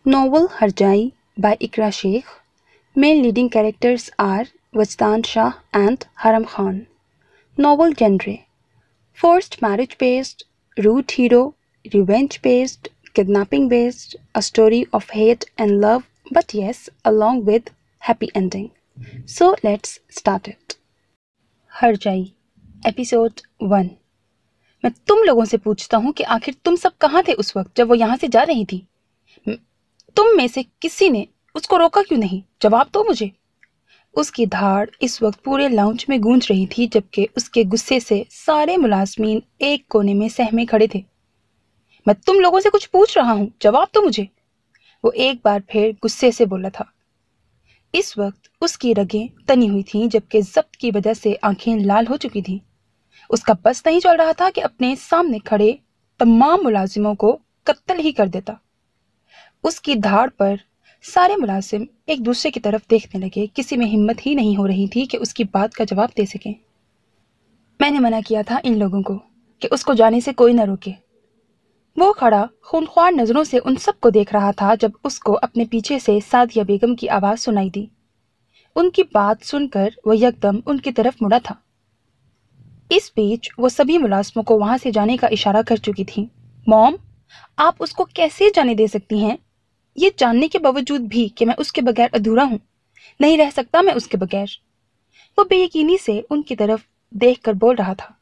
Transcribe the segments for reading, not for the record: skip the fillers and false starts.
Novel Harjai by Ikra Sheikh. Main leading characters are Wajdan Shah and Haram Khan. Novel genre: forced marriage based, root hero, revenge based, kidnapping based, a story of hate and love, but yes, along with happy ending. So let's start it. Harjai, Episode 1. मैं तुम लोगों से पूछता हूँ कि आखिर तुम सब कहाँ थे उस वक्त जब वो यहाँ से जा रही थी? तुम में से किसी ने उसको रोका क्यों नहीं? जवाब दो मुझे। उसकी धाड़ इस वक्त पूरे लाउंज में गूंज रही थी, जबकि उसके गुस्से से सारे मुलाजमीन एक कोने में सहमे खड़े थे। मैं तुम लोगों से कुछ पूछ रहा हूँ, जवाब दो मुझे, वो एक बार फिर गुस्से से बोला था। इस वक्त उसकी रगें तनी हुई थीं, जबकि जब्त की वजह से आंखें लाल हो चुकी थीं। उसका बस नहीं चल रहा था कि अपने सामने खड़े तमाम मुलाजिमों को कत्ल ही कर देता। उसकी धाड़ पर सारे मुलाजिम एक दूसरे की तरफ देखने लगे। किसी में हिम्मत ही नहीं हो रही थी कि उसकी बात का जवाब दे सकें। मैंने मना किया था इन लोगों को कि उसको जाने से कोई न रोके। वो खड़ा खूनख्वार नजरों से उन सबको देख रहा था जब उसको अपने पीछे से सादिया बेगम की आवाज सुनाई दी। उनकी बात सुनकर वो यकदम उनकी तरफ मुड़ा था। इस बीच वो सभी मुलाजिमों को वहां से जाने का इशारा कर चुकी थी। मॉम, आप उसको कैसे जाने दे सकती हैं? ये जानने के बावजूद भी कि मैं उसके बगैर अधूरा हूं, नहीं रह सकता मैं उसके बगैर। वो बेयकीनी से उनकी तरफ देखकर बोल रहा था।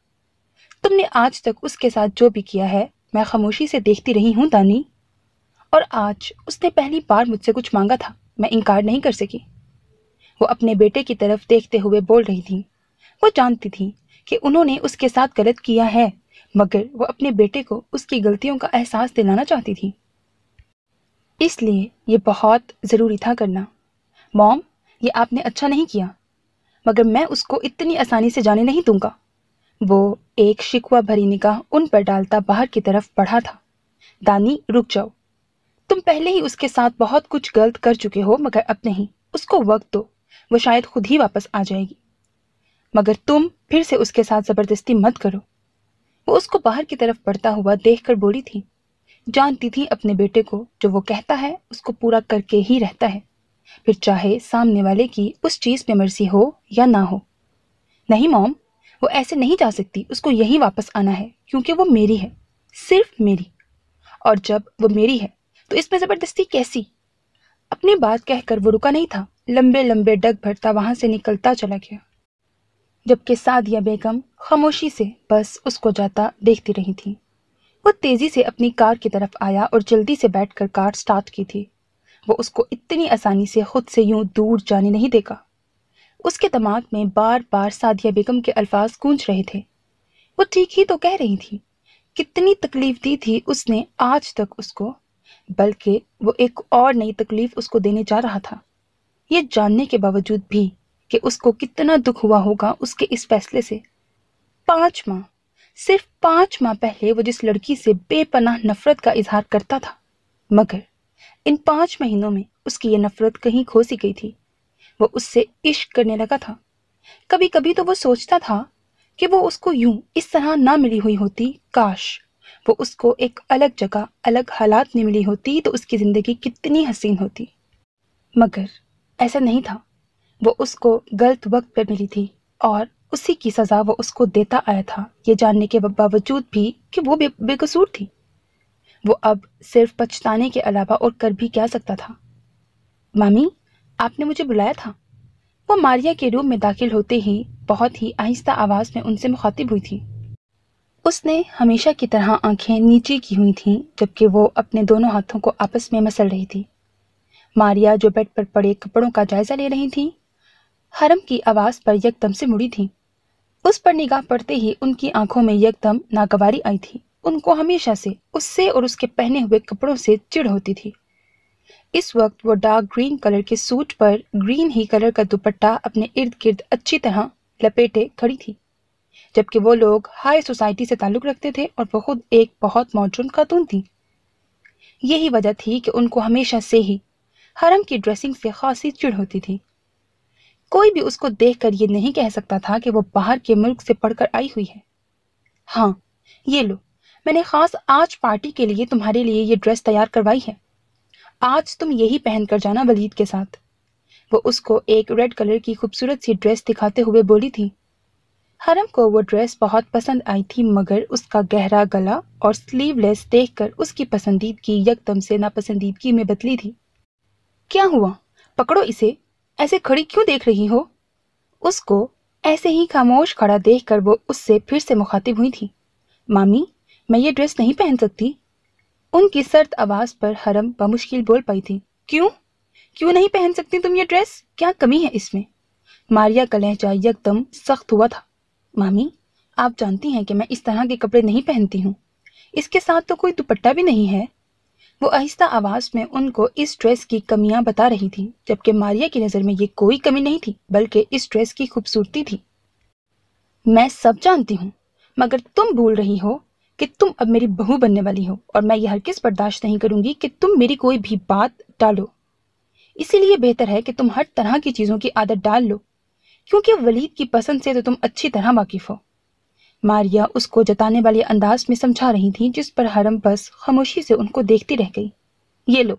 तुमने आज तक उसके साथ जो भी किया है मैं खामोशी से देखती रही हूं दानी, और आज उसने पहली बार मुझसे कुछ मांगा था, मैं इनकार नहीं कर सकी। वो अपने बेटे की तरफ देखते हुए बोल रही थी। वो जानती थी कि उन्होंने उसके साथ गलत किया है, मगर वो अपने बेटे को उसकी गलतियों का एहसास दिलाना चाहती थी। इसलिए ये बहुत ज़रूरी था करना। मॉम, ये आपने अच्छा नहीं किया, मगर मैं उसको इतनी आसानी से जाने नहीं दूंगा। वो एक शिकवा भरी निगाह उन पर डालता बाहर की तरफ बढ़ा था। दानी, रुक जाओ। तुम पहले ही उसके साथ बहुत कुछ गलत कर चुके हो, मगर अब नहीं। उसको वक्त दो, वो शायद खुद ही वापस आ जाएगी। मगर तुम फिर से उसके साथ ज़बरदस्ती मत करो। वो उसको बाहर की तरफ बढ़ता हुआ देखकर बोली थी। जानती थी अपने बेटे को, जो वो कहता है उसको पूरा करके ही रहता है, फिर चाहे सामने वाले की उस चीज़ में मर्जी हो या ना हो। नहीं मॉम, वो ऐसे नहीं जा सकती। उसको यहीं वापस आना है, क्योंकि वो मेरी है, सिर्फ मेरी। और जब वो मेरी है तो इसमें ज़बरदस्ती कैसी? अपनी बात कहकर वो रुका नहीं था, लंबे लंबे डग भरता वहां से निकलता चला गया, जबकि सादिया बेगम खामोशी से बस उसको जाता देखती रही थी। वो तेजी से अपनी कार की तरफ आया और जल्दी से बैठकर कार स्टार्ट की थी। वो उसको इतनी आसानी से खुद से यूं दूर जाने नहीं देगा। उसके दिमाग में बार बार सादिया बेगम के अल्फाज गूंज रहे थे। वो ठीक ही तो कह रही थी। कितनी तकलीफ दी थी उसने आज तक उसको, बल्कि वो एक और नई तकलीफ उसको देने जा रहा था, ये जानने के बावजूद भी कि उसको कितना दुख हुआ होगा उसके इस फैसले से। 5 माह, सिर्फ 5 माह पहले वो जिस लड़की से बेपनाह नफरत का इजहार करता था, मगर इन 5 महीनों में उसकी ये नफरत कहीं खो सी गई थी। वो उससे इश्क करने लगा था। कभी कभी तो वो सोचता था कि वो उसको यूं इस तरह ना मिली हुई होती। काश वो उसको एक अलग जगह, अलग हालात में मिली होती तो उसकी जिंदगी कितनी हसीन होती। मगर ऐसा नहीं था। वो उसको गलत वक्त पर मिली थी और उसी की सजा वो उसको देता आया था, ये जानने के बावजूद भी कि वो बेकसूर थी। वो अब सिर्फ पछताने के अलावा और कर भी क्या सकता था। मामी, आपने मुझे बुलाया था। वो मारिया के रूम में दाखिल होते ही बहुत ही आहिस्ता आवाज में उनसे मुखातिब हुई थी। उसने हमेशा की तरह आंखें नीचे की हुई थीं, जबकि वो अपने दोनों हाथों को आपस में मसल रही थी। मारिया, जो बेड पर पड़े कपड़ों का जायजा ले रही थी, हरम की आवाज पर यकदम से मुड़ी थी। उस पर निगाह पड़ते ही उनकी आंखों में यकदम नागवारी आई थी। उनको हमेशा से उससे और उसके पहने हुए कपड़ों से चिढ़ होती थी। इस वक्त वो डार्क ग्रीन कलर के सूट पर ग्रीन ही कलर का दुपट्टा अपने इर्द गिर्द अच्छी तरह लपेटे खड़ी थी, जबकि वो लोग हाई सोसाइटी से ताल्लुक रखते थे और वो खुद एक बहुत मॉडर्न खातून थी। यही वजह थी कि उनको हमेशा से ही हरम की ड्रेसिंग से खासी चिढ़ होती थी। कोई भी उसको देखकर ये नहीं कह सकता था कि वो बाहर के मुल्क से पढ़कर आई हुई है। हाँ, ये लो, मैंने खास आज पार्टी के लिए तुम्हारे लिए ये ड्रेस तैयार करवाई है। آج تم یہی پہن کر جانا ولید کے ساتھ۔ وہ اس کو ایک ریڈ کلر کی خوبصورت سی ڈریس دکھاتے ہوئے بولی تھی۔ حرم کو وہ ڈریس بہت پسند آئی تھی، مگر اس کا گہرا گلا اور سلیو لیس دیکھ کر اس کی پسندیدگی یکدم سے ناپسندیدگی میں بدلی تھی۔ کیا ہوا؟ پکڑو اسے، ایسے کھڑی کیوں دیکھ رہی ہو؟ اس کو ایسے ہی خاموش کھڑا دیکھ کر وہ اس سے پھر سے مخاطب ہوئی تھی۔ مامی، میں یہ ڈریس نہیں پہن سکتی۔ ان کی سرد آواز پر حرم بمشکل بول پائی تھی۔ کیوں نہیں پہن سکتی تم یہ ڈریس؟ کیا کمی ہے اس میں؟ ماریا کا لہجہ یکدم سخت ہوا تھا۔ مامی، آپ جانتی ہیں کہ میں اس طرح کے کپڑے نہیں پہنتی ہوں، اس کے ساتھ تو کوئی دوپٹہ بھی نہیں ہے۔ وہ آہستہ آواز میں ان کو اس ڈریس کی کمیاں بتا رہی تھی، جبکہ ماریا کی نظر میں یہ کوئی کمی نہیں تھی بلکہ اس ڈریس کی خوبصورتی تھی۔ میں سب جانتی ہوں، مگر تم بھول رہی ہو کہ تم اب میری بہو بننے والی ہو، اور میں یہ ہرگز برداشت نہیں کروں گی کہ تم میری کوئی بھی بات ٹالو۔ اسی لیے بہتر ہے کہ تم ہر طرح کی چیزوں کی عادت ڈال لو، کیونکہ ولید کی پسند سے تو تم اچھی طرح واقف ہو۔ ماریا اس کو جتانے والے انداز میں سمجھا رہی تھی، جس پر حرم بس خاموشی سے ان کو دیکھتی رہ گئی۔ یہ لو،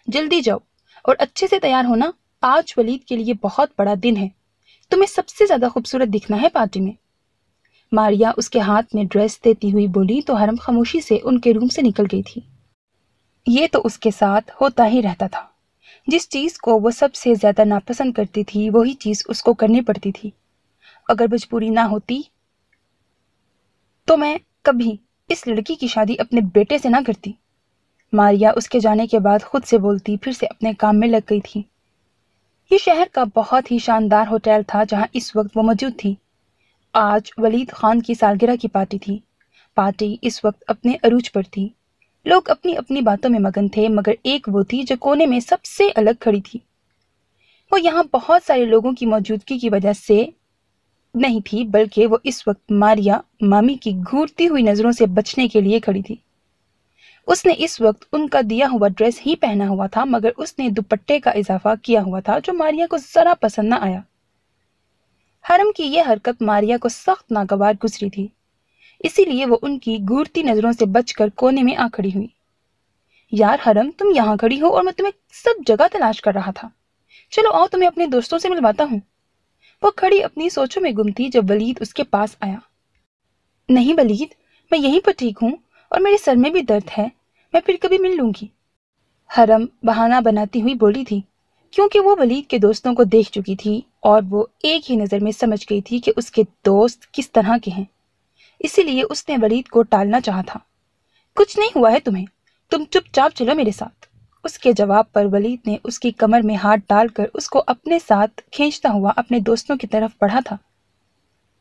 جلدی جاؤ اور اچھے سے تیار ہونا، آج ولید کے لیے بہت بڑا دن ہے، تمہیں سب سے زیادہ خوبصورت دکھنا ہے پارٹی میں۔ ماریا اس کے ہاتھ میں ڈریس دیتی ہوئی بولی تو حرم خاموشی سے ان کے روم سے نکل گئی تھی۔ یہ تو اس کے ساتھ ہوتا ہی رہتا تھا، جس چیز کو وہ سب سے زیادہ ناپسند کرتی تھی وہی چیز اس کو کرنی پڑتی تھی۔ اگر مجبوری نہ ہوتی تو میں کبھی اس لڑکی کی شادی اپنے بیٹے سے نہ کرتی۔ ماریا اس کے جانے کے بعد خود سے بولتی پھر سے اپنے کام میں لگ گئی تھی۔ یہ شہر کا بہت ہی شاندار ہوٹل تھا جہاں اس وقت وہ موجود تھی۔ آج ولید خان کی سالگرہ کی پارٹی تھی۔ پارٹی اس وقت اپنے عروج پر تھی۔ لوگ اپنی اپنی باتوں میں مگن تھے، مگر ایک وہ تھی جو کونے میں سب سے الگ کھڑی تھی۔ وہ یہاں بہت سارے لوگوں کی موجودگی کی وجہ سے نہیں تھی، بلکہ وہ اس وقت ماریا مامی کی گھورتی ہوئی نظروں سے بچنے کے لیے کھڑی تھی۔ اس نے اس وقت ان کا دیا ہوا ڈریس ہی پہنا ہوا تھا، مگر اس نے دوپٹے کا اضافہ کیا ہوا تھا جو ماریا کو ذرا پسند نہ آیا۔ حرم کی یہ حرکت ماریا کو سخت ناگوار گزری تھی، اسی لیے وہ ان کی گھورتی نظروں سے بچ کر کونے میں آ کھڑی ہوئی۔ یار حرم، تم یہاں کھڑی ہو اور میں تمہیں سب جگہ تلاش کر رہا تھا۔ چلو آؤ، تمہیں اپنے دوستوں سے ملواتا ہوں۔ وہ کھڑی اپنی سوچوں میں گم تھی جب ولید اس کے پاس آیا۔ نہیں ولید، میں یہیں پر ٹھیک ہوں اور میرے سر میں بھی درد ہے، میں پھر کبھی مل لوں گی۔ حرم بہانہ بناتی ہوئی بولی تھی، کیونکہ وہ ولید کے دوستوں کو دیکھ چکی تھی اور وہ ایک ہی نظر میں سمجھ گئی تھی کہ اس کے دوست کس طرح کے ہیں، اسی لیے اس نے ولید کو ٹالنا چاہا تھا۔ کچھ نہیں ہوا ہے تمہیں، تم چپ چاپ چلو میرے ساتھ۔ اس کے جواب پر ولید نے اس کی کمر میں ہاتھ ڈال کر اس کو اپنے ساتھ کھینچتا ہوا اپنے دوستوں کی طرف بڑھا تھا۔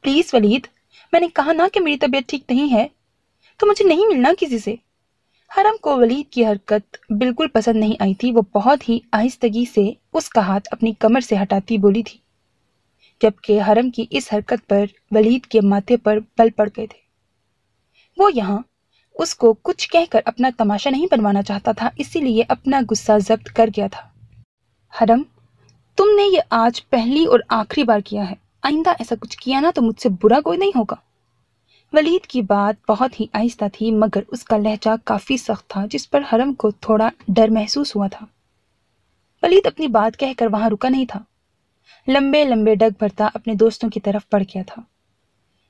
پلیز ولید، میں نے کہا نا کہ میری طبیعت ٹھیک نہیں ہے، تو مجھے نہیں ملنا کسی سے۔ حرم کو ولید کی حرکت بالکل پسند نہیں آئی تھی۔ وہ بہت ہی آہستگی سے اس کا ہاتھ اپنی کمر سے ہٹاتی بولی تھی، جبکہ حرم کی اس حرکت پر ولید کے ماتھے پر بل پڑ گئے تھے۔ وہ یہاں اس کو کچھ کہہ کر اپنا تماشا نہیں بنوانا چاہتا تھا، اسی لیے اپنا غصہ ضبط کر گیا تھا۔ حرم، تم نے یہ آج پہلی اور آخری بار کیا ہے، آئندہ ایسا کچھ کیا نا تو مجھ سے برا کوئی نہیں ہوگا۔ ولید کی بات بہت ہی آہستہ تھی، مگر اس کا لہجہ کافی سخت تھا، جس پر حرم کو تھوڑا ڈر محسوس ہوا تھا۔ ولید اپنی بات کہہ کر وہاں رکا نہیں تھا، لمبے لمبے ڈگ بھرتا اپنے دوستوں کی طرف بڑھ گیا تھا۔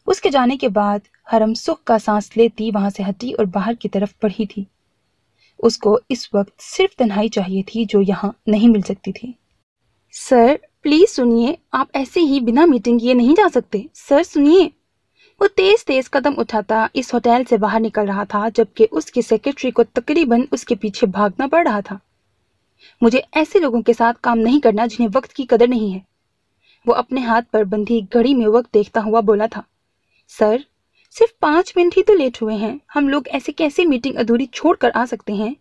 اس کے جانے کے بعد حرم سکھ کا سانس لیتی وہاں سے ہٹی اور باہر کی طرف بڑھی تھی۔ اس کو اس وقت صرف تنہائی چاہیے تھی جو یہاں نہیں مل سکتی تھی۔ سر پلیز سنیے، آپ ایسے ہی بنا میٹنگ کیے نہیں جا سکتے، سر سنیے۔ وہ تیز تیز قدم اٹھاتا اس ہوٹل سے باہر نکل رہا تھا، جبکہ اس کی سیکرٹری کو تقریباً اس کے پیچھے بھاگنا پڑ رہا تھا۔ مجھے ایسے لوگوں کے ساتھ کام نہیں کرنا جنہیں وقت کی قدر نہیں ہے۔ وہ اپنے ہاتھ پر بندھی گھڑی میں وقت دیکھتا ہوا بولا تھا۔ سر صرف 5 منٹ ہی تو لیٹ ہوئے ہیں، ہم لوگ ایسے کیسے میٹنگ ادھوری چھوڑ کر آ سکتے ہیں؟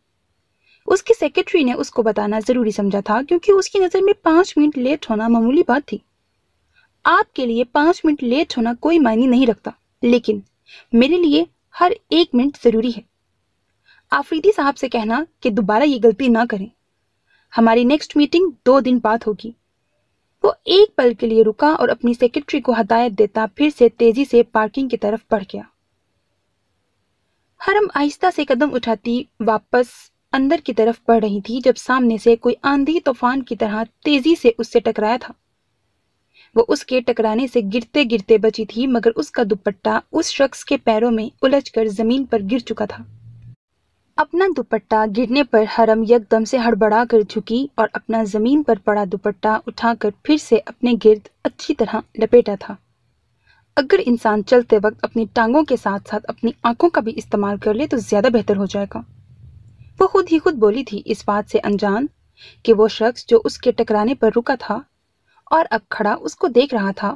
اس کی سیکرٹری نے اس کو بتانا ضروری سمجھا تھا، کیونکہ اس کی نظر میں 5 منٹ لیٹ ہونا معمولی بات تھی۔ آپ کے لیے 5 منٹ لیٹ ہونا کوئی معنی نہیں رکھتا، لیکن میرے لیے ہر 1 منٹ ضروری ہے۔ آفریدی صاحب سے کہنا کہ دوبارہ یہ غلطی نہ کریں۔ ہماری نیکسٹ میٹنگ 2 دن بعد ہوگی۔ وہ ایک پل کے لیے رکا اور اپنی سیکرٹری کو ہدایت دیتا پھر سے تیزی سے پارکنگ کی طرف بڑھ گیا۔ حرم آہستہ سے قدم اٹھاتی واپس اندر کی طرف بڑھ رہی تھی جب سامنے سے کوئی آندھی طوفان کی طرح تیزی سے اس سے ٹکرایا تھا۔ وہ اس کے ٹکرانے سے گرتے گرتے بچی تھی، مگر اس کا دوپٹہ اس شخص کے پیروں میں الجھ کر زمین پر گر چکا تھا۔ اپنا دوپٹہ گرنے پر حرم یک دم سے ہڑبڑا کر جھکی اور اپنا زمین پر پڑا دوپٹہ اٹھا کر پھر سے اپنے گرد اچھی طرح لپیٹا تھا۔ اگر انسان چلتے وقت اپنی ٹانگوں کے ساتھ ساتھ اپنی آنکھوں کا بھی استعمال کر لے تو زیادہ بہتر ہو جائے گا۔ وہ خود ہی خود بولی تھی، اس بات سے انجان کہ وہ شخص جو اس کے ٹکرانے پر رکا تھا اور اب کھڑا اس کو دیکھ رہا تھا،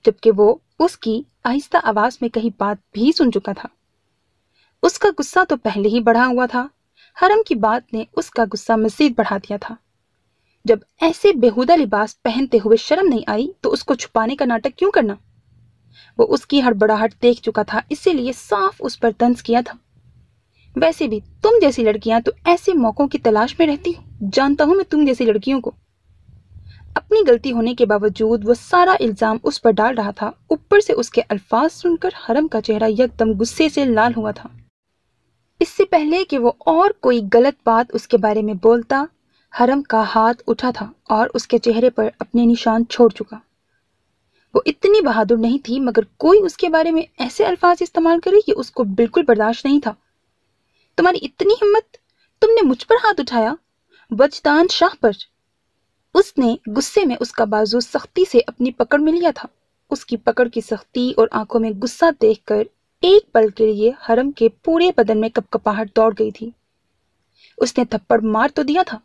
جبکہ وہ اس کی آہستہ آواز میں کہی بات بھی سن چکا تھا۔ اس کا غصہ تو پہلے ہی بڑھا ہوا تھا، حرم کی بات نے اس کا غصہ مزید بڑھا دیا تھا۔ جب ایسے بیہودہ لباس پہنتے ہوئے شرم نہیں آئی تو اس کو چھپانے کا ناٹک کیوں کرنا؟ وہ اس کی ہڑبڑاہٹ دیکھ چکا تھا، اسی لیے صاف اس پر طنز کیا تھا۔ ویسے بھی تم جیسی لڑکیاں تو ایسے موقعوں کی تلاش میں رہتی ہو، جانتا ہوں میں تم جیسی لڑکیوں کو۔ اپنی غلطی ہونے کے باوجود وہ سارا الزام اس پر ڈال رہا تھا، اوپر سے اس کے الفاظ سن کر حرم کا چہرہ یک دم غصے سے لال ہوا تھا۔ اس سے پہلے کہ وہ اور کوئی غلط بات اس کے بارے میں بولتا، حرم کا ہاتھ اٹھا تھا اور اس کے چہرے پر اپنے نشان چھوڑ چکا۔ وہ اتنی بہادر نہیں تھی، مگر کوئی اس کے بارے میں ایسے الفاظ استعمال کرے یہ اس کو بالکل برداشت نہیں تھا۔ تمہاری اتنی ہمت، تم نے مجھ پر ہاتھ اٹھایا، وجدان شاہ پر۔ اس نے غصے میں اس کا بازو سختی سے اپنی پکڑ میں لیا تھا۔ اس کی پکڑ کی سختی اور آنکھوں میں غصہ دیکھ کر ایک پل کے لیے حرم کے پورے بدن میں کپکپاہٹ دوڑ گئی تھی۔ اس نے تھپڑ مار تو دیا تھا،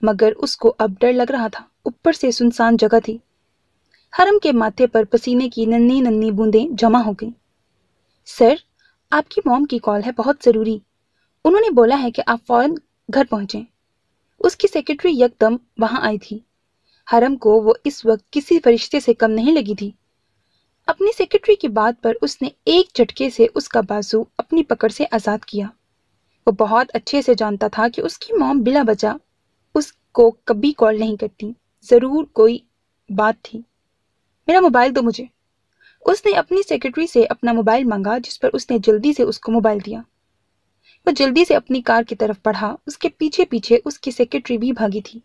مگر اس کو اب ڈر لگ رہا تھا، اوپر سے سنسان جگہ تھی۔ حرم کے ماتھے پر پسینے کی ننھی ننھی بوندیں جمع ہو گئیں۔ سر، آپ کی موم کی کال ہے، بہت ضروری۔ انہوں نے بولا ہے کہ آپ فوراً گھر پہنچیں۔ اس کی سیکرٹری یک دم وہاں آئی تھی۔ حرم کو وہ اس وقت کسی فرشتے سے کم نہیں لگی تھی۔ اپنی سیکرٹری کی بات پر اس نے ایک جھٹکے سے اس کا بازو اپنی پکڑ سے آزاد کیا۔ وہ بہت اچھے سے جانتا تھا کہ اس کی موم بلا وجہ اس کو کبھی کال نہیں کرتی، ضرور کوئی بات تھی۔ میرا موبائل دو مجھے۔ اس نے اپنی سیکرٹری سے اپنا موبائل مانگا، جس پر اس نے جلدی سے اس کو موبائل دیا۔ وہ جلدی سے اپنی کار کی طرف بڑھا، اس کے پیچھے پیچھے اس کی سیکرٹری بھی بھاگی تھی،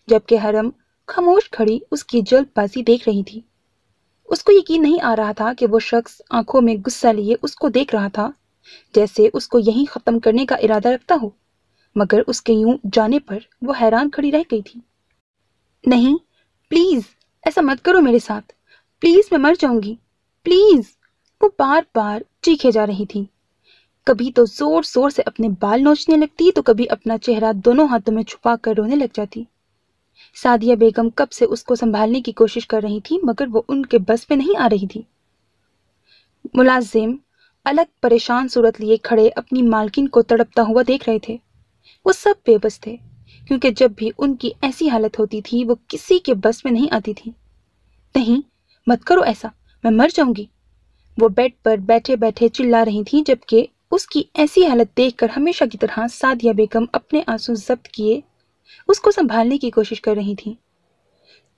جبکہ حرم خاموش کھڑی اس کی جلد بازی دیکھ رہی تھی۔ اس کو یقین نہیں آ رہا تھا کہ وہ شخص آنکھوں میں غصہ لیے اس کو دیکھ رہا تھا، جیسے اس کو یہیں ختم کرنے کا ارادہ رکھتا ہو، مگر اس کے یوں جانے پر وہ حیران کھڑی رہ گئی تھی۔ نہیں، پلیز ایسا مت کرو میرے ساتھ، پلیز میں مر جاؤں گی، پلیز۔ وہ بار بار چیخے جا رہی تھی، کبھی تو زور زور سے اپنے بال نوچنے لگتی تو کبھی اپنا چہرہ دونوں ہاتھوں میں چھپا کر رونے لگ جاتی۔ سعدیہ بیگم کب سے اس کو سنبھالنے کی کوشش کر رہی تھی، مگر وہ ان کے بس میں نہیں آ رہی تھی۔ ملازم الگ پریشان صورت لیے کھڑے اپنی مالکن کو تڑپتا ہوا دیکھ رہے تھے۔ وہ سب بے بس تھے، کیونکہ جب بھی ان کی ایسی حالت ہوتی تھی وہ کسی کے بس میں نہیں آتی تھی۔ نہیں، مت کرو ایسا، میں مر جاؤں گی، وہ بیڈ پر بیٹھے بیٹھے چلا رہی تھی، جبکہ اس کی ایسی حالت دیکھ کر ہمیشہ کی طرح سعدیہ بیگم اپنے آنسو ضبط کیے اس کو سنبھالنے کی کوشش کر رہی تھی۔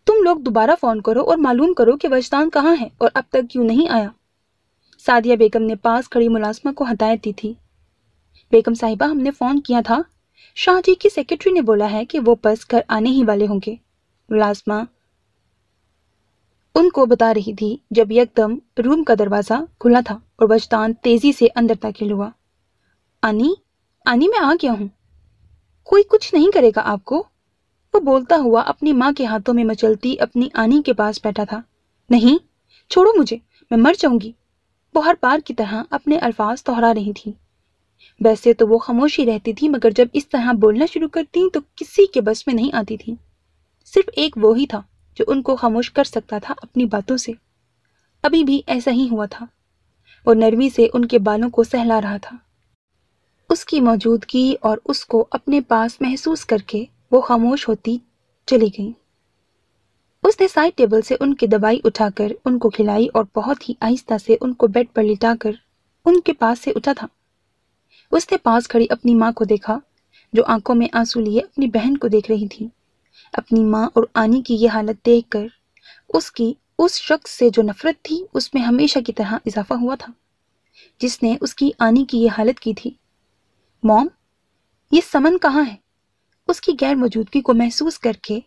تم لوگ دوبارہ فون کرو اور معلوم کرو کہ وجدان کہاں ہے اور اب تک کیوں نہیں آیا۔ سعدیہ بیگم نے پاس کھڑی ملازمہ کو ہدایت دی تھی۔ بیگم صاحبہ، ہم نے فون کیا تھا، شاہ جی کی سیکرٹری نے بولا ہے کہ وہ بس گھر آنے ہی والے ہوں گے۔ ملازمہ ان کو بتا رہی تھی جب یک دم روم کا دروازہ کھلا تھا اور وجدان تیزی سے اندر داخل ہوا۔ آنی میں آ گیا ہوں، کوئی کچھ نہیں کرے گا آپ کو، وہ بولتا ہوا اپنی ماں کے ہاتھوں میں مچلتی اپنی آنی کے پاس بیٹھا تھا۔ نہیں، چھوڑو مجھے، میں مر جاؤں گی، وہ ہر بار کی طرح اپنے الفاظ دہرا رہی تھی۔ ویسے تو وہ خاموشی رہتی تھی، مگر جب اس طرح بولنا شروع کرتی تو کسی کے بس میں نہیں آتی تھی۔ صرف ایک وہی تھا جو ان کو خاموش کر سکتا تھا اپنی باتوں سے۔ ابھی بھی ایسا ہی ہوا تھا، وہ نرمی سے ان کے بالوں کو سہلا رہا تھا۔ اس کی موجودگی اور اس کو اپنے پاس محسوس کر کے وہ خاموش ہوتی چلی گئی۔ اس نے سائڈ ٹیبل سے ان کی دوائی اٹھا کر ان کو کھلائی اور بہت ہی آہستہ سے ان کو بیڈ پر لٹا کر ان کے پاس سے اٹھا تھا۔ اس نے پاس کھڑی اپنی ماں کو دیکھا، جو آنکھوں میں آنسو لیے اپنی بہن کو دیکھ رہی تھی۔ اپنی ماں اور آنی کی یہ حالت دیکھ کر اس کی اس شخص سے جو نفرت تھی اس میں ہمیشہ کی طرح اضافہ ہوا تھا، جس نے اس کی آنی کی یہ حالت کی تھی۔ موم، یہ समन कहाँ है? उसकी गैर मौजूदगी को महसूस करके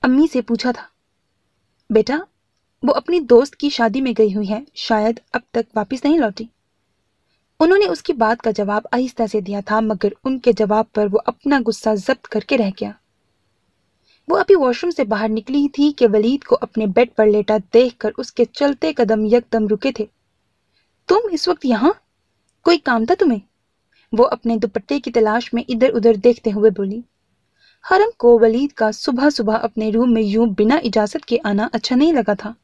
अम्मी से पूछा था। बेटा, वो अपनी दोस्त की शादी में गई हुई है, शायद अब तक वापस नहीं लौटी। उन्होंने उसकी बात का जवाब आहिस्ता से दिया था, मगर उनके जवाब पर वो अपना गुस्सा जब्त करके रह गया। वो अभी वॉशरूम से बाहर निकली ही थी कि वलीद को अपने बेड पर लेटा देखकर उसके चलते कदम यकदम रुके थे। तुम इस वक्त यहाँ? कोई काम था तुम्हें? वो अपने दुपट्टे की तलाश में इधर उधर देखते हुए बोली। हरम को वलीद का सुबह सुबह अपने रूम में यूं बिना इजाजत के आना अच्छा नहीं लगा था।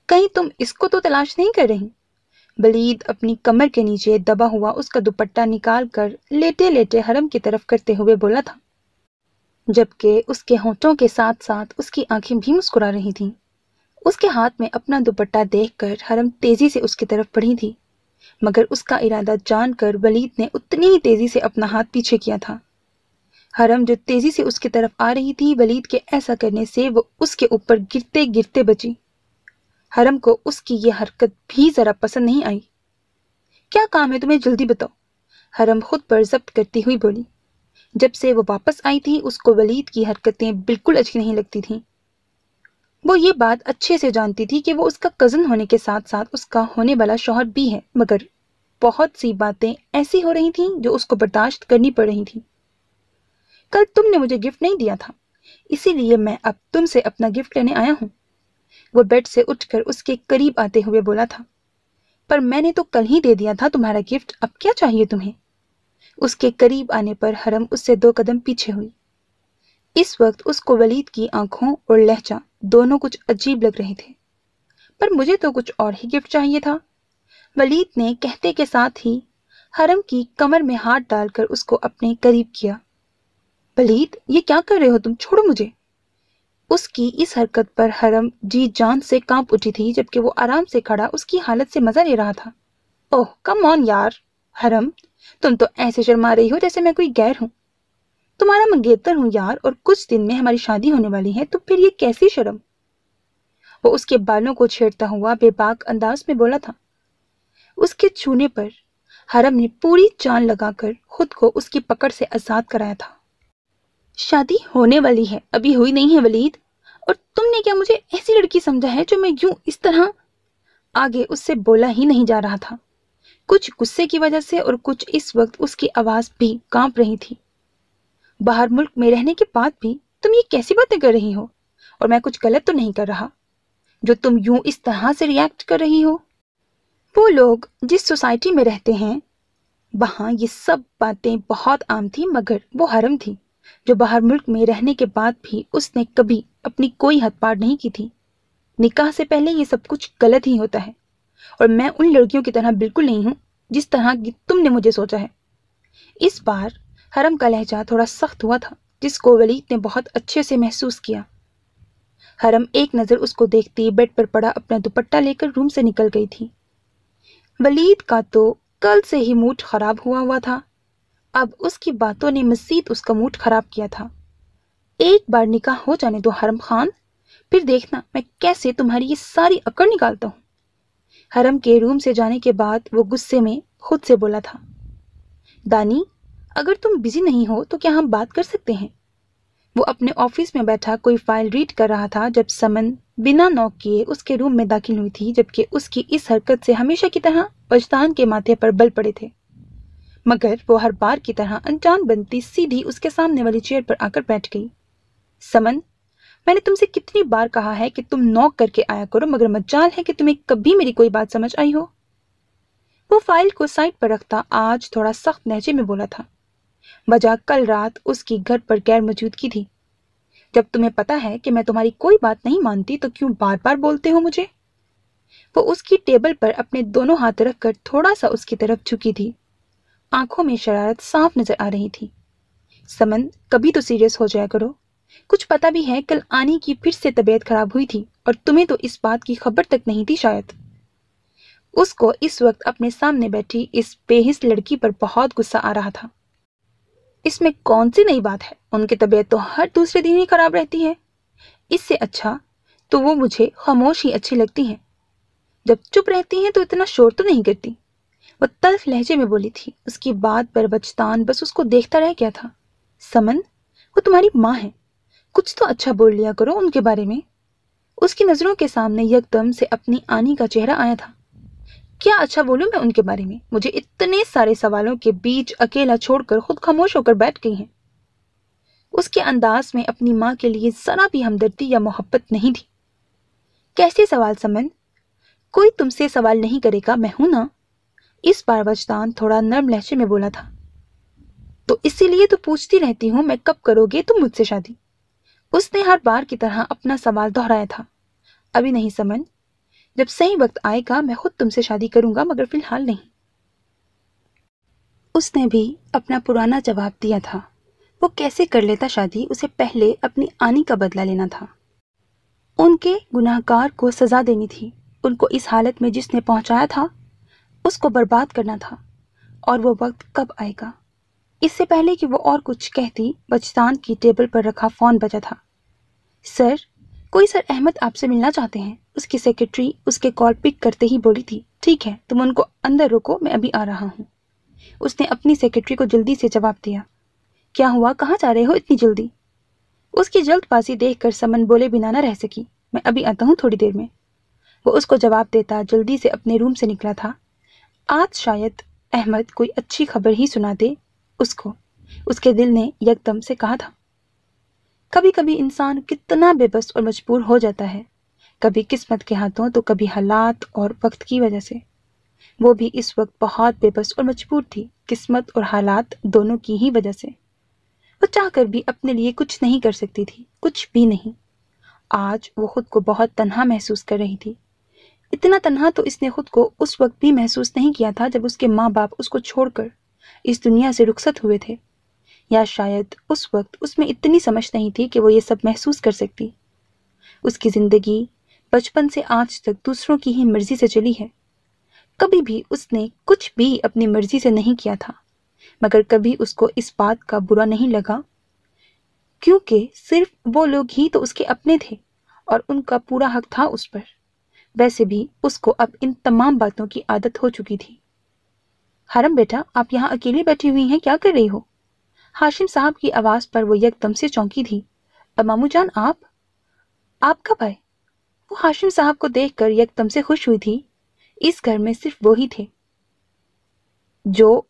कहीं तुम इसको तो तलाश नहीं कर रही? वलीद अपनी कमर के नीचे दबा हुआ उसका दुपट्टा निकाल कर लेटे लेटे हरम की तरफ करते हुए बोला था, जबकि उसके होंठों के साथ साथ उसकी आंखें भी मुस्कुरा रही थीं। उसके हाथ में अपना दुपट्टा देखकर हरम तेजी से उसकी तरफ बढ़ी थी, मगर उसका इरादा जानकर वलीद ने उतनी ही तेजी से अपना हाथ पीछे किया था। हरम जो तेजी से उसकी तरफ आ रही थी, वलीद के ऐसा करने से वो उसके ऊपर गिरते गिरते बची। हरम को उसकी ये हरकत भी जरा पसंद नहीं आई। क्या काम है तुम्हें, जल्दी बताओ, हरम खुद पर जब्त करती हुई बोली। जब से वो वापस आई थी उसको वलीद की हरकतें बिल्कुल अच्छी नहीं लगती थीं। वो ये बात अच्छे से जानती थी कि वो उसका कज़न होने के साथ साथ उसका होने वाला शौहर भी है, मगर बहुत सी बातें ऐसी हो रही थीं जो उसको बर्दाश्त करनी पड़ रही थी। कल तुमने मुझे गिफ्ट नहीं दिया था, इसीलिए मैं अब तुमसे अपना गिफ्ट लेने आया हूँ। वो बेड से उठकर उसके करीब आते हुए बोला था। पर मैंने तो कल ही दे दिया था तुम्हारा गिफ्ट, अब क्या चाहिए तुम्हें? उसके करीब आने पर हरम उससे 2 कदम पीछे हुई। इस वक्त उसको वलीद की आंखों और लहजा दोनों कुछ अजीब लग रहे थे। पर मुझे तो कुछ और ही गिफ्ट चाहिए था, वलीद ने कहते के साथ ही हरम की कमर में हाथ डालकर उसको अपने करीब किया। वलीद, ये क्या कर रहे हो तुम, छोड़ो मुझे। उसकी इस हरकत पर हरम जी जान से कांप उठी थी, जबकि वो आराम से खड़ा उसकी हालत से मजा ले रहा था। ओह कम ऑन यार, हरम, तुम तो ऐसे शर्मा रही हो जैसे मैं कोई गैर हूं। तुम्हारा मंगेतर हूं यार, और कुछ दिन में हमारी शादी होने वाली है, तो फिर ये कैसी शर्म? वो उसके बालों को छेड़ता हुआ बेबाक अंदाज में बोला था। उसके छूने पर हरम ने पूरी जान लगाकर खुद को उसकी पकड़ से आजाद कराया था। शादी होने वाली है, अभी हुई नहीं है वलीद, और तुमने क्या मुझे ऐसी लड़की समझा है जो मैं यूं इस तरह? आगे उससे बोला ही नहीं जा रहा था, कुछ गुस्से की वजह से और कुछ इस वक्त उसकी आवाज भी कांप रही थी। बाहर मुल्क में रहने के बाद भी तुम ये कैसी बातें कर रही हो, और मैं कुछ गलत तो नहीं कर रहा जो तुम यूं इस तरह से रिएक्ट कर रही हो? वो लोग जिस सोसाइटी में रहते हैं वहां ये सब बातें बहुत आम थी, मगर वो हरम थी जो बाहर मुल्क में रहने के बाद भी उसने कभी अपनी कोई हद पार नहीं की थी। निकाह से पहले ये सब कुछ गलत ही होता है, और मैं उन लड़कियों की तरह बिल्कुल नहीं हूं जिस तरह की तुमने मुझे सोचा है। इस बार हरम का लहजा थोड़ा सख्त हुआ था, जिसको वलीद ने बहुत अच्छे से महसूस किया। हरम एक नजर उसको देखती बेड पर पड़ा अपना दुपट्टा लेकर रूम से निकल गई थी। वलीद का तो कल से ही मूड खराब हुआ था, अब उसकी बातों ने मजीद उसका मूड खराब किया था। एक बार निकाह हो जाने दो हरम खान, फिर देखना मैं कैसे तुम्हारी ये सारी अकड़ निकालता हूँ। हरम के रूम से जाने के बाद वो गुस्से में खुद से बोला था, दानी, अगर तुम बिजी नहीं हो तो क्या हम बात कर सकते हैं? वो अपने ऑफिस में बैठा कोई फाइल रीड कर रहा था जब समन बिना नॉक किए उसके रूम में दाखिल हुई थी, जबकि उसकी इस हरकत से हमेशा की तरह पछतान के माथे पर बल पड़े थे। मगर वो हर बार की तरह अनजान बनती सीधी उसके सामने वाली चेयर पर आकर बैठ गई। समन, मैंने तुमसे कितनी बार कहा है कि तुम नॉक करके आया करो, मगर मजाल है कि तुम्हें कभी मेरी कोई बात समझ आई हो। वो फाइल को साइड पर रखता आज थोड़ा सख्त लहजे में बोला था। वजह कल रात उसकी घर पर गैर मौजूदगी थी। जब तुम्हें पता है कि मैं तुम्हारी कोई बात नहीं मानती तो क्यों बार बार बोलते हो मुझे? वो उसकी टेबल पर अपने दोनों हाथ रखकर थोड़ा सा उसकी तरफ झुकी थी। आंखों में शरारत साफ नजर आ रही थी। समन, कभी तो सीरियस हो जाया करो। कुछ पता भी है, कल आनी की फिर से तबीयत खराब हुई थी और तुम्हें तो इस बात की खबर तक नहीं थी शायद। उसको इस वक्त अपने सामने बैठी इस बेहिस लड़की पर बहुत गुस्सा आ रहा था। इसमें कौन सी नई बात है, उनकी तबीयत तो हर दूसरे दिन ही खराब रहती है। इससे अच्छा तो वो मुझे खामोश ही अच्छी लगती हैं। जब चुप रहती हैं तो इतना शोर तो नहीं करती। وہ تلخ لہجے میں بولی تھی۔ اس کی بات پر وجدان بس اس کو دیکھتا رہ گیا تھا۔ سمن، وہ تمہاری ماں ہے، کچھ تو اچھا بول لیا کرو ان کے بارے میں۔ اس کی نظروں کے سامنے یکدم سے اپنی آنی کا چہرہ آیا تھا۔ کیا اچھا بولوں میں ان کے بارے میں؟ مجھے اتنے سارے سوالوں کے بیچ اکیلا چھوڑ کر خود خاموش ہو کر بیٹھ گئی ہیں۔ اس کے انداز میں اپنی ماں کے لیے ذرا بھی ہمدردی یا محبت نہیں تھی۔ کیسے سوال سمن؟ کوئی تم سے سوال نہیں کرے گا، میں ہوں نا؟ اس بار وجدان تھوڑا نرم لہجے میں بولا تھا۔ تو اسی لیے تو پوچھتی رہتی ہوں، میں کب کرو گے تم مجھ سے شادی؟ اس نے ہر بار کی طرح اپنا سوال دہرایا تھا۔ ابھی نہیں سمن، جب صحیح وقت آئے گا میں خود تم سے شادی کروں گا، مگر فی الحال نہیں۔ اس نے بھی اپنا پرانا جواب دیا تھا۔ وہ کیسے کر لیتا شادی؟ اسے پہلے اپنی آنی کا بدلہ لینا تھا۔ ان کے گناہ گار کو سزا دینی تھی۔ ان کو اس حالت میں جس نے پہنچایا تھا اس کو برباد کرنا تھا۔ اور وہ وقت کب آئے گا؟ اس سے پہلے کہ وہ اور کچھ کہتی، وجدان کی ٹیبل پر رکھا فون بجا تھا۔ سر، کوئی سر احمد آپ سے ملنا چاہتے ہیں۔ اس کی سیکرٹری اس کے کال پک کرتے ہی بولی تھی۔ ٹھیک ہے، تم ان کو اندر رکو، میں ابھی آ رہا ہوں۔ اس نے اپنی سیکرٹری کو جلدی سے جواب دیا۔ کیا ہوا، کہاں جا رہے ہو اتنی جلدی؟ اس کی جلد بازی دیکھ کر سمن بولے بنا نہ رہ سکی۔ میں ابھی آتا ہوں تھوڑی دیر میں۔ وہ اس کو جواب دیتا جلدی سے اپنے روم سے نکلا تھا۔ آج شاید احمد کوئی اچھی خبر ہی سنا دے اس کو، اس کے دل نے یکدم سے کہا تھا۔ کبھی کبھی انسان کتنا بے بس اور مجبور ہو جاتا ہے، کبھی قسمت کے ہاتھوں تو کبھی حالات اور وقت کی وجہ سے۔ وہ بھی اس وقت بہت بے بس اور مجبور تھی، قسمت اور حالات دونوں کی ہی وجہ سے۔ وہ چاہ کر بھی اپنے لیے کچھ نہیں کر سکتی تھی، کچھ بھی نہیں۔ آج وہ خود کو بہت تنہا محسوس کر رہی تھی۔ اتنا تنہا تو اس نے خود کو اس وقت بھی محسوس نہیں کیا تھا جب اس کے ماں باپ اس کو چھوڑ کر اس دنیا سے رخصت ہوئے تھے، یا شاید اس وقت اس میں اتنی سمجھ نہیں تھی کہ وہ یہ سب محسوس کر سکتی۔ اس کی زندگی بچپن سے آج تک دوسروں کی ہی مرضی سے چلی ہے۔ کبھی بھی اس نے کچھ بھی اپنی مرضی سے نہیں کیا تھا، مگر کبھی اس کو اس بات کا برا نہیں لگا، کیونکہ صرف وہ لوگ ہی تو اس کے اپنے تھے اور ان کا پورا حق تھا اس پر۔ ویسے بھی اس کو اب ان تمام باتوں کی عادت ہو چکی تھی۔ حرم بیٹا، آپ یہاں اکیلی بیٹھی ہوئی ہیں، کیا کر رہی ہو؟ ہاشم صاحب کی آواز پر وہ یکدم سے چونکی تھی۔ مامو جان، آپ کب آئے؟ وہ ہاشم صاحب کو دیکھ کر یکدم سے خوش ہوئی تھی۔ اس گھر میں صرف وہی تھے جو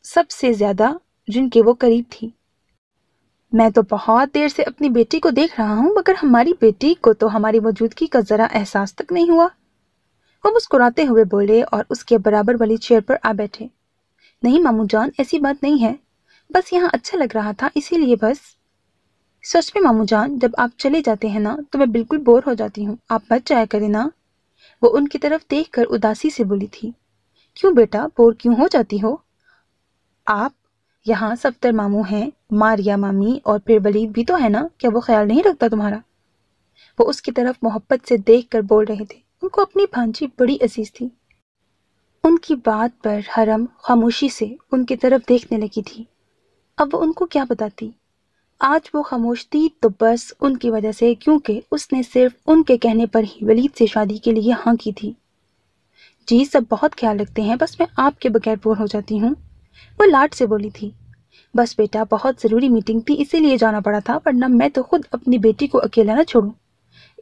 سب سے زیادہ جن کے وہ قریب تھی۔ میں تو بہت دیر سے اپنی بیٹی کو دیکھ رہا ہوں، مگر ہماری بیٹی کو تو ہماری موجودگی کا ذرا احساس تک نہیں ہوا۔ وہ مسکراتے ہوئے بولے اور اس کے برابر والی چیئر پر آ بیٹھے۔ نہیں مامو جان، ایسی بات نہیں ہے، بس یہاں اچھا لگ رہا تھا اسی لیے بس۔ سچ میں مامو جان، جب آپ چلے جاتے ہیں نا تو میں بالکل بور ہو جاتی ہوں، آپ مت جایا کریں نا۔ وہ ان کی طرف دیکھ کر اداسی سے بولی تھی۔ کیوں بیٹا، بور کیوں ہو جاتی ہو؟ آپ یہاں صفدر ماموں ہیں، ماریا مامی اور پھر ولید بھی تو ہے نا، کیا وہ خیال نہیں رکھتا تمہارا؟ وہ اس کی طرف محبت سے دیکھ کر بول رہے تھے۔ ان کو اپنی بھانجی بڑی عزیز تھی۔ ان کی بات پر حرم خاموشی سے ان کی طرف دیکھنے لگی تھی۔ اب وہ ان کو کیا بتاتی؟ آج وہ خاموش تھی تو بس ان کی وجہ سے، کیونکہ اس نے صرف ان کے کہنے پر ہی ولید سے شادی کے لیے ہاں کی تھی۔ جی سب بہت خیال رکھتے ہیں، بس میں آپ کے بغیر بور ہو جاتی ہوں، وہ لاڈ سے بولی تھی۔ بس بیٹا، بہت ضروری میٹنگ تھی اسی لیے جانا پڑا تھا، ورنہ میں تو خود اپنی بیٹی کو اکیلا نہ چھوڑوں۔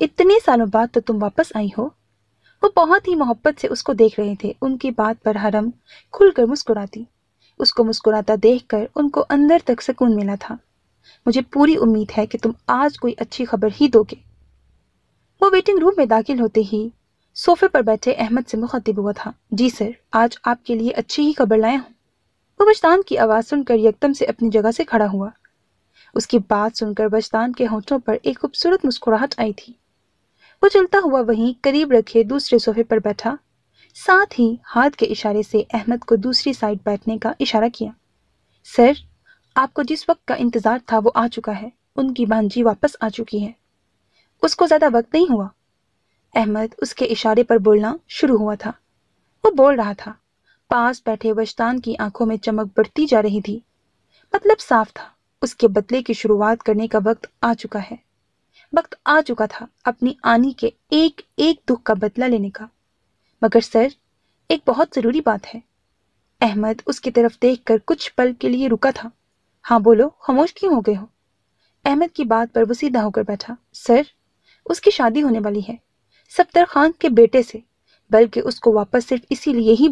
اتنے سالوں بعد تو تم واپس آئی ہو۔ وہ بہت ہی محبت سے اس کو دیکھ رہے تھے۔ ان کی بات پر حرم کھل کر مسکراتی۔ اس کو مسکراتا دیکھ کر ان کو اندر تک سکون ملا تھا۔ مجھے پوری امید ہے کہ تم آج کوئی اچھی خبر ہی دو گے۔ وہ ویٹنگ روم میں داخل ہوتے ہی صوفے پر بیٹھے احمد سے مخاطب ہوا تھا۔ جی سر، آج آپ کے لیے اچھی ہی خبر لایا ہوں۔ وہ وجدان کی آواز سن کر یکدم سے اپنی جگہ سے کھڑا ہوا۔ اس کی بات سن کر وجدان کے ہونٹوں پر ایک خوبصورت مسکراہٹ آئی تھی۔ وہ چلتا ہوا وہیں قریب رکھے دوسرے صوفے پر بیٹھا، ساتھ ہی ہاتھ کے اشارے سے احمد کو دوسری سائڈ بیٹھنے کا اشارہ کیا۔ سر، آپ کو جس وقت کا انتظار تھا وہ آ چکا ہے، ان کی بھانجی واپس آ چکی ہے۔ اس کو زیادہ وقت نہیں ہوا۔ احمد اس کے اشارے پر بولنا شروع ہوا تھا۔ وہ بول رہا تھا، پاس بیٹھے وجدان کی آنکھوں میں چمک بڑھتی جا رہی تھی۔ مطلب صاف تھا، اس کے بدلے کی شروعات کرنے کا وقت آ چکا ہے۔ وقت آ چکا تھا اپنی آنی کے ایک ایک دکھ کا بدلہ لینے کا۔ مگر سر، ایک بہت ضروری بات ہے۔ अहमद उसकी तरफ देखकर कुछ पल के लिए रुका था। हाँ बोलो, खामोश क्यों हो गए हो? अहमद की बात पर वो सीधा होकर बैठा। सर, उसकी शादी होने वाली है सफदर खान के बेटे से, बल्कि उसको वापस सिर्फ इसीलिए ही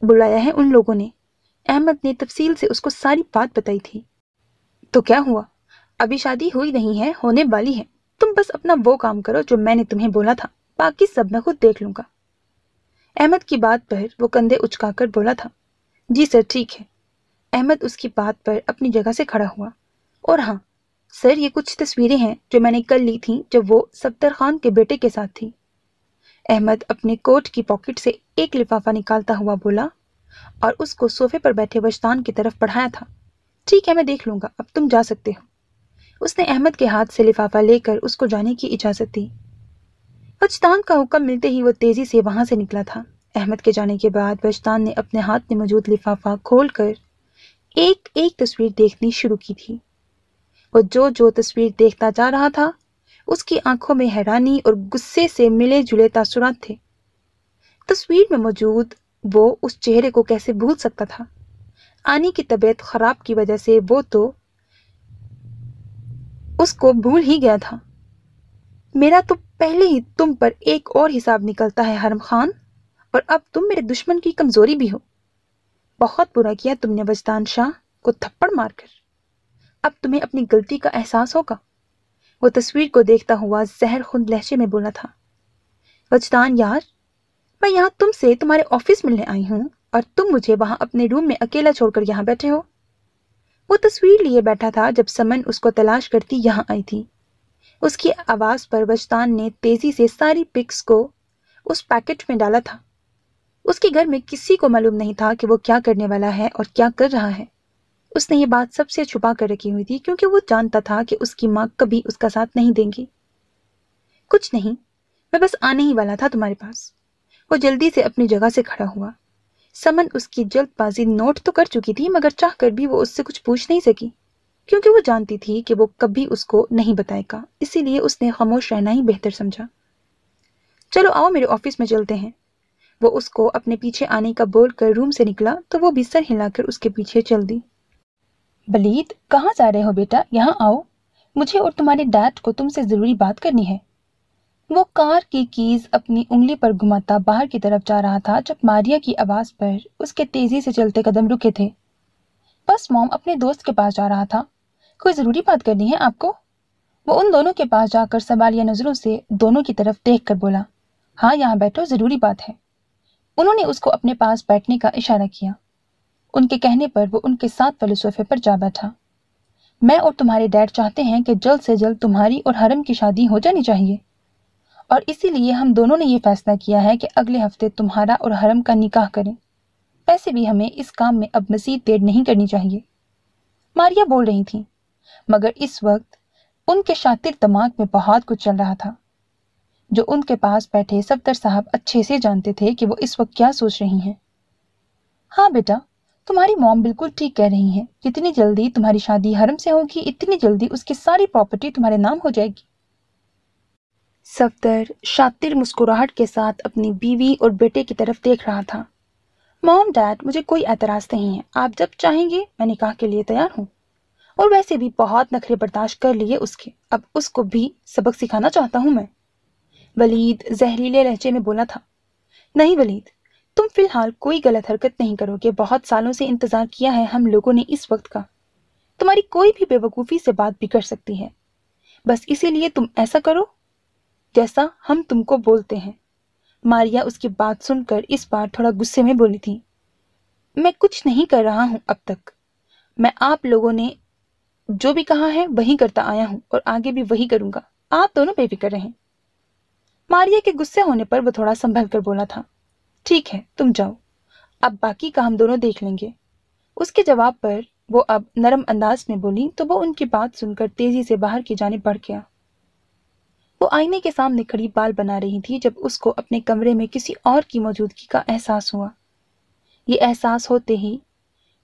बुलाया है उन लोगों ने। अहमद ने तफसील से उसको सारी बात बताई थी। तो क्या हुआ? अभी शादी हुई नहीं है, होने वाली है। तुम बस अपना वो काम करो जो मैंने तुम्हें बोला था, बाकी सब मैं खुद देख लूंगा। अहमद की बात पर वो कंधे उचकाकर बोला था। जी सर, ठीक है। अहमद उसकी बात पर अपनी जगह से खड़ा हुआ। और हाँ सर, ये कुछ तस्वीरें हैं जो मैंने कल ली थी जब वो सफदर खान के बेटे के साथ थी। अहमद अपने कोट की पॉकेट से एक लिफाफा निकालता हुआ बोला और उसको सोफे पर बैठे वजदान की तरफ बढ़ाया था। ठीक है, मैं देख लूंगा, अब तुम जा सकते हो। उसने अहमद के हाथ से लिफाफा लेकर उसको जाने की इजाजत दी। वजदान का हुक्म मिलते ही वो तेजी से वहां से निकला था। अहमद के जाने के बाद वजदान ने अपने हाथ में मौजूद लिफाफा खोलकर एक एक तस्वीर देखनी शुरू की थी। वो जो जो तस्वीर देखता जा रहा था, उसकी आंखों में हैरानी और गुस्से से मिले जुले तासुरात थे। तस्वीर में मौजूद वो उस चेहरे को कैसे भूल सकता था? आनी की तबीयत खराब की वजह से वो तो उसको भूल ही गया था। मेरा तो पहले ही तुम पर एक और हिसाब निकलता है हरम खान, और अब तुम मेरे दुश्मन की कमजोरी भी हो। बहुत बुरा किया तुमने वजदान शाह को थप्पड़ मारकर। अब तुम्हें अपनी गलती का एहसास होगा। वो तस्वीर को देखता हुआ जहर खुंद लहजे में बोला था। वजदान यार, मैं यहाँ तुमसे तुम्हारे ऑफिस मिलने आई हूँ और तुम मुझे वहां अपने रूम में अकेला छोड़कर यहाँ बैठे हो। वो तस्वीर लिए बैठा था जब समन उसको तलाश करती यहाँ आई थी। उसकी आवाज पर वजदान ने तेजी से सारी पिक्स को उस पैकेट में डाला था। उसके घर में किसी को मालूम नहीं था कि वो क्या करने वाला है और क्या कर रहा है। उसने ये बात सबसे छुपा कर रखी हुई थी क्योंकि वो जानता था कि उसकी माँ कभी उसका साथ नहीं देंगी। कुछ नहीं, मैं बस आने ही वाला था तुम्हारे पास। वो जल्दी से अपनी जगह से खड़ा हुआ। समन उसकी जल्दबाजी नोट तो कर चुकी थी, मगर चाहकर भी वो उससे कुछ पूछ नहीं सकी क्योंकि वो जानती थी कि वो कभी उसको नहीं बताएगा। इसीलिए उसने खामोश रहना ही बेहतर समझा। चलो आओ, मेरे ऑफिस में चलते हैं। वो उसको अपने पीछे आने का बोलकर रूम से निकला तो वो भी सर हिलाकर उसके पीछे चल दी। बलीद, कहाँ जा रहे हो बेटा? यहाँ आओ, मुझे और तुम्हारे डैड को तुमसे जरूरी बात करनी है। वो कार की कीज अपनी उंगली पर घुमाता बाहर की तरफ जा रहा था जब मारिया की आवाज पर उसके तेजी से चलते कदम रुके थे। बस मॉम अपने दोस्त के पास जा रहा था। कोई जरूरी बात करनी है आपको? वो उन दोनों के पास जाकर सवालिया नजरों से दोनों की तरफ देख कर बोला। हाँ, यहाँ बैठो, जरूरी बात है। उन्होंने उसको अपने पास बैठने का इशारा किया। उनके कहने पर वो उनके साथ वाले सोफे पर जा बैठा। मैं और तुम्हारे डैड चाहते हैं कि जल्द से जल्द तुम्हारी और हरम की शादी हो जानी चाहिए, और इसीलिए हम दोनों ने ये फैसला किया है कि अगले हफ्ते तुम्हारा और हरम का निकाह करें। वैसे भी हमें इस काम में अब मज़ीद देर नहीं करनी चाहिए। मारिया बोल रही थी, मगर इस वक्त उनके शातिर दिमाग में बहुत कुछ चल रहा था जो उनके पास बैठे सफदर साहब अच्छे से जानते थे कि वो इस वक्त क्या सोच रही हैं। हाँ बेटा, तुम्हारी मॉम बिल्कुल ठीक कह रही हैं। जितनी जल्दी तुम्हारी शादी हरम से होगी, इतनी जल्दी उसकी सारी प्रॉपर्टी तुम्हारे नाम हो जाएगी। सफदर शातिर मुस्कुराहट के साथ अपनी बीवी और बेटे की तरफ देख रहा था। मॉम डैड, मुझे कोई एतराज नहीं है। आप जब चाहेंगे मैं निकाह के लिए तैयार हूँ। और वैसे भी बहुत नखरे बर्दाश्त कर लिए उसके, अब उसको भी सबक सिखाना चाहता हूँ मैं। वलीद जहरीले लहजे में बोला था। नहीं वलीद, तुम फिलहाल कोई गलत हरकत नहीं करोगे। बहुत सालों से इंतजार किया है हम लोगों ने इस वक्त का। तुम्हारी कोई भी बेवकूफ़ी से बात बिगड़ सकती है। बस इसीलिए तुम ऐसा करो जैसा हम तुमको बोलते हैं। मारिया उसकी बात सुनकर इस बार थोड़ा गुस्से में बोली थी। मैं कुछ नहीं कर रहा हूं अब तक। मैं आप लोगों ने जो भी कहा है वही करता आया हूं और आगे भी वही करूंगा। आप दोनों बेफिक्र रहें। मारिया के गुस्से होने पर वो थोड़ा संभल कर बोला था। ठीक है, तुम जाओ, अब बाकी का हम दोनों देख लेंगे। उसके जवाब पर वो अब नरम अंदाज में बोली तो वो उनकी बात सुनकर तेजी से बाहर की जानिब बढ़ गया। वो आईने के सामने खड़ी बाल बना रही थी जब उसको अपने कमरे में किसी और की मौजूदगी का एहसास हुआ। ये एहसास होते ही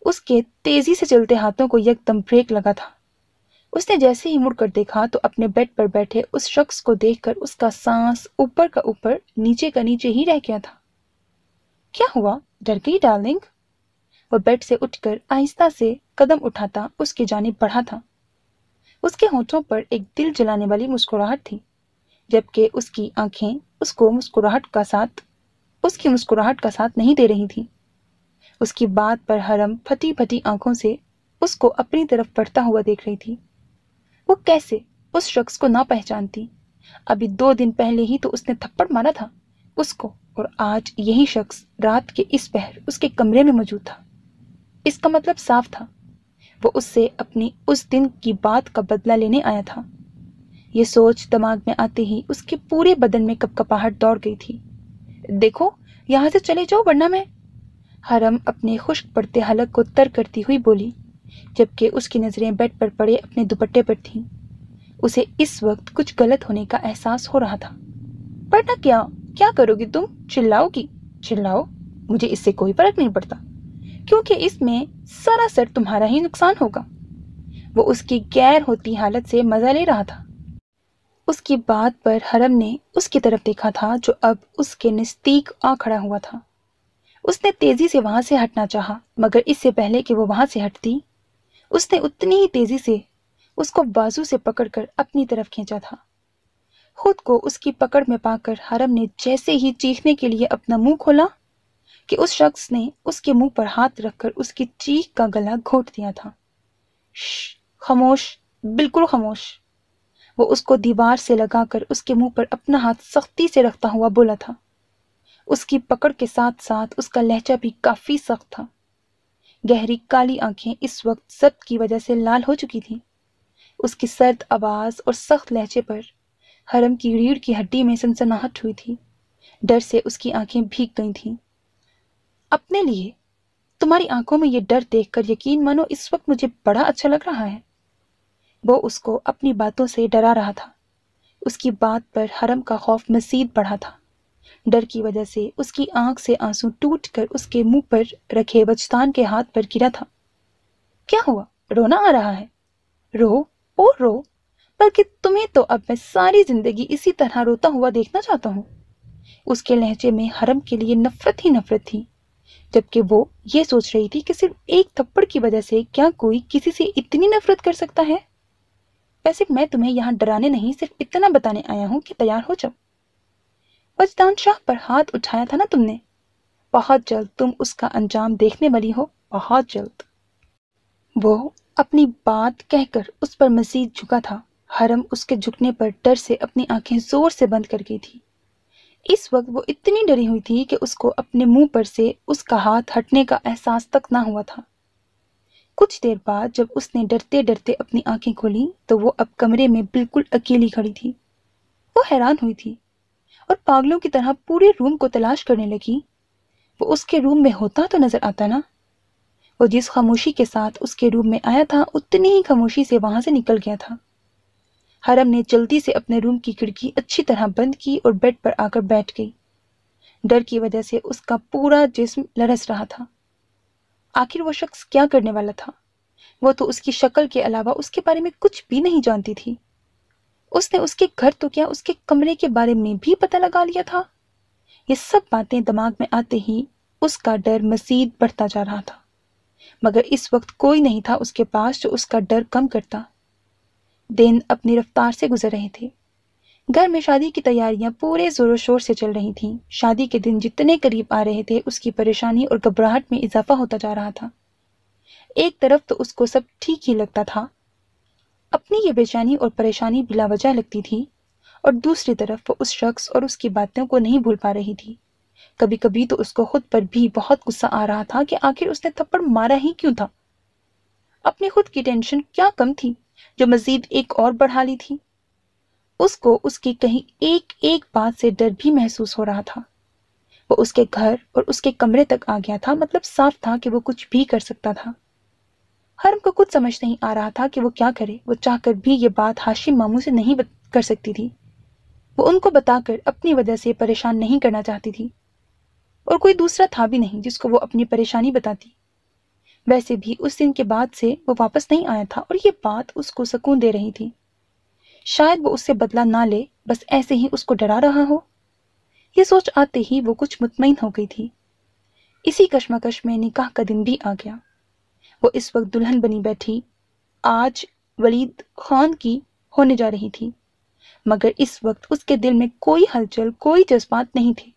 उसके तेजी से चलते हाथों को यकदम ब्रेक लगा था। उसने जैसे ही मुड़कर देखा तो अपने बेड पर बैठे उस शख्स को देखकर उसका सांस ऊपर का ऊपर नीचे का नीचे ही रह गया था। کیا ہوا؟ ڈر گئی ڈارلنگ؟ وہ بیڈ سے اٹھ کر آہستہ سے قدم اٹھاتا اس کی جانب بڑھا تھا۔ اس کے ہونٹوں پر ایک دل جلانے والی مسکراہٹ تھی، جبکہ اس کی آنکھیں اس کی مسکراہٹ کا ساتھ نہیں دے رہی تھیں۔ اس کی بات پر حرم پھٹی پھٹی آنکھوں سے اس کو اپنی طرف بڑھتا ہوا دیکھ رہی تھی۔ وہ کیسے اس شخص کو نہ پہچانتی؟ ابھی 2 دن پہلے ہی تو اس نے تھپڑ مارا تھا اس کو، اور آج یہی شخص رات کے اس پہر اس کے کمرے میں موجود تھا۔ اس کا مطلب صاف تھا، وہ اس سے اپنی اس دن کی بات کا بدلہ لینے آیا تھا۔ یہ سوچ دماغ میں آتے ہی اس کے پورے بدن میں کپکپاہٹ دوڑ گئی تھی۔ دیکھو، یہاں سے چلے جاؤ ورنہ میں… حرم اپنے خشک پڑتے حلق کو تر کرتی ہوئی بولی، جبکہ اس کی نظریں بیڈ پر پڑے اپنے دوپٹے پر تھیں۔ اسے اس وقت کچھ غلط ہونے کا احساس ہو رہا تھا۔ ورنہ کیا کرو گی تم؟ چلاؤ گی؟ چلاؤ، مجھے اس سے کوئی فرق نہیں پڑتا، کیونکہ اس میں سراسر تمہارا ہی نقصان ہوگا۔ وہ اس کی غیر ہوتی حالت سے مزہ لے رہا تھا۔ اس کی بات پر حرم نے اس کی طرف دیکھا تھا جو اب اس کے نزدیک آ کھڑا ہوا تھا۔ اس نے تیزی سے وہاں سے ہٹنا چاہا، مگر اس سے پہلے کہ وہ وہاں سے ہٹتی، اس نے اتنی ہی تیزی سے اس کو بازو سے پکڑ کر اپنی طرف کھینچا تھا۔ خود کو اس کی پکڑ میں پا کر حرم نے جیسے ہی چیخنے کے لیے اپنا منہ کھولا کہ اس شخص نے اس کے منہ پر ہاتھ رکھ کر اس کی چیخ کا گلا گھونٹ دیا تھا۔ شش، خاموش، بالکل خاموش۔ وہ اس کو دیوار سے لگا کر اس کے منہ پر اپنا ہاتھ سختی سے رکھتا ہوا بولا تھا۔ اس کی پکڑ کے ساتھ ساتھ اس کا لہجہ بھی کافی سخت تھا۔ گہری کالی آنکھیں اس وقت ضبط کی وجہ سے لال ہو چکی تھیں۔ اس کی سرد آواز اور سخت لہجے پر حرم کی ریڑھ کی ہڈی میں سنسناہٹ ہوئی تھی۔ ڈر سے اس کی آنکھیں بھیگ گئی تھیں۔ اپنے لیے تمہاری آنکھوں میں یہ ڈر دیکھ کر یقین مانو اس وقت مجھے بڑا اچھا لگ رہا ہے۔ وہ اس کو اپنی باتوں سے ڈرا رہا تھا۔ اس کی بات پر حرم کا خوف مزید بڑھا تھا۔ ڈر کی وجہ سے اس کی آنکھ سے آنسو ٹوٹ کر اس کے منہ پر رکھے وجدان کے ہاتھ پر گرا تھا۔ کیا ہوا؟ رونا آ رہا ہے؟ رو اور رو، بلکہ تمہیں تو اب میں ساری زندگی اسی طرح روتا ہوا دیکھنا چاہتا ہوں۔ اس کے لہجے میں حرم کے لیے نفرت ہی نفرت تھی، جبکہ وہ یہ سوچ رہی تھی کہ صرف ایک تھپڑ کی وجہ سے کیا کوئی کسی سے اتنی نفرت کر سکتا ہے؟ ویسے میں تمہیں یہاں ڈرانے نہیں، صرف اتنا بتانے آیا ہوں کہ تیار ہو جاؤ۔ وجدان شاہ پر ہاتھ اٹھایا تھا نا تم نے، بہت جلد تم اس کا انجام دیکھنے والی ہو، بہت جلد۔ وہ اپنی بات کہہ کر اس پر مزید جھکا تھا۔ حرم اس کے جھکنے پر ڈر سے اپنی آنکھیں زور سے بند کر گئی تھی۔ اس وقت وہ اتنی ڈری ہوئی تھی کہ اس کو اپنے منہ پر سے اس کا ہاتھ ہٹنے کا احساس تک نہ ہوا تھا۔ کچھ دیر بعد جب اس نے ڈرتے ڈرتے اپنی آنکھیں کھولی تو وہ اب کمرے میں بالکل اکیلی کھڑی تھی۔ وہ حیران ہوئی تھی اور پاگلوں کی طرح پورے روم کو تلاش کرنے لگی۔ وہ اس کے روم میں ہوتا تو نظر آتا نا۔ وہ جس خاموشی کے ساتھ اس کے روم میں آیا تھا اتنی ہی خاموشی سے وہاں سے نکل گیا تھا۔ حرم نے جلدی سے اپنے روم کی کھڑکی اچھی طرح بند کی اور بیڈ پر آ کر بیٹھ گئی۔ ڈر کی وجہ سے اس کا پورا جسم لرز رہا تھا۔ آخر وہ شخص کیا کرنے والا تھا؟ وہ تو اس کی شکل کے علاوہ اس کے بارے میں کچھ بھی نہیں جانتی تھی۔ اس نے اس کے گھر تو کیا اس کے کمرے کے بارے میں بھی پتہ لگا لیا تھا۔ یہ سب باتیں دماغ میں آتے ہی اس کا ڈر مزید بڑھتا جا رہا تھا، مگر اس وقت کوئی نہیں تھا اس کے پاس جو اس کا ڈر کم کرتا۔ دن اپنی رفتار سے گزر رہے تھے۔ گھر میں شادی کی تیاریاں پورے زور و شور سے چل رہی تھیں۔ شادی کے دن جتنے قریب آ رہے تھے اس کی پریشانی اور گھبراہٹ میں اضافہ ہوتا جا رہا تھا۔ ایک طرف تو اس کو سب ٹھیک ہی لگتا تھا، اپنی یہ بے چینی اور پریشانی بلا وجہ لگتی تھی، اور دوسری طرف وہ اس شخص اور اس کی باتوں کو نہیں بھول پا رہی تھی۔ کبھی کبھی تو اس کو خود پر بھی بہت غصہ آ رہا تھا کہ آخر اس نے تھپڑ مارا ہی کیوں تھا۔ اپنی خود کی ٹینشن کیا کم تھی جو مزید ایک اور بڑھا لی تھی۔ اس کو اس کی کہیں ایک ایک بات سے ڈر بھی محسوس ہو رہا تھا۔ وہ اس کے گھر اور اس کے کمرے تک آ گیا تھا، مطلب صاف تھا کہ وہ کچھ بھی کر سکتا تھا۔ حرم کو کچھ سمجھ نہیں آ رہا تھا کہ وہ کیا کرے۔ وہ چاہ کر بھی یہ بات ہاشم ماموں سے نہیں کر سکتی تھی۔ وہ ان کو بتا کر اپنی وجہ سے پریشان نہیں کرنا چاہتی تھی، اور کوئی دوسرا تھا بھی نہیں جس کو وہ اپنی پریشانی بتاتی۔ ویسے بھی اس دن کے بعد سے وہ واپس نہیں آیا تھا اور یہ بات اس کو سکون دے رہی تھی۔ شاید وہ اس سے بدلہ نہ لے، بس ایسے ہی اس کو ڈرا رہا ہو۔ یہ سوچ آتے ہی وہ کچھ مطمئن ہو گئی تھی۔ इसी कश्मकश में निकाह का दिन भी आ गया। वो इस वक्त दुल्हन बनी बैठी आज वलीद खान की होने जा रही थी, मगर इस वक्त उसके दिल में कोई हलचल, कोई जज्बात नहीं थे।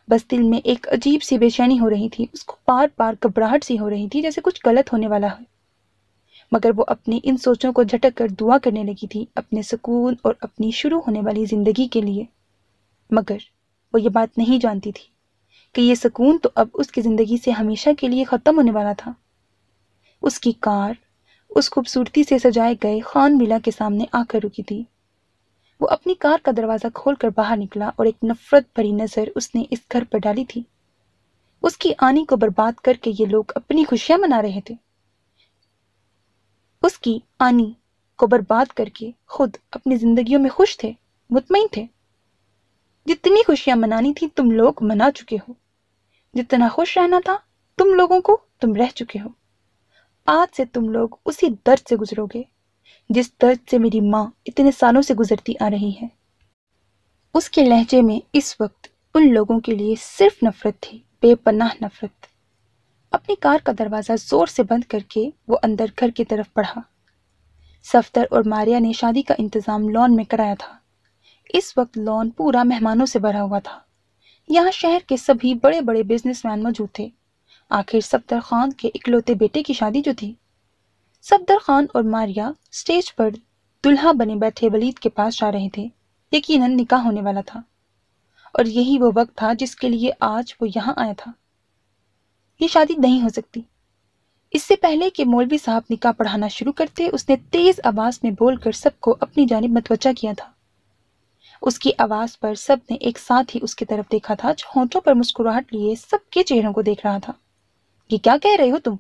बस दिल में एक अजीब सी बेचैनी हो रही थी। उसको बार बार घबराहट सी हो रही थी, जैसे कुछ गलत होने वाला है। मगर वो अपनी इन सोचों को झटक कर दुआ करने लगी थी, अपने सुकून और अपनी शुरू होने वाली जिंदगी के लिए। मगर वो ये बात नहीं जानती थी कि ये सुकून तो अब उसकी जिंदगी से हमेशा के लिए खत्म होने वाला था। उसकी कार उस खूबसूरती से सजाए गए खान विला के सामने आकर रुकी थी। वो अपनी कार का दरवाजा खोलकर बाहर निकला और एक नफरत भरी नजर उसने इस घर पर डाली थी। उसकी आनी को बर्बाद करके ये लोग अपनी खुशियां मना रहे थे। उसकी आनी को बर्बाद करके खुद अपनी जिंदगियों में खुश थे, मुतमईन थे। जितनी खुशियां मनानी थी तुम लोग मना चुके हो, जितना खुश रहना था तुम लोगों को तुम रह चुके हो। आज से तुम लोग उसी दर्द से गुजरोगे जिस दर्द से मेरी माँ इतने सालों से गुजरती आ रही है। उसके लहजे में इस वक्त उन लोगों के लिए सिर्फ नफरत थी, बेपनाह नफरत। अपनी कार का दरवाजा जोर से बंद करके वो अंदर घर की तरफ बढ़ा। सफदर और मारिया ने शादी का इंतजाम लॉन में कराया था। इस वक्त लॉन पूरा मेहमानों से भरा हुआ था। यहाँ शहर के सभी बड़े बड़े बिजनेसमैन मौजूद थे। आखिर सफदर खान के इकलौते बेटे की शादी जो थी। सफदर खान और मारिया स्टेज पर दुल्हा बने बैठे वलीद के पास जा रहे थे। यकीनन निकाह होने वाला था और यही वो वक्त था जिसके लिए आज वो यहाँ आया था। ये शादी नहीं हो सकती। इससे पहले कि मौलवी साहब निकाह पढ़ाना शुरू करते, उसने तेज आवाज में बोलकर सबको अपनी जानिब मतवज्जा किया था। उसकी आवाज पर सबने एक साथ ही उसकी तरफ देखा था, जो होंठों पर मुस्कुराहट लिए सबके चेहरों को देख रहा था। ये क्या कह रहे हो तुम?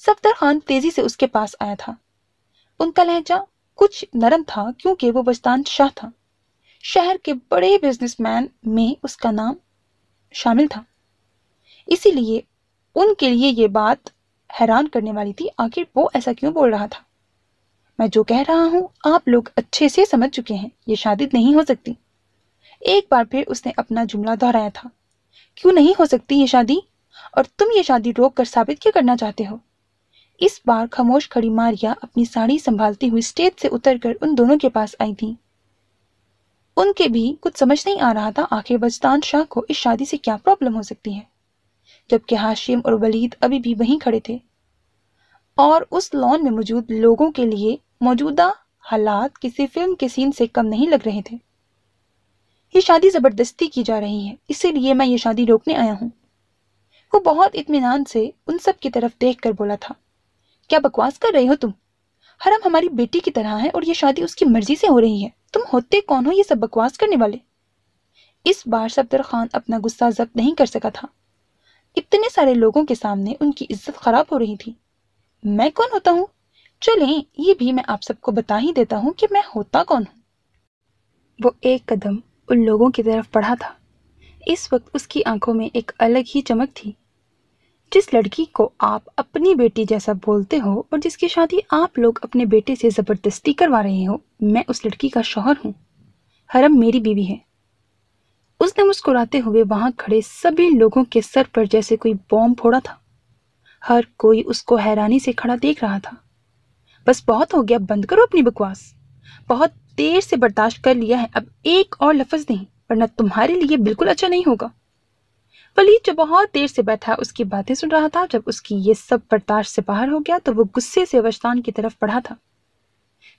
सफदर खान तेजी से उसके पास आया था। उनका लहजा कुछ नरम था क्योंकि वो वजदान शाह था। शहर के बड़े बिजनेसमैन में उसका नाम शामिल था, इसीलिए उनके लिए ये बात हैरान करने वाली थी। आखिर वो ऐसा क्यों बोल रहा था? मैं जो कह रहा हूं आप लोग अच्छे से समझ चुके हैं, ये शादी नहीं हो सकती। एक बार फिर उसने अपना जुमला दोहराया था। क्यों नहीं हो सकती ये शादी? और तुम ये शादी रोक कर साबित क्या करना चाहते हो? इस बार खामोश खड़ी मारिया अपनी साड़ी संभालती हुई स्टेज से उतरकर उन दोनों के पास आई थी। उनके भी कुछ समझ नहीं आ रहा था आखिर वजदान शाह को इस शादी से क्या प्रॉब्लम हो सकती है, जबकि हाशिम और वलीद अभी भी वहीं खड़े थे और उस लॉन में मौजूद लोगों के लिए मौजूदा हालात किसी फिल्म के सीन से कम नहीं लग रहे थे। ये शादी जबरदस्ती की जा रही है, इसीलिए मैं ये शादी रोकने आया हूँ। वो बहुत इत्मीनान से उन सब की तरफ देखकर बोला था। क्या बकवास कर रहे हो तुम? हरम हमारी बेटी की तरह है और ये शादी उसकी मर्जी से हो रही है। तुम होते कौन हो ये सब बकवास करने वाले? इस बार सफदर खान अपना गुस्सा जब्त नहीं कर सका था। इतने सारे लोगों के सामने उनकी इज्जत खराब हो रही थी। मैं कौन होता हूँ? चलें, ये भी मैं आप सबको बता ही देता हूँ कि मैं होता कौन हूँ। वो एक कदम उन लोगों की तरफ बढ़ा था। इस वक्त उसकी आंखों में एक अलग ही चमक थी। जिस लड़की को आप अपनी बेटी जैसा बोलते हो और जिसकी शादी आप लोग अपने बेटे से जबरदस्ती करवा रहे हो, मैं उस लड़की का शौहर हूँ। हरम मेरी बीवी है। उसने मुस्कुराते हुए वहां खड़े सभी लोगों के सर पर जैसे कोई बॉम्ब फोड़ा था। हर कोई उसको हैरानी से खड़ा देख रहा था। बस बहुत हो गया, बंद करो अपनी बकवास। बहुत देर से बर्दाश्त कर लिया है, अब एक और लफ्ज नहीं, वरना तुम्हारे लिए बिल्कुल अच्छा नहीं होगा। वलीद जो बहुत देर से बैठा उसकी बातें सुन रहा था, जब उसकी ये सब बर्दाश्त से बाहर हो गया तो वो गुस्से से वजदान की तरफ बढ़ा था,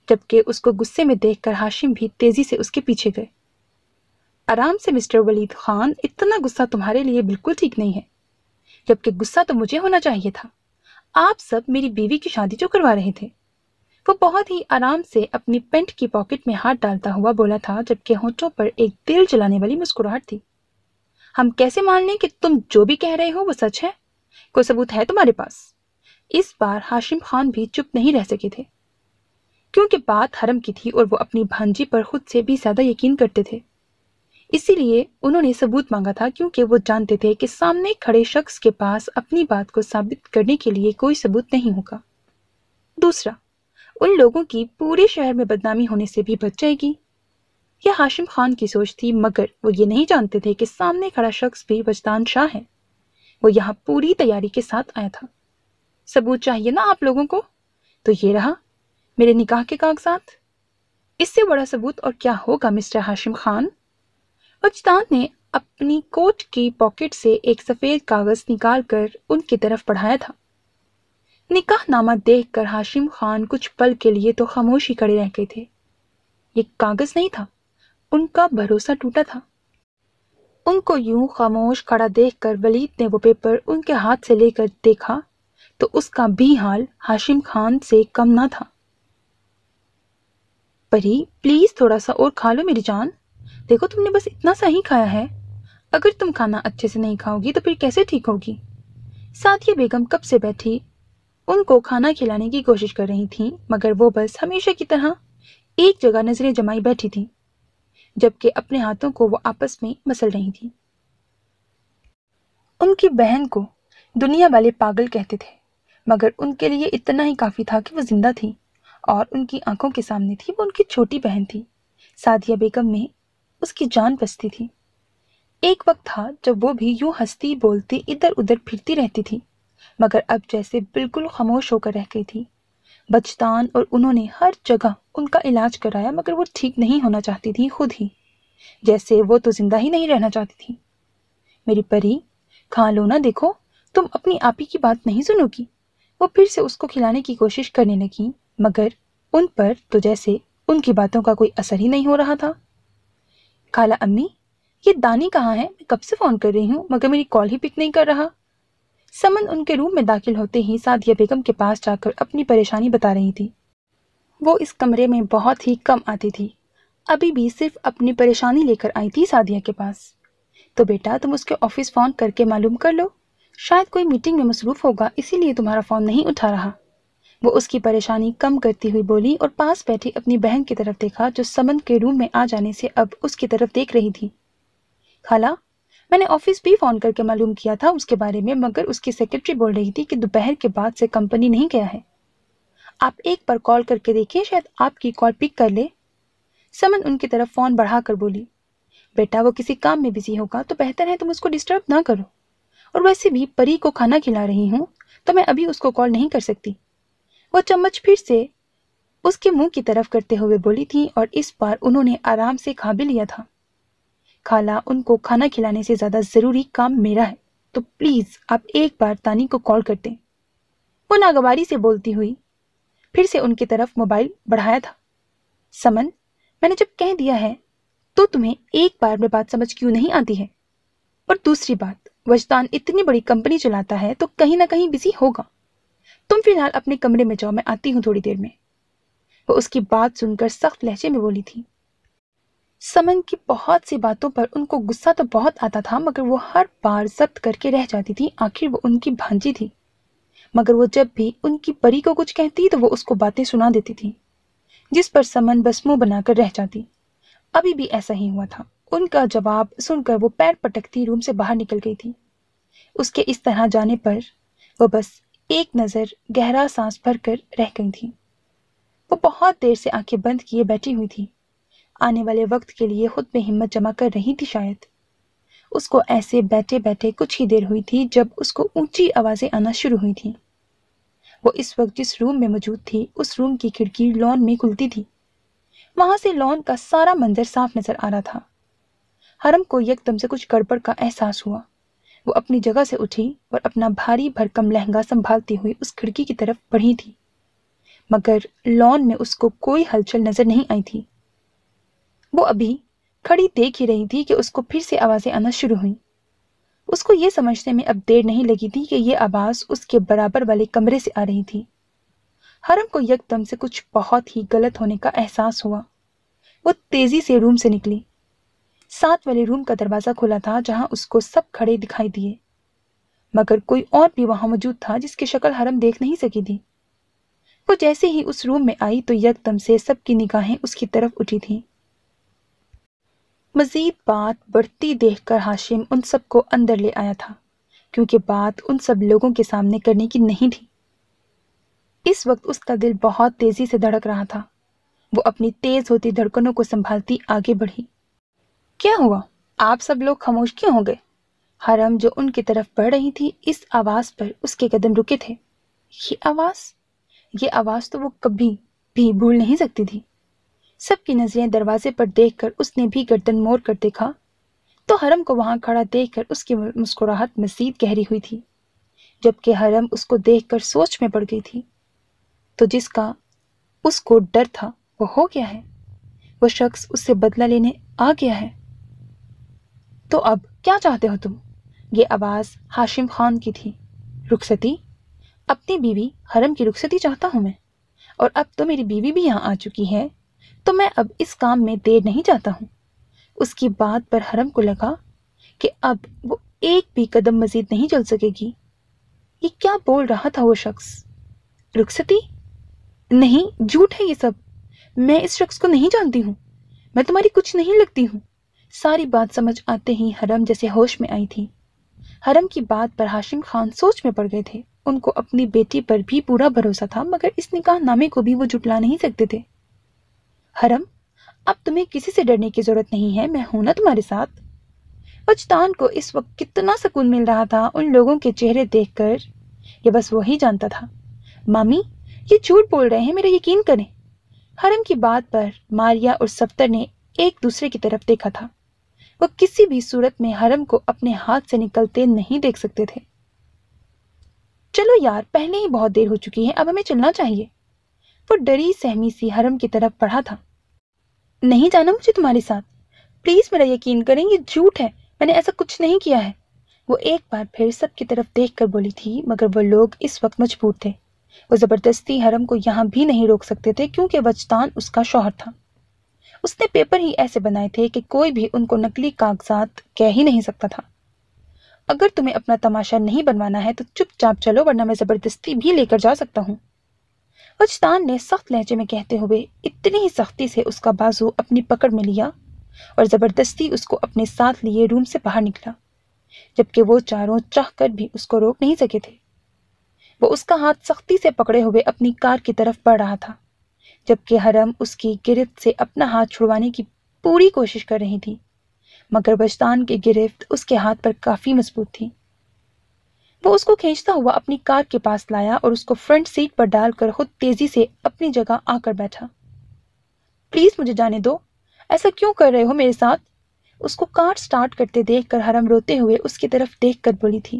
जबकि उसको गुस्से में देखकर हाशिम भी तेजी से उसके पीछे गए। आराम से मिस्टर वलीद खान, इतना गुस्सा तुम्हारे लिए बिल्कुल ठीक नहीं है, जबकि गुस्सा तो मुझे होना चाहिए था। आप सब मेरी बीवी की शादी जो करवा रहे थे। वो बहुत ही आराम से अपनी पेंट की पॉकेट में हाथ डालता हुआ बोला था, जबकि होंठों पर एक दिल जलाने वाली मुस्कुराहट थी। हम कैसे मान लें कि तुम जो भी कह रहे हो वो सच है? कोई सबूत है तुम्हारे पास? इस बार हाशिम खान भी चुप नहीं रह सके थे, क्योंकि बात हरम की थी और वो अपनी भांजी पर खुद से भी ज्यादा यकीन करते थे। इसीलिए उन्होंने सबूत मांगा था, क्योंकि वो जानते थे कि सामने खड़े शख्स के पास अपनी बात को साबित करने के लिए कोई सबूत नहीं होगा। दूसरा, उन लोगों की पूरे शहर में बदनामी होने से भी बच जाएगी। यह हाशिम खान की सोच थी, मगर वो ये नहीं जानते थे कि सामने खड़ा शख्स भी वजदान शाह है, وہ یہاں پوری تیاری کے ساتھ آیا تھا۔ ثبوت چاہیے نا آپ لوگوں کو، تو یہ رہا میرے نکاح کے کاغذات۔ اس سے بڑا ثبوت اور کیا ہوگا مسٹر ہاشم خان؟ وجدان نے اپنی کوٹ کی پاکٹ سے ایک سفید کاغذ نکال کر ان کی طرف بڑھایا تھا۔ نکاح نامہ دیکھ کر ہاشم خان کچھ پل کے لیے تو خاموشی کھڑے رہ گئے تھے۔ یہ کاغذ نہیں تھا، ان کا بھروسہ ٹوٹا تھا۔ ان کو یوں خاموش کھڑا دیکھ کر ولید نے وہ پیپر ان کے ہاتھ سے لے کر دیکھا تو اس کا بھی حال ہاشم خان سے کم نہ تھا۔ پری پلیز تھوڑا سا اور کھا لو میری جان، دیکھو تم نے بس اتنا سا ہی کھایا ہے، اگر تم کھانا اچھے سے نہیں کھاؤ گی تو پھر کیسے ٹھیک ہوگی؟ سعدیہ بیگم کب سے بیٹھی ان کو کھانا کھلانے کی کوشش کر رہی تھیں، مگر وہ بس ہمیشہ کی طرح ایک جگہ نظریں جمائی بیٹھی تھیں، جبکہ اپنے ہاتھوں کو وہ آپس میں مسل رہی تھیں۔ ان کی بہن کو دنیا والے پاگل کہتے تھے، مگر ان کے لیے اتنا ہی کافی تھا کہ وہ زندہ تھی اور ان کی آنکھوں کے سامنے تھی۔ وہ ان کی چھوٹی بہن تھی۔ سعدیہ بیگم میں اس کی جان بستی تھی۔ ایک وقت تھا جب وہ بھی یوں ہنستی بولتی ادھر ادھر پھرتی رہتی تھی، مگر اب جیسے بالکل خاموش ہو کر رہ گئی تھی۔ بچتان اور انہوں نے ہر جگہ ان کا علاج کرایا، مگر وہ ٹھیک نہیں ہونا چاہتی تھی خود ہی، جیسے وہ تو زندہ ہی نہیں رہنا چاہتی تھی۔ میری پری کھا لو نا، دیکھو تم اپنی آپی کی بات نہیں سنو گی۔ وہ پھر سے اس کو کھلانے کی کوشش کرنے لگی، مگر ان پر تو جیسے ان کی باتوں کا کوئی اثر ہی نہیں ہو رہا تھا۔ خالہ امی، یہ دانی کہاں ہے؟ میں کب سے فون کر رہی ہوں مگر میری کال ہی پک نہیں کر رہا۔ سمن ان کے روم میں داخل ہوتے ہی سعدیہ بیگم کے پاس جا کر اپنی پریشانی بتا رہی تھی۔ وہ اس کمرے میں بہت ہی کم آتی تھی، ابھی بھی صرف اپنی پریشانی لے کر آئی تھی سعدیہ کے پاس۔ تو بیٹا تم اس کے آفس فون کر کے معلوم کر لو، شاید کوئی میٹنگ میں مصروف ہوگا اسی لیے تمہارا فون نہیں اٹھا رہا۔ وہ اس کی پریشانی کم کرتی ہوئی بولی اور پاس بیٹھی اپنی بہن کی طرف دیکھا جو سمن کے روم میں آ جانے سے اب اس کی طرف دیکھ رہی تھی۔ خالہ، میں نے آفس بھی فون کر کے معلوم کیا تھا اس کے بارے میں، مگر اس کی سیکرٹری بول رہی تھی کہ دوپہر کے بعد سے کمپنی نہیں گیا ہے۔ آپ ایک بار کال کر کے دیکھیں، شاید آپ کی کال پک کر لے۔ سمن ان کی طرف فون بڑھا کر بولی، بیٹا وہ کسی کام میں بزی ہوگا تو بہتر ہے تم اس کو ڈسٹرب نہ کرو، اور ویسے بھی پری کو کھانا کھلا رہی ہوں تو میں ابھی اس کو کال نہیں کر سکتی۔ وہ چمچ پھر سے اس کے منہ کی طرف کرتے ہوئے بولی تھی اور اس بار انہوں نے آرام سے کھا بھی لیا تھا۔ خالہ، ان کو کھانا کھلانے سے زیادہ ضروری کام میرا ہے، تو پلیز آپ ایک بار تانی کو کال کر دیں۔ وہ ناگواری سے بولتی ہوئی پھر سے ان کی طرف موبائل بڑھایا تھا۔ سمن، میں نے جب کہہ دیا ہے تو تمہیں ایک بار میں بات سمجھ کیوں نہیں آتی ہے؟ اور دوسری بات، وجدان اتنی بڑی کمپنی چلاتا ہے تو کہیں نہ کہیں بزی ہوگا۔ تم فی الحال اپنے کمرے میں جاؤ، میں آتی ہوں تھوڑی دیر میں۔ وہ اس کی بات سن کر سخت لہجے میں بولی تھی۔ سمن کی بہت سی باتوں پر ان کو غصہ تو بہت آتا تھا، مگر وہ ہر بار ضبط کر کے رہ جاتی تھی۔ آخر وہ ان کی بھانجی تھی، مگر وہ جب بھی ان کی پری کو کچھ کہتی تو وہ اس کو باتیں سنا دیتی تھی، جس پر سمن بس منہ بنا کر رہ جاتی۔ ابھی بھی ایسا ہی ہوا تھا۔ ان کا جواب سن کر وہ پیر پٹکتی روم سے باہر نکل گئی تھی۔ اس کے اس طرح جانے پر وہ بس ایک نظر گہرا سانس بھر کر رہ گئی تھی۔ وہ بہت دیر سے آنکھیں بند کیے بیٹھی ہوئی تھی، آنے والے وقت کے لیے خود میں ہمت جمع کر رہی تھی۔ شاید اس کو ایسے بیٹھے بیٹھے کچھ ہی دیر ہوئی تھی جب اس کو اونچی آوازیں آنا شروع ہوئی تھیں۔ وہ اس وقت جس روم میں موجود تھی اس روم کی کھڑکی لان میں کھلتی تھی، وہاں سے لان کا سارا منظر صاف نظر آ رہا تھا۔ حرم کو یکدم سے کچھ گڑبڑ کا احساس ہوا۔ وہ اپنی جگہ سے اٹھی اور اپنا بھاری بھرکم لہنگا سنبھالتی ہوئی اس کھڑکی کی طرف بڑھی تھی، مگر لان میں اس کو کوئی ہلچل نظر نہیں آئی تھی۔ وہ ابھی کھڑی دیکھ ہی رہی تھی کہ اس کو پھر سے آوازیں آنا شروع ہوئیں۔ اس کو یہ سمجھنے میں اب دیر نہیں لگی تھی کہ یہ آواز اس کے برابر والے کمرے سے آ رہی تھی۔ حرم کو یکدم سے کچھ بہت ہی غلط ہونے کا احساس ہوا۔ وہ تیزی سے روم سے نکلی۔ ساتھ والے روم کا دروازہ کھلا تھا جہاں اس کو سب کھڑے دکھائی دیے، مگر کوئی اور بھی وہاں موجود تھا جس کی شکل حرم دیکھ نہیں سکی تھی۔ وہ جیسے ہی اس روم میں آئی تو یکدم سے سب کی نگاہیں اس کی طرف اٹھی تھیں۔ مزید بات بڑھتی دیکھ کر ہاشم ان سب کو اندر لے آیا تھا، کیونکہ بات ان سب لوگوں کے سامنے کرنے کی نہیں تھی۔ اس وقت اس کا دل بہت تیزی سے دھڑک رہا تھا۔ وہ اپنی تیز ہوتی دھڑکنوں کو سنبھالتی آگے بڑھی۔ کیا ہوا؟ آپ سب لوگ خاموش کیوں ہو گئے؟ حرم جو ان کی طرف بڑھ رہی تھی، اس آواز پر اس کے قدم رکے تھے۔ یہ آواز تو وہ کبھی بھی بھول نہیں سکتی تھی۔ سب کی نظریں دروازے پر دیکھ کر اس نے بھی گردن موڑ کر دیکھا تو حرم کو وہاں کھڑا دیکھ کر اس کی مسکراہٹ مزید گہری ہوئی تھی، جبکہ حرم اس کو دیکھ کر سوچ میں پڑ گئی تھی۔ تو جس کا اس کو ڈر تھا وہ ہو گیا ہے، وہ شخص اس سے بدلہ لینے آ گیا ہے۔ تو اب کیا چاہتے ہو تم؟ یہ آواز ہاشم خان کی تھی۔ رخصتی؟ اپنی بیوی حرم کی رخصتی چاہتا ہوں میں، اور اب تو میری بیوی بھی یہاں آ چکی ہے، تو میں اب اس کام میں دیر نہیں چاہتا ہوں۔ اس کی بات پر حرم کو لگا کہ اب وہ ایک بھی قدم مزید نہیں چل سکے گی۔ یہ کیا بول رہا تھا وہ شخص؟ رخصتی؟ نہیں، جھوٹ ہے یہ سب، میں اس شخص کو نہیں جانتی ہوں، میں تمہاری کچھ نہیں لگتی ہوں۔ ساری بات سمجھ آتے ہی حرم جیسے ہوش میں آئی تھی۔ حرم کی بات پر ہاشم خان سوچ میں پڑ گئے تھے۔ ان کو اپنی بیٹی پر بھی پورا بھروسہ تھا، مگر اس نکاح نامے کو بھی وہ جھٹلا نہیں سکتے تھے۔ حرم، اب تمہیں کسی سے ڈرنے کی ضرورت نہیں ہے، میں ہوں نا تمہارے ساتھ۔ وجدان کو اس وقت کتنا سکون مل رہا تھا ان لوگوں کے چہرے دیکھ کر، یہ بس وہی جانتا تھا۔ مامی، یہ جھوٹ بول رہے ہیں، میرا یقین کریں۔ حرم کی بات پر ماریا اور صفدر نے ایک دوسرے کی طرف دیکھا تھا۔ وہ کسی بھی صورت میں حرم کو اپنے ہاتھ سے نکلتے نہیں دیکھ سکتے تھے۔ چلو یار، پہلے ہی بہت دیر ہو چکی ہے، اب ہمیں چلنا چاہیے۔ وہ ڈری سہمی سی حرم کی طرف بڑھا تھا۔ نہیں جانا مجھے تمہارے ساتھ، پلیز میرا یقین کریں، یہ جھوٹ ہے، میں نے ایسا کچھ نہیں کیا ہے۔ وہ ایک بار پھر سب کی طرف دیکھ کر بولی تھی، مگر وہ لوگ اس وقت مجبور تھے۔ وہ زبردستی حرم کو یہاں بھی نہیں روک سکتے تھے کیونکہ وجدان اس کا شوہر تھا۔ اس نے پیپر ہی ایسے بنائے تھے کہ کوئی بھی ان کو نقلی کاغذات کہہ ہی نہیں سکتا تھا۔ اگر تمہیں اپنا تماشا نہیں بنوانا ہے تو چپ چاپ چلو، ورنہ میں زبردستی بھی لے کر جا سکتا ہوں۔ وجدان نے سخت لہجے میں کہتے ہوئے اتنی ہی سختی سے اس کا بازو اپنی پکڑ میں لیا اور زبردستی اس کو اپنے ساتھ لیے روم سے باہر نکلا، جبکہ وہ چاروں چاہ کر بھی اس کو روک نہیں سکے تھے۔ وہ اس کا ہاتھ سختی سے پکڑے ہوئے اپنی کار کی طرف بڑھ رہا تھا، جبکہ حرم اس کی گرفت سے اپنا ہاتھ چھڑوانے کی پوری کوشش کر رہی تھی، مگر وجدان کی گرفت اس کے ہاتھ پر کافی مضبوط تھی۔ وہ اس کو کھینچتا ہوا اپنی کار کے پاس لایا اور اس کو فرنٹ سیٹ پر ڈال کر خود تیزی سے اپنی جگہ آ کر بیٹھا۔ پلیز مجھے جانے دو، ایسا کیوں کر رہے ہو میرے ساتھ؟ اس کو کار سٹارٹ کرتے دیکھ کر حرم روتے ہوئے اس کی طرف دیکھ کر بولی تھی،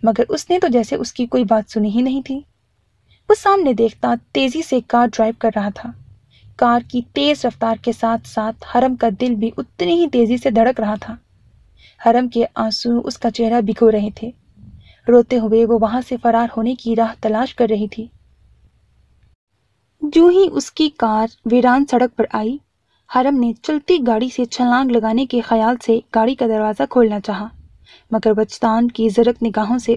مگر اس نے تو جیسے اس کی کوئی بات سنی ہی نہیں تھی۔ وہ سامنے دیکھتا تیزی سے کار ڈرائیو کر رہا تھا۔ کار کی تیز رفتار کے ساتھ ساتھ حرم کا دل بھی اتنی ہی تیزی سے دھڑک رہا تھا۔ حرم کے آنسو اس کا چہرہ بھگو رہے تھے۔ روتے ہوئے وہ وہاں سے فرار ہونے کی راہ تلاش کر رہی تھی۔ جو ہی اس کی کار ویران سڑک پر آئی، حرم نے چلتی گاڑی سے چھلانگ لگانے کے خیال سے گاڑی کا دروازہ کھولنا چاہا، مگر وجدان کی زرق نگاہوں سے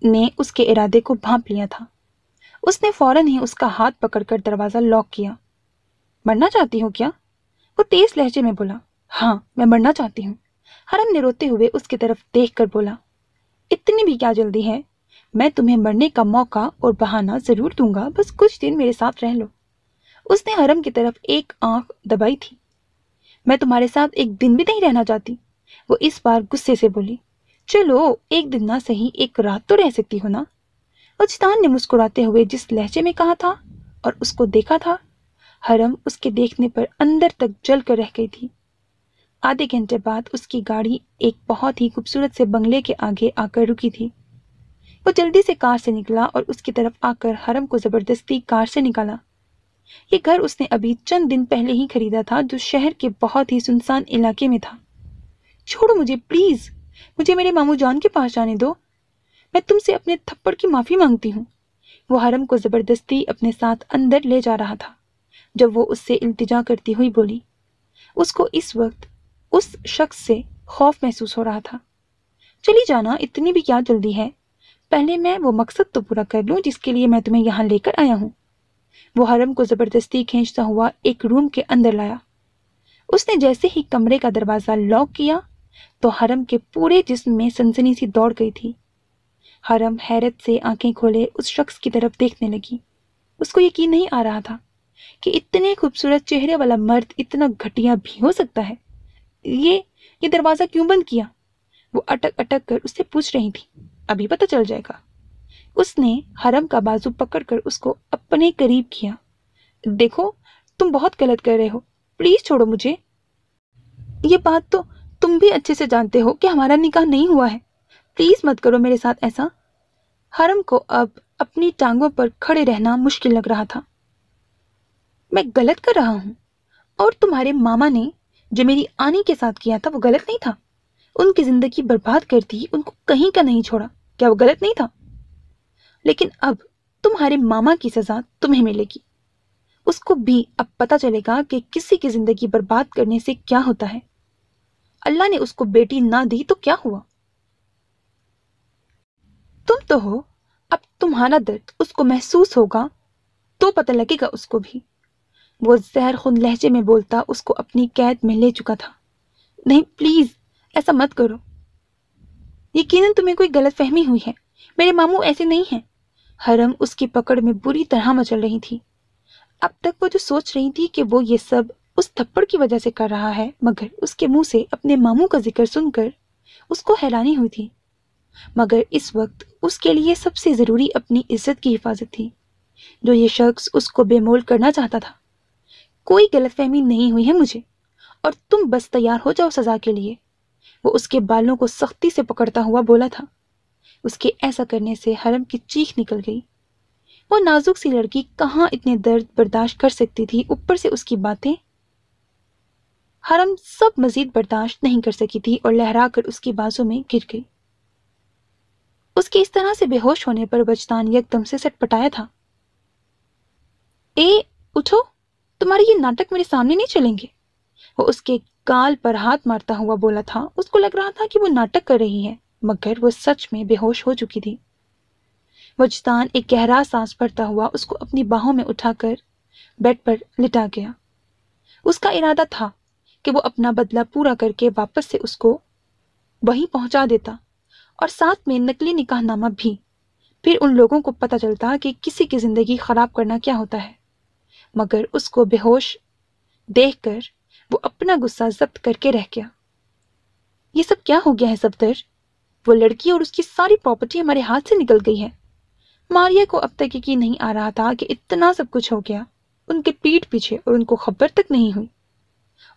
نے اس کے ارادے کو بھانپ لیا تھا۔ اس نے فوراً ہی اس کا ہاتھ پکڑ کر دروازہ لاک کیا۔ مرنا چاہتی ہو کیا؟ وہ تیز لہجے میں بولا۔ ہاں، میں مرنا چاہتی ہوں، حرم نے روتے ہوئے اس کی طرف دیکھ کر بولا۔ اتنی بھی کیا جلدی ہے؟ میں تمہیں مرنے کا موقع اور بہانہ ضرور دوں گا، بس کچھ دن میرے ساتھ رہ لو۔ اس نے حرم کی طرف ایک آنکھ دبائی تھی۔ میں تمہارے ساتھ ایک دن بھی نہیں رہنا چاہتی، وہ اس بار غصے سے بولی۔ چلو ایک دن نہ صحیح، ایک رات تو رہ سکتی ہو نا؟ وجدان نے مسکراتے ہوئے جس لہجے میں کہا تھا اور اس کو دیکھا تھا، حرم اس کے دیکھنے پر اندر تک جل کر رہ گئی تھی۔ آدھے گھنٹے بعد اس کی گاڑی ایک بہت ہی خوبصورت سے بنگلے کے آگے آ کر رکی تھی۔ وہ جلدی سے کار سے نکلا اور اس کی طرف آ کر حرم کو زبردستی کار سے نکالا۔ یہ گھر اس نے ابھی چند دن پہلے ہی خریدا تھا، جو شہر کے بہت ہی سنسان علاقے میں تھا۔ چھوڑو مجھے پلیز، مجھے میرے ماموں جان کے پاس جانے دو، میں تم سے اپنے تھپڑ کی معافی مانگتی ہوں۔ وہ حرم کو زبردستی اپنے ساتھ اندر لے جا رہا تھا جب وہ اس سے التجا کرتی ہوئی بولی۔ اس کو اس وقت اس شخص سے خوف محسوس ہو رہا تھا۔ چلی جانا، اتنی بھی کیا جلدی ہے؟ پہلے میں وہ مقصد تو پورا کر لوں جس کے لیے میں تمہیں یہاں لے کر آیا ہوں۔ وہ حرم کو زبردستی کھینچتا ہوا ایک روم کے اندر لایا۔ اس نے جیسے ہی کمرے کا دروازہ لاک کیا تو حرم کے پورے جسم میں سنسنی سی دوڑ گئی تھی۔ حرم حیرت سے آنکھیں کھولے اس شخص کی طرف دیکھنے لگی۔ اس کو یقین نہیں آ رہا تھا کہ اتنے خوبصورت چہرے والا مرد اتنا گھٹیا بھی ہو سکتا ہے۔ یہ دروازہ کیوں بند کیا؟ वो अटक अटक कर उससे पूछ रही थी। अभी पता चल जाएगा। उसने हरम का बाजू पकड़कर उसको अपने करीब किया। देखो, तुम बहुत गलत कर रहे हो, प्लीज छोड़ो मुझे। ये बात तो तुम भी अच्छे से जानते हो कि हमारा निकाह नहीं हुआ है, प्लीज मत करो मेरे साथ ऐसा। हरम को अब अपनी टांगों पर खड़े रहना मुश्किल लग रहा था। मैं गलत कर रहा हूँ, और तुम्हारे मामा ने जो मेरी आनी के साथ किया था वो गलत नहीं था? उनकी जिंदगी बर्बाद कर दी, उनको कहीं का नहीं छोड़ा, क्या वो गलत नहीं था? लेकिन अब तुम्हारे मामा की सजा तुम्हें मिलेगी। उसको भी अब पता चलेगा कि किसी की जिंदगी बर्बाद करने से क्या होता है। अल्लाह ने उसको बेटी ना दी तो क्या हुआ? तुम तो हो, अब तुम्हारा दर्द उसको महसूस होगा तो पता लगेगा उसको भी। वो जहरखुन लहजे में बोलता उसको अपनी कैद में ले चुका था। नहीं, प्लीज ऐसा मत करो। यकीनन तुम्हें कोई गलतफहमी हुई है, मेरे मामू ऐसे नहीं हैं। हरम उसकी पकड़ में बुरी तरह मचल रही थी। अब तक वो जो सोच रही थी कि वो ये सब उस थप्पड़ की वजह से कर रहा है, मगर उसके मुंह से अपने मामू का जिक्र सुनकर उसको हैरानी हुई थी। मगर इस वक्त उसके लिए सबसे जरूरी अपनी इज्जत की हिफाजत थी, जो ये शख्स उसको बेमोल करना चाहता था। कोई गलतफहमी नहीं हुई है मुझे, और तुम बस तैयार हो जाओ सजा के लिए। वो उसके बालों को सख्ती से पकड़ता हुआ बोला था। उसके ऐसा करने से हरम की चीख निकल गई। वो नाजुक सी लड़की कहाँ इतने दर्द बर्दाश्त कर सकती थी, ऊपर से उसकी बातें। हरम सब मजीद बर्दाश्त नहीं कर सकी थी और लहरा कर उसकी बाजों में गिर गई। उसके इस तरह से बेहोश होने पर वजदान एकदम से सटपटाया था। उठो, तुम्हारे ये नाटक मेरे सामने नहीं चलेंगे। वो उसके गाल पर हाथ मारता हुआ बोला था। उसको लग रहा था कि वो नाटक कर रही है, मगर वो सच में बेहोश हो चुकी थी। वजदान एक गहरा सांस भरता हुआ उसको अपनी बाहों में उठाकर बेड पर लिटा गया। उसका इरादा था कि वो अपना बदला पूरा करके वापस से उसको वहीं पहुंचा देता, और साथ में नकली निकाहनामा भी। फिर उन लोगों को पता चलता कि किसी की जिंदगी खराब करना क्या होता है। मगर उसको बेहोश देखकर वो अपना गुस्सा जब्त करके रह गया। ये सब क्या हो गया है सफदर? वो लड़की और उसकी सारी प्रॉपर्टी हमारे हाथ से निकल गई है। मारिया को अब तक यकीन नहीं आ रहा था कि इतना सब कुछ हो गया उनके पीठ पीछे, और उनको खबर तक नहीं हुई।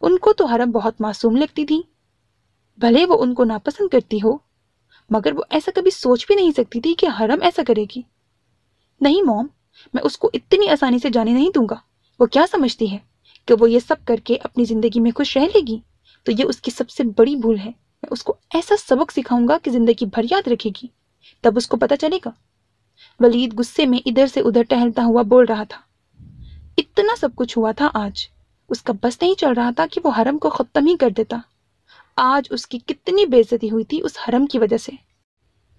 उनको तो हरम बहुत मासूम लगती थी। भले वो उनको नापसंद करती हो, मगर वो ऐसा कभी सोच भी नहीं सकती थी कि हरम ऐसा करेगी। नहीं मॉम, मैं उसको इतनी आसानी से जाने नहीं दूंगा। वो क्या समझती है कि वो ये सब करके अपनी जिंदगी में खुश रह लेगी? तो ये उसकी सबसे बड़ी भूल है। मैं उसको ऐसा सबक सिखाऊंगा कि जिंदगी भर याद रखेगी, तब उसको पता चलेगा। वलीद गुस्से में इधर से उधर टहलता हुआ बोल रहा था। इतना सब कुछ हुआ था आज, उसका बस नहीं चल रहा था कि वो हरम को खत्म ही कर देता। आज उसकी कितनी बेइज्जती हुई थी उस हरम की वजह से।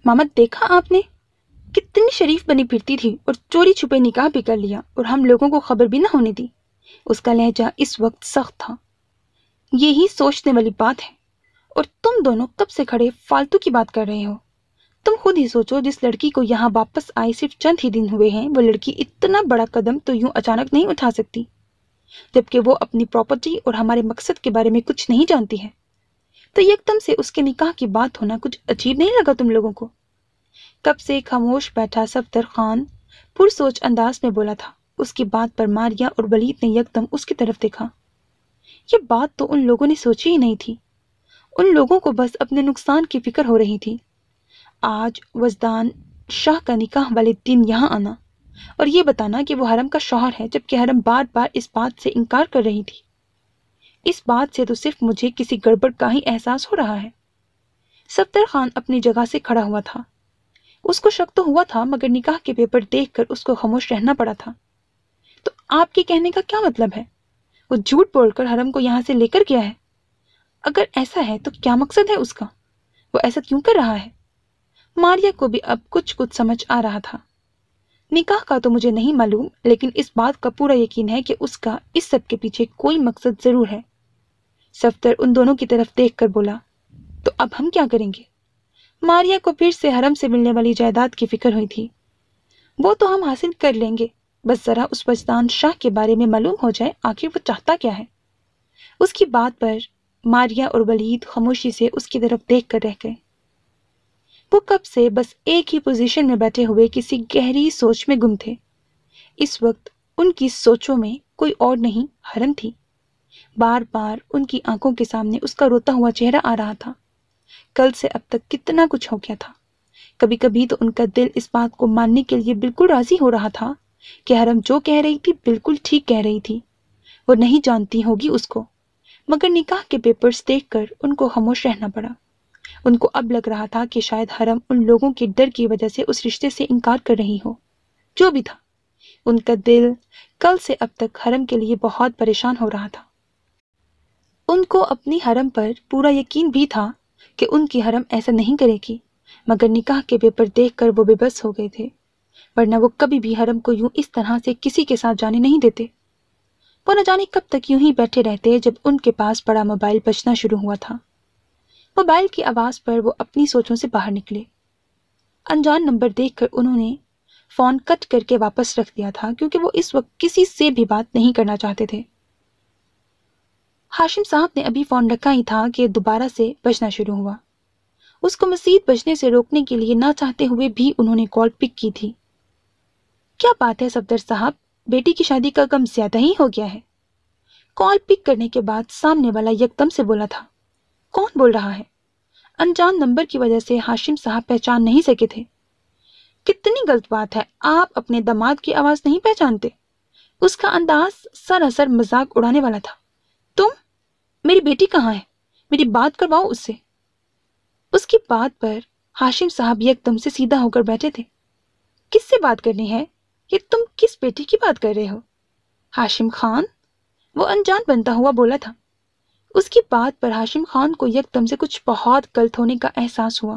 मामा, देखा आपने, कितनी शरीफ बनी फिरती थी और चोरी छुपे निकाह भी कर लिया, और हम लोगों को खबर भी ना होने दी। उसका लहजा इस वक्त सख्त था। यही सोचने वाली बात है। और तुम दोनों कब से खड़े फालतू की बात कर रहे हो? तुम खुद ही सोचो, जिस लड़की को यहाँ वापस आए सिर्फ चंद ही दिन हुए हैं, वो लड़की इतना बड़ा कदम तो यूं अचानक नहीं उठा सकती, जबकि वो अपनी प्रॉपर्टी और हमारे मकसद के बारे में कुछ नहीं जानती है। तो एकदम से उसके निकाह की बात होना कुछ अजीब नहीं लगा तुम लोगों को? कब से खामोश बैठा सफदर खान पुरसोच अंदाज में बोला था। उसकी बात पर मारिया और वलीद ने यकदम उसकी तरफ देखा। ये बात तो उन लोगों ने सोची ही नहीं थी। उन लोगों को बस अपने नुकसान की फिक्र हो रही थी। आज वजदान शाह का निकाह वाले दिन यहाँ आना और ये बताना कि वो हरम का शौहर है, जबकि हरम बार बार इस बात से इनकार कर रही थी। इस बात से तो सिर्फ मुझे किसी गड़बड़ का ही एहसास हो रहा है। सफदर खान अपनी जगह से खड़ा हुआ था। उसको शक तो हुआ था, मगर निकाह के पेपर देखकर उसको खामोश रहना पड़ा था। तो आपके कहने का क्या मतलब है? वो झूठ बोलकर हरम को यहाँ से लेकर गया है? अगर ऐसा है तो क्या मकसद है उसका? वो ऐसा क्यों कर रहा है? मारिया को भी अब कुछ कुछ समझ आ रहा था। निकाह का तो मुझे नहीं मालूम, लेकिन इस बात का पूरा यकीन है कि उसका इस सब के पीछे कोई मकसद जरूर है। सफदर उन दोनों की तरफ देखकर बोला। तो अब हम क्या करेंगे? मारिया को फिर से हरम से मिलने वाली जायदाद की फिक्र हुई थी। वो तो हम हासिल कर लेंगे, बस जरा उस वजदान शाह के बारे में मालूम हो जाए, आखिर वो चाहता क्या है। उसकी बात पर मारिया और वलीद खामोशी से उसकी तरफ देख कर रह गए। وہ کب سے بس ایک ہی پوزیشن میں بیٹھے ہوئے کسی گہری سوچ میں گم تھے۔ اس وقت ان کی سوچوں میں کوئی اور نہیں، حرم تھی۔ بار بار ان کی آنکھوں کے سامنے اس کا روتا ہوا چہرہ آ رہا تھا۔ کل سے اب تک کتنا کچھ ہو گیا تھا۔ کبھی کبھی تو ان کا دل اس بات کو ماننے کے لیے بالکل راضی ہو رہا تھا کہ حرم جو کہہ رہی تھی بالکل ٹھیک کہہ رہی تھی، وہ نہیں جانتی ہوگی اس کو، مگر نکاح کے پیپرز دیکھ کر ان کو خاموش رہنا پڑا۔ ان کو اب لگ رہا تھا کہ شاید حرم ان لوگوں کے ڈر کی وجہ سے اس رشتے سے انکار کر رہی ہو۔ جو بھی تھا، ان کا دل کل سے اب تک حرم کے لیے بہت پریشان ہو رہا تھا۔ ان کو اپنی حرم پر پورا یقین بھی تھا کہ ان کی حرم ایسا نہیں کرے گی، مگر نکاح کے پیپر دیکھ کر وہ بے بس ہو گئے تھے، ورنہ وہ کبھی بھی حرم کو یوں اس طرح سے کسی کے ساتھ جانے نہیں دیتے۔ وہ نہ جانے کب تک یوں ہی بیٹھے رہتے جب ان کے پاس بڑا موبائل بجنا شروع ہوا تھا۔ موبائل کی آواز پر وہ اپنی سوچوں سے باہر نکلے۔ انجان نمبر دیکھ کر انہوں نے فون کٹ کر کے واپس رکھ دیا تھا، کیونکہ وہ اس وقت کسی سے بھی بات نہیں کرنا چاہتے تھے۔ ہاشم صاحب نے ابھی فون رکھا ہی تھا کہ دوبارہ سے بجنا شروع ہوا۔ اس کو مزید بجنے سے روکنے کے لیے نہ چاہتے ہوئے بھی انہوں نے کال پک کی تھی۔ کیا بات ہے صفدر صاحب، بیٹی کی شادی کا غم زیادہ ہی ہو گیا ہے؟ کال پک کرنے کے بعد سامنے والا یکدم سے بولا تھا۔ کون بول رہا ہے؟ انجان نمبر کی وجہ سے ہاشم صاحب پہچان نہیں سکے تھے۔ کتنی غلط بات ہے، آپ اپنے داماد کی آواز نہیں پہچانتے؟ اس کا انداز سراسر مذاق اڑانے والا تھا۔ تم؟ میری بیٹی کہاں ہے؟ میری بات کرواؤ اس سے۔ اس کی بات پر ہاشم صاحب یکدم سے سیدھا ہو کر بیٹھے تھے۔ کس سے بات کرنی ہے؟ یہ تم کس بیٹی کی بات کر رہے ہو؟ ہاشم خان؟ وہ انجان بنتا ہوا بولا تھا۔ اس کی بات پر ہاشم خان کو یکدم سے کچھ بہت غلط ہونے کا احساس ہوا۔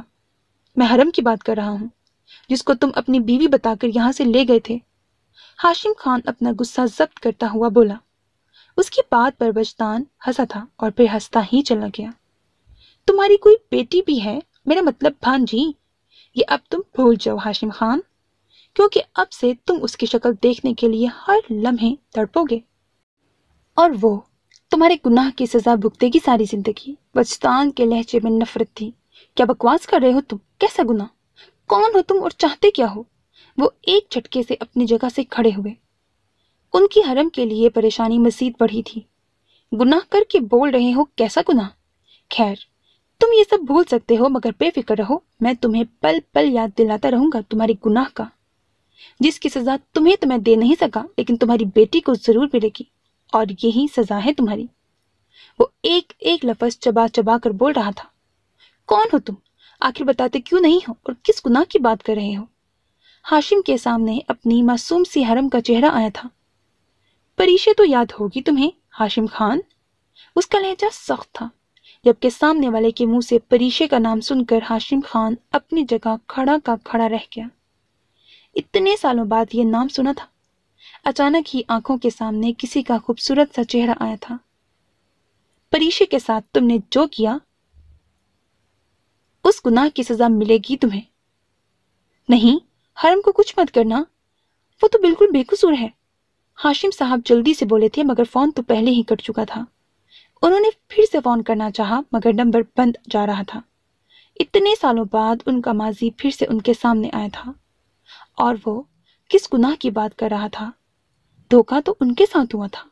میں حرم کی بات کر رہا ہوں، جس کو تم اپنی بیوی بتا کر یہاں سے لے گئے تھے۔ ہاشم خان اپنا غصہ ضبط کرتا ہوا بولا۔ اس کی بات پر وجدان ہنسا تھا اور پھر ہنستا ہی چلا گیا۔ تمہاری کوئی بیٹی بھی ہے؟ میرا مطلب بھانجی، یہ اب تم بھول جاؤ ہاشم خان، کیونکہ اب سے تم اس کی شکل دیکھنے کے لیے ہر لمحے تڑپو گے، اور وہ تمہارے گناہ کی سزا بھگتے گی ساری زندگی۔ وجدان کے لہجے میں نفرت تھی۔ کیا بکواس کر رہے ہو تم؟ کیسا گناہ؟ کون ہو تم اور چاہتے کیا ہو؟ وہ ایک جھٹکے سے اپنی جگہ سے کھڑے ہوئے۔ ان کی حرم کے لیے پریشانی مزید بڑھی تھی۔ گناہ کر کے بول رہے ہو؟ کیسا گناہ؟ خیر، تم یہ سب بھول سکتے ہو، مگر بے فکر رہو، میں تمہیں پل پل یاد دلاتا رہوں گا تمہارے گناہ کا، جس کی سزا تمہیں تو میں دے نہیں سکا، لیکن تمہاری بیٹی کو ضرور ملے گی، اور یہی سزا ہے تمہاری۔ وہ ایک ایک لفظ چبا چبا کر بول رہا تھا۔ کون ہو تم؟ آخر بتاتے کیوں نہیں ہو، اور کس گناہ کی بات کر رہے ہو؟ ہاشم کے سامنے اپنی معصوم سی حرم کا چہرہ آیا تھا۔ پریشے تو یاد ہوگی تمہیں ہاشم خان؟ اس کا لہجہ سخت تھا، جبکہ سامنے والے کے منہ سے پریشے کا نام سن کر ہاشم خان اپنی جگہ کھڑا کا کھڑا رہ گیا۔ اتنے سالوں بعد یہ نام سنا تھا۔ اچانک ہی آنکھوں کے سامنے کسی کا خوبصورت سا چہرہ آیا تھا۔ پریشے کے ساتھ تم نے جو کیا، اس گناہ کی سزا ملے گی تمہیں۔ نہیں، حرم کو کچھ مت کرنا، وہ تو بالکل بے قصور ہے۔ ہاشم صاحب جلدی سے بولے تھے، مگر فون تو پہلے ہی کٹ چکا تھا۔ انہوں نے پھر سے فون کرنا چاہا، مگر نمبر بند جا رہا تھا۔ اتنے سالوں بعد ان کا ماضی پھر سے ان کے سامنے آیا تھا، اور وہ کس گناہ کی بات کر رہا تھا؟ دھوکہ تو ان کے ساتھ ہوا تھا،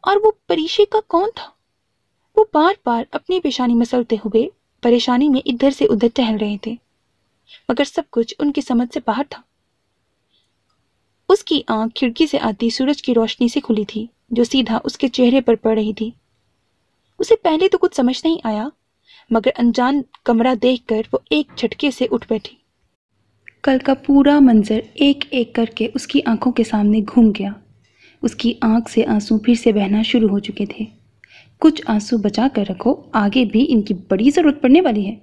اور وہ پریشے کا کون تھا؟ وہ بار بار اپنی پیشانی مسلتے ہوئے پریشانی میں ادھر سے ادھر ٹہل رہے تھے، مگر سب کچھ ان کی سمجھ سے باہر تھا۔ اس کی آنکھ کھڑکی سے آتی سورج کی روشنی سے کھلی تھی، جو سیدھا اس کے چہرے پر پڑ رہی تھی۔ اسے پہلے تو کچھ سمجھ نہیں آیا، مگر انجان کمرہ دیکھ کر وہ ایک جھٹکے سے اٹھ بیٹھی۔ کل کا پورا منظر ایک ایک کر کے اس کی آنکھوں کے سامنے گھوم گیا۔ اس کی آنکھ سے آنسو پھر سے بہنا شروع ہو چکے تھے۔ کچھ آنسو بچا کر رکھو، آگے بھی ان کی بڑی ضرورت پڑنے والی ہے۔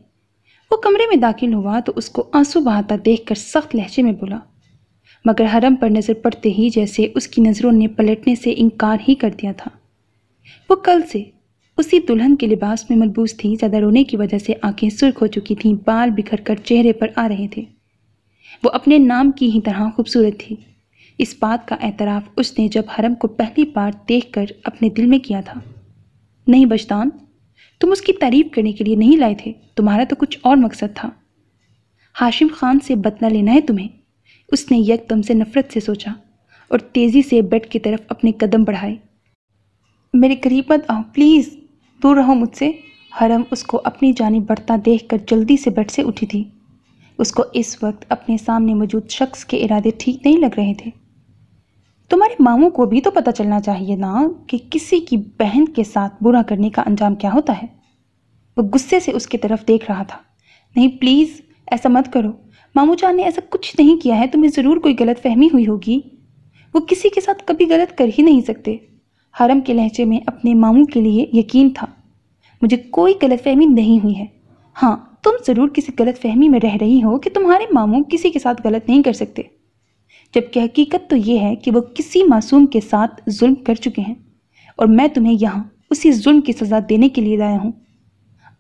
وہ کمرے میں داخل ہوا تو اس کو آنسو بہاتا دیکھ کر سخت لہجے میں بولا، مگر حرم پر نظر پڑتے ہی جیسے اس کی نظروں نے پلٹنے سے انکار ہی کر دیا تھا۔ وہ کل سے اسی دلہن کے لباس میں ملبوس تھی، زیادہ رونے کی وجہ سے آنکھیں سرخ ہو چکی تھیں، بال بکھر کر چہرے پر آ رہے تھے۔ وہ اپنے نام کی ہی طرح خوبصورت تھی۔ اس بات کا اعتراف اس نے جب حرم کو پہلی بار دیکھ کر اپنے دل میں کیا تھا۔ نہیں وجدان، تم اس کی تعریف کرنے کے لیے نہیں لائے تھے، تمہارا تو کچھ اور مقصد تھا۔ हाशिम खान से बदला लेना है तुम्हें, उसने यकदम से नफरत से सोचा और तेजी से बेड की तरफ अपने कदम बढ़ाए। मेरे करीब मत आओ प्लीज़, दूर रहो मुझसे। हरम उसको अपनी जानिब बढ़ता देखकर जल्दी से बेड से उठी थी। उसको इस वक्त अपने सामने मौजूद शख्स के इरादे ठीक नहीं लग रहे थे। तुम्हारे मामू को भी तो पता चलना चाहिए ना कि किसी की बहन के साथ बुरा करने का अंजाम क्या होता है। वो गुस्से से उसकी तरफ देख रहा था। नहीं प्लीज़, ऐसा मत करो, मामू जान ने ऐसा कुछ नहीं किया है, तुम्हें ज़रूर कोई गलत फहमी हुई होगी। वो किसी के साथ कभी गलत कर ही नहीं सकते। हरम के लहजे में अपने मामू के लिए यकीन था। मुझे कोई गलतफहमी नहीं हुई है। हाँ, तुम ज़रूर किसी गलतफहमी में रह रही हो कि तुम्हारे मामू किसी के साथ गलत नहीं कर सकते, जबकि हकीकत तो ये है कि वो किसी मासूम के साथ जुल्म कर चुके हैं और मैं तुम्हें यहाँ उसी जुल्म की सज़ा देने के लिए लाया हूँ।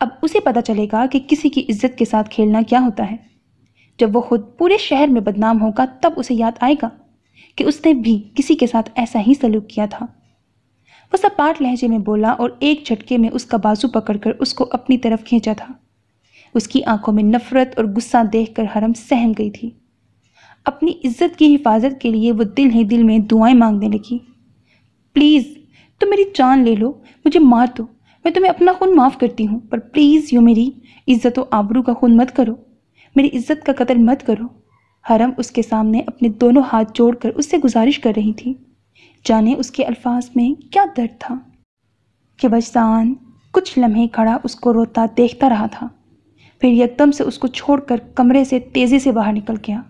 अब उसे पता चलेगा कि किसी की इज्जत के साथ खेलना क्या होता है। जब वो खुद पूरे शहर में बदनाम होगा तब उसे याद आएगा कि उसने भी किसी के साथ ऐसा ही सलूक किया था। वो सपाट लहजे में बोला और एक झटके में उसका बाजू पकड़कर उसको अपनी तरफ खींचा था। उसकी आंखों में नफरत और गुस्सा देखकर हरम सहम गई थी। अपनी इज्जत की हिफाजत के लिए वो दिल ही दिल में दुआएं मांगने लगी। प्लीज़ तुम मेरी जान ले लो, मुझे मार दो, मैं तुम्हें अपना खून माफ़ करती हूँ, पर प्लीज़ यूँ मेरी इज्जत और आबरू का खून मत करो, मेरी इज्जत का कत्ल मत करो। हरम उसके सामने अपने दोनों हाथ जोड़कर उससे गुजारिश कर रही थी। जाने उसके अल्फाज में क्या दर्द था कि वजदान कुछ लम्हे खड़ा उसको रोता देखता रहा था, फिर यकदम से उसको छोड़कर कमरे से तेज़ी से बाहर निकल गया।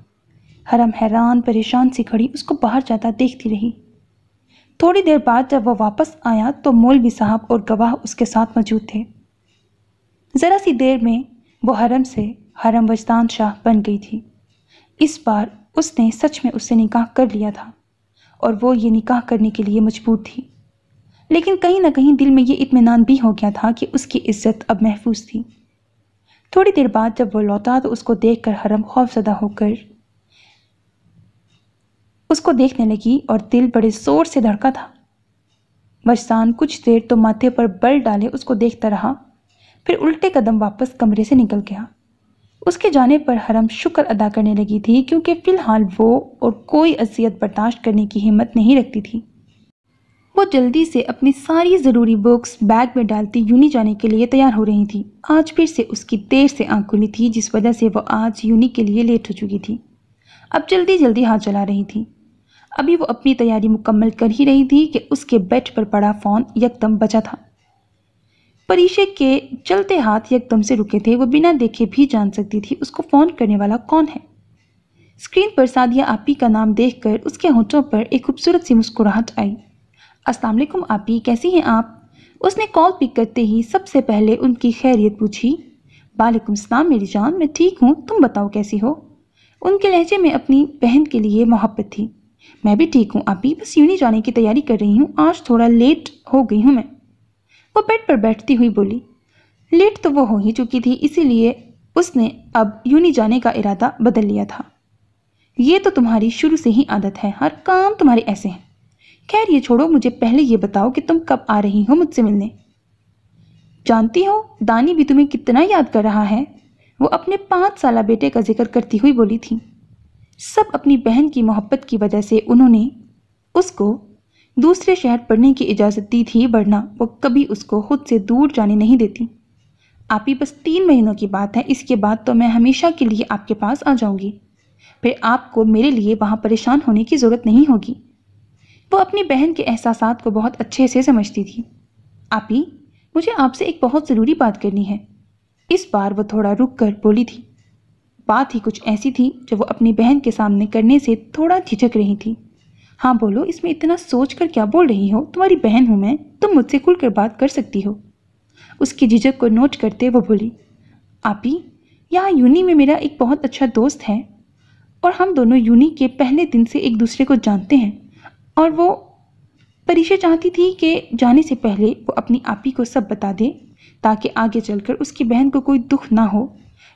हरम हैरान परेशान सी खड़ी उसको बाहर जाता देखती रही। थोड़ी देर बाद जब वह वापस आया तो मौलवी साहब और गवाह उसके साथ मौजूद थे। ज़रा सी देर में वो हरम से हरम वजदान शाह बन गई थी। इस बार उसने सच में उससे निकाह कर लिया था और वो ये निकाह करने के लिए मजबूर थी, लेकिन कहीं ना कहीं दिल में ये इत्मीनान भी हो गया था कि उसकी इज्जत अब महफूज थी। थोड़ी देर बाद जब वो लौटा तो उसको देखकर हरम खौफजदा होकर उसको देखने लगी और दिल बड़े जोर से धड़का था। वजदान कुछ देर तो माथे पर बल डाले उसको देखता रहा, फिर उल्टे कदम वापस कमरे से निकल गया। उसके जाने पर हरम शुक्र अदा करने लगी थी, क्योंकि फिलहाल वो और कोई अजियत बर्दाश्त करने की हिम्मत नहीं रखती थी। वो जल्दी से अपनी सारी ज़रूरी बुक्स बैग में डालती यूनी जाने के लिए तैयार हो रही थी। आज फिर से उसकी देर से आंख खुली थी, जिस वजह से वो आज यूनी के लिए लेट हो चुकी थी। अब जल्दी जल्दी हाथ चला रही थी। अभी वो अपनी तैयारी मुकम्मल कर ही रही थी कि उसके बेड पर पड़ा फ़ोन यकदम बजा था। परीशे के चलते हाथ यकदम से रुके थे। वो बिना देखे भी जान सकती थी उसको फ़ोन करने वाला कौन है। स्क्रीन पर सादिया आपी का नाम देखकर उसके होठों पर एक खूबसूरत सी मुस्कुराहट आई। अस्सलाम वालेकुम आपी, कैसी हैं आप? उसने कॉल पिक करते ही सबसे पहले उनकी खैरियत पूछी। वालेकुम सलाम मेरी जान, मैं ठीक हूँ, तुम बताओ कैसी हो? उनके लहजे में अपनी बहन के लिए मोहब्बत थी। मैं भी ठीक हूँ आपी, बस यूनी जाने की तैयारी कर रही हूँ, आज थोड़ा लेट हो गई हूँ मैं। वो बेड पर बैठती हुई बोली। लेट तो वो हो ही चुकी थी, इसीलिए उसने अब यूनी जाने का इरादा बदल लिया था। ये तो तुम्हारी शुरू से ही आदत है, हर काम तुम्हारे ऐसे हैं। खैर ये छोड़ो, मुझे पहले ये बताओ कि तुम कब आ रही हो मुझसे मिलने? जानती हो दानी भी तुम्हें कितना याद कर रहा है, वो अपने 5 साला बेटे का जिक्र करती हुई बोली थी। सब अपनी बहन की मोहब्बत की वजह से उन्होंने उसको दूसरे शहर पढ़ने की इजाज़त दी थी, वरना वो कभी उसको खुद से दूर जाने नहीं देती। आप ही बस 3 महीनों की बात है, इसके बाद तो मैं हमेशा के लिए आपके पास आ जाऊंगी, फिर आपको मेरे लिए वहाँ परेशान होने की ज़रूरत नहीं होगी। वो अपनी बहन के एहसासात को बहुत अच्छे से समझती थी। आप ही, मुझे आपसे एक बहुत ज़रूरी बात करनी है। इस बार वो थोड़ा रुक कर बोली थी। बात ही कुछ ऐसी थी जो वो अपनी बहन के सामने करने से थोड़ा झिझक रही थी। हाँ बोलो, इसमें इतना सोच कर क्या बोल रही हो? तुम्हारी बहन हूँ मैं, तुम मुझसे खुलकर बात कर सकती हो। उसकी झिझक को नोट करते वो बोली। आपी, यहाँ यूनी में मेरा एक बहुत अच्छा दोस्त है और हम दोनों यूनी के पहले दिन से एक दूसरे को जानते हैं, और वो परीक्षा चाहती थी कि जाने से पहले वो अपनी आपी को सब बता दे, ताकि आगे चलकर उसकी बहन को कोई दुख ना हो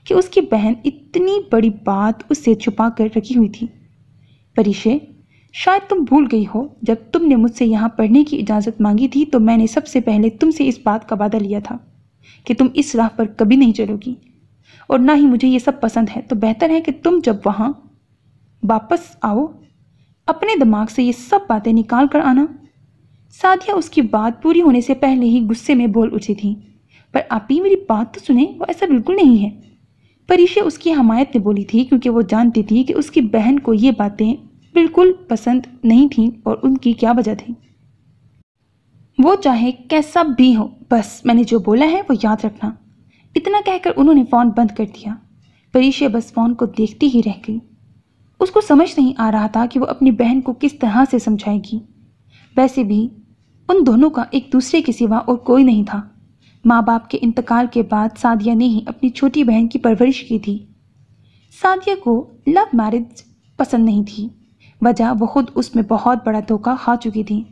कि उसकी बहन इतनी बड़ी बात उससे छुपा कर रखी हुई थी। परीक्षा, शायद तुम भूल गई हो, जब तुमने मुझसे यहाँ पढ़ने की इजाज़त मांगी थी तो मैंने सबसे पहले तुमसे इस बात का वादा लिया था कि तुम इस राह पर कभी नहीं चलोगी, और ना ही मुझे ये सब पसंद है, तो बेहतर है कि तुम जब वहाँ वापस आओ अपने दिमाग से ये सब बातें निकाल कर आना। सादिया उसकी बात पूरी होने से पहले ही गुस्से में बोल उठी थी। पर आप ही मेरी बात तो सुने, वो ऐसा बिल्कुल नहीं है। परीशा उसकी हमायत में बोली थी क्योंकि वो जानती थी कि उसकी बहन को ये बातें बिल्कुल पसंद नहीं थीं और उनकी क्या वजह थी। वो चाहे कैसा भी हो, बस मैंने जो बोला है वो याद रखना। इतना कहकर उन्होंने फ़ोन बंद कर दिया। परीशा बस फ़ोन को देखती ही रह गई। उसको समझ नहीं आ रहा था कि वो अपनी बहन को किस तरह से समझाएगी। वैसे भी उन दोनों का एक दूसरे के सिवा और कोई नहीं था। माँ बाप के इंतकाल के बाद सादिया ने ही अपनी छोटी बहन की परवरिश की थी। सादिया को लव मैरिज पसंद नहीं थी। वजह वो खुद उसमें बहुत बड़ा धोखा खा चुकी थी।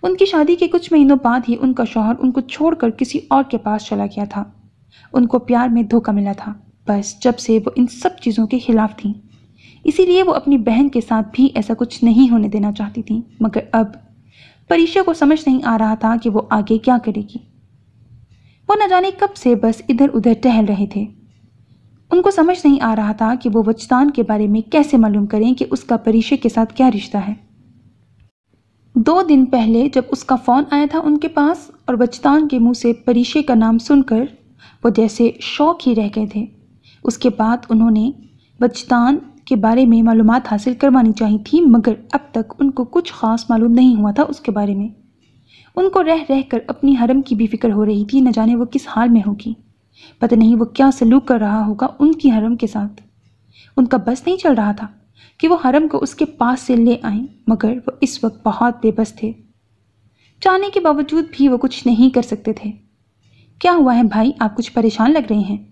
उनकी शादी के कुछ महीनों बाद ही उनका शौहर उनको छोड़कर किसी और के पास चला गया था। उनको प्यार में धोखा मिला था। बस जब से वो इन सब चीज़ों के खिलाफ थी, इसीलिए वो अपनी बहन के साथ भी ऐसा कुछ नहीं होने देना चाहती थी। मगर अब परीशा को समझ नहीं आ रहा था कि वो आगे क्या करेगी। वो न जाने कब से बस इधर उधर टहल रहे थे। उनको समझ नहीं आ रहा था कि वो वजदान के बारे में कैसे मालूम करें कि उसका परीशा के साथ क्या रिश्ता है। 2 दिन पहले जब उसका फ़ोन आया था उनके पास और वजदान के मुंह से परीशा का नाम सुनकर वो जैसे शौक ही रह गए थे। उसके बाद उन्होंने वजदान के बारे में मालूमात हासिल करवानी चाहिए थी, मगर अब तक उनको कुछ ख़ास मालूम नहीं हुआ था उसके बारे में। उनको रह रह कर अपनी हरम की भी फिक्र हो रही थी। न जाने वो किस हाल में होगी, पता नहीं वो क्या सलूक कर रहा होगा उनकी हरम के साथ। उनका बस नहीं चल रहा था कि वो हरम को उसके पास से ले आएं, मगर वो इस वक्त बहुत बेबस थे। चाहने के बावजूद भी वो कुछ नहीं कर सकते थे। क्या हुआ है भाई, आप कुछ परेशान लग रहे हैं?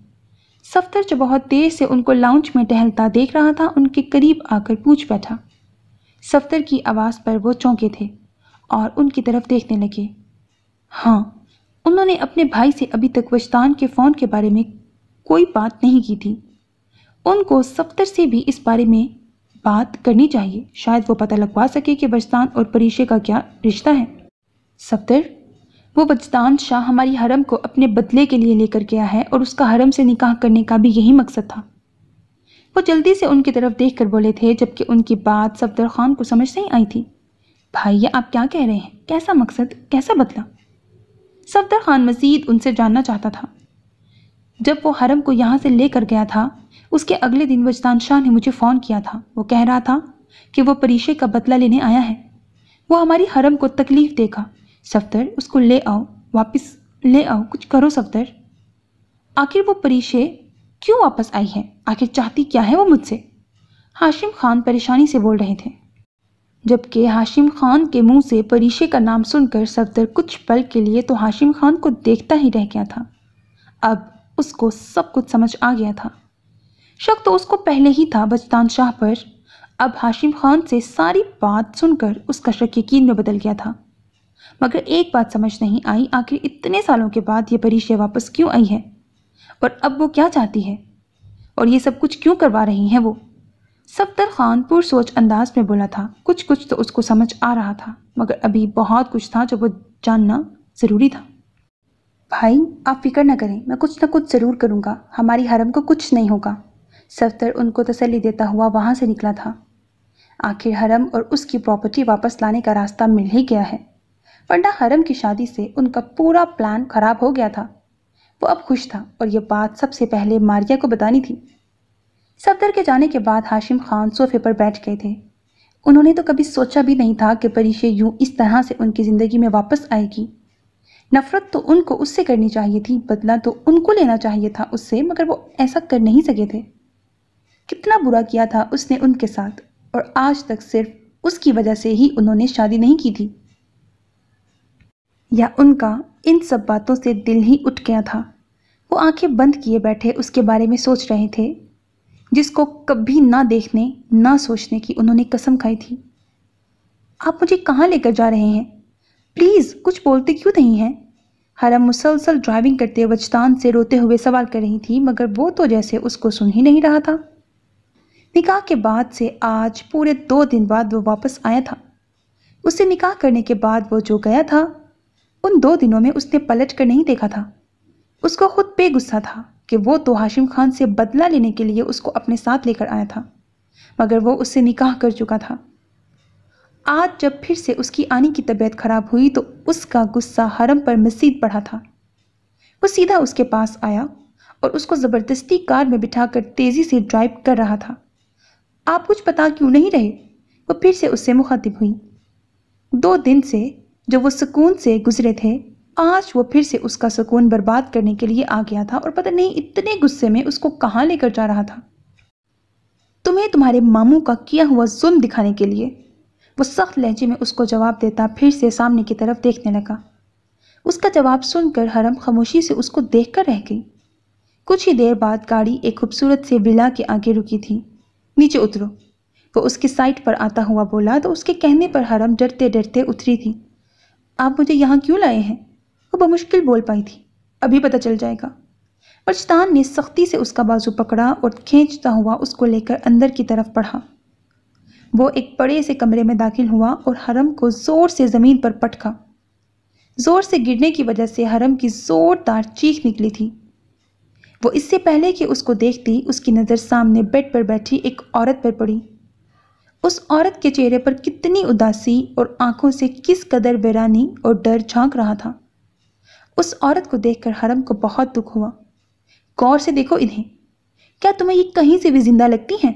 सफ्तर जो बहुत देर से उनको लाउंज में टहलता देख रहा था उनके करीब आकर पूछ बैठा। सफ्तर की आवाज़ पर वो चौंके थे और उनकी तरफ देखने लगे। हाँ, उन्होंने अपने भाई से अभी तक वजदान के फ़ोन के बारे में कोई बात नहीं की थी। उनको सफ्तर से भी इस बारे में बात करनी चाहिए, शायद वो पता लगवा सके कि वजदान और परीशा का क्या रिश्ता है। सफ्तर, वो वजदान शाह हमारी हरम को अपने बदले के लिए लेकर गया है और उसका हरम से निकाह करने का भी यही मकसद था। वो जल्दी से उनकी तरफ देखकर बोले थे, जबकि उनकी बात सफदर खान को समझ नहीं आई थी। भाई, ये आप क्या कह रहे हैं? कैसा मकसद, कैसा बदला? सफदर खान मजीद उनसे जानना चाहता था। जब वो हरम को यहाँ से लेकर गया था, उसके अगले दिन वजदान शाह ने मुझे फ़ोन किया था। वो कह रहा था कि वो परीशा का बदला लेने आया है। वो हमारी हरम को तकलीफ़ देगा। सफ्तर, उसको ले आओ, वापस ले आओ, कुछ करो सफ्तर। आखिर वो परीशा क्यों वापस आई है? आखिर चाहती क्या है वो मुझसे? हाशिम खान परेशानी से बोल रहे थे, जबकि हाशिम खान के मुंह से परीशा का नाम सुनकर सफ्तर कुछ पल के लिए तो हाशिम खान को देखता ही रह गया था। अब उसको सब कुछ समझ आ गया था। शक तो उसको पहले ही था वजदान शाह पर, अब हाशिम खान से सारी बात सुनकर उसका शक यकीन में बदल गया था। मगर एक बात समझ नहीं आई, आखिर इतने सालों के बाद ये परीशा वापस क्यों आई है और अब वो क्या चाहती है और ये सब कुछ क्यों करवा रही हैं वो? सफदर खान पुरसोच अंदाज में बोला था। कुछ तो उसको समझ आ रहा था, मगर अभी बहुत कुछ था जो वो जानना ज़रूरी था। भाई, आप फिक्र न करें, मैं कुछ न कुछ ज़रूर करूँगा, हमारी हरम को कुछ नहीं होगा। सफदर उनको तसल्ली देता हुआ वहाँ से निकला था। आखिर हरम और उसकी प्रॉपर्टी वापस लाने का रास्ता मिल ही गया है, वरना हरम की शादी से उनका पूरा प्लान खराब हो गया था। वो अब खुश था और ये बात सबसे पहले मारिया को बतानी थी। सफदर के जाने के बाद हाशिम खान सोफे पर बैठ गए थे। उन्होंने तो कभी सोचा भी नहीं था कि परीशा यूं इस तरह से उनकी ज़िंदगी में वापस आएगी। नफरत तो उनको उससे करनी चाहिए थी, बदला तो उनको लेना चाहिए था उससे, मगर वो ऐसा कर नहीं सके थे। कितना बुरा किया था उसने उनके साथ, और आज तक सिर्फ उसकी वजह से ही उन्होंने शादी नहीं की थी। या उनका इन सब बातों से दिल ही उठ गया था। वो आंखें बंद किए बैठे उसके बारे में सोच रहे थे, जिसको कभी ना देखने ना सोचने की उन्होंने कसम खाई थी। आप मुझे कहाँ लेकर जा रहे हैं? प्लीज़ कुछ बोलते क्यों नहीं हैं? हरम मुसलसल ड्राइविंग करते वजदान से रोते हुए सवाल कर रही थी, मगर वो तो जैसे उसको सुन ही नहीं रहा था। निकाह के बाद से आज पूरे 2 दिन बाद वो वापस आया था। उससे निकाह करने के बाद वो जो गया था, उन 2 दिनों में उसने पलट कर नहीं देखा था। उसको खुद पे गुस्सा था। کہ وہ تو ہاشم خان سے بدلہ لینے کے لیے اس کو اپنے ساتھ لے کر آیا تھا، مگر وہ اس سے نکاح کر چکا تھا۔ آج جب پھر سے اس کی آنی کی طبیعت خراب ہوئی تو اس کا غصہ حرم پر مزید بڑھا تھا۔ وہ سیدھا اس کے پاس آیا اور اس کو زبردستی کار میں بٹھا کر تیزی سے ڈرائیو کر رہا تھا۔ آپ کچھ بتا کیوں نہیں رہے؟ وہ پھر سے اس سے مخاطب ہوئی۔ 2 دن سے جو وہ سکون سے گزرے تھے، آج وہ پھر سے اس کا سکون برباد کرنے کے لیے آ گیا تھا، اور پتہ نہیں اتنے غصے میں اس کو کہاں لے کر جا رہا تھا۔ تمہیں تمہارے ماموں کا کیا ہوا ظلم دکھانے کے لیے، وہ سخت لہجے میں اس کو جواب دیتا پھر سے سامنے کی طرف دیکھنے لگا۔ اس کا جواب سن کر حرم خاموشی سے اس کو دیکھ کر رہ گئی۔ کچھ ہی دیر بعد گاڑی ایک خوبصورت سے ولا کے آگے رکی تھی۔ نیچے اترو، وہ اس کی سائٹ پر آتا ہوا بولا تو اس کے کہنے پر حرم ڈرتے ڈرتے اتری تھی۔ آپ مجھے یہاں کیوں لائے ہیں؟ وہ بمشکل بول پائی تھی۔ ابھی پتہ چل جائے گا۔ وجدان نے سختی سے اس کا بازو پکڑا اور کھینچتا ہوا اس کو لے کر اندر کی طرف بڑھا۔ وہ ایک بڑے سے کمرے میں داخل ہوا اور حرم کو زور سے زمین پر پٹکا۔ زور سے گرنے کی وجہ سے حرم کی زوردار چیخ نکلی تھی۔ وہ اس سے پہلے کہ اس کو دیکھتی، اس کی نظر سامنے بیڈ پر بیٹھی ایک عورت پر پڑی۔ اس عورت کے چہرے پر کتنی اداسی اور آنکھوں سے کس قدر ویرانی اور ڈر جھانک رہا تھا۔ اس عورت کو دیکھ کر حرم کو بہت دکھ ہوا۔ غور سے دیکھو انہیں، کیا تمہیں یہ کہیں سے بھی زندہ لگتی ہیں؟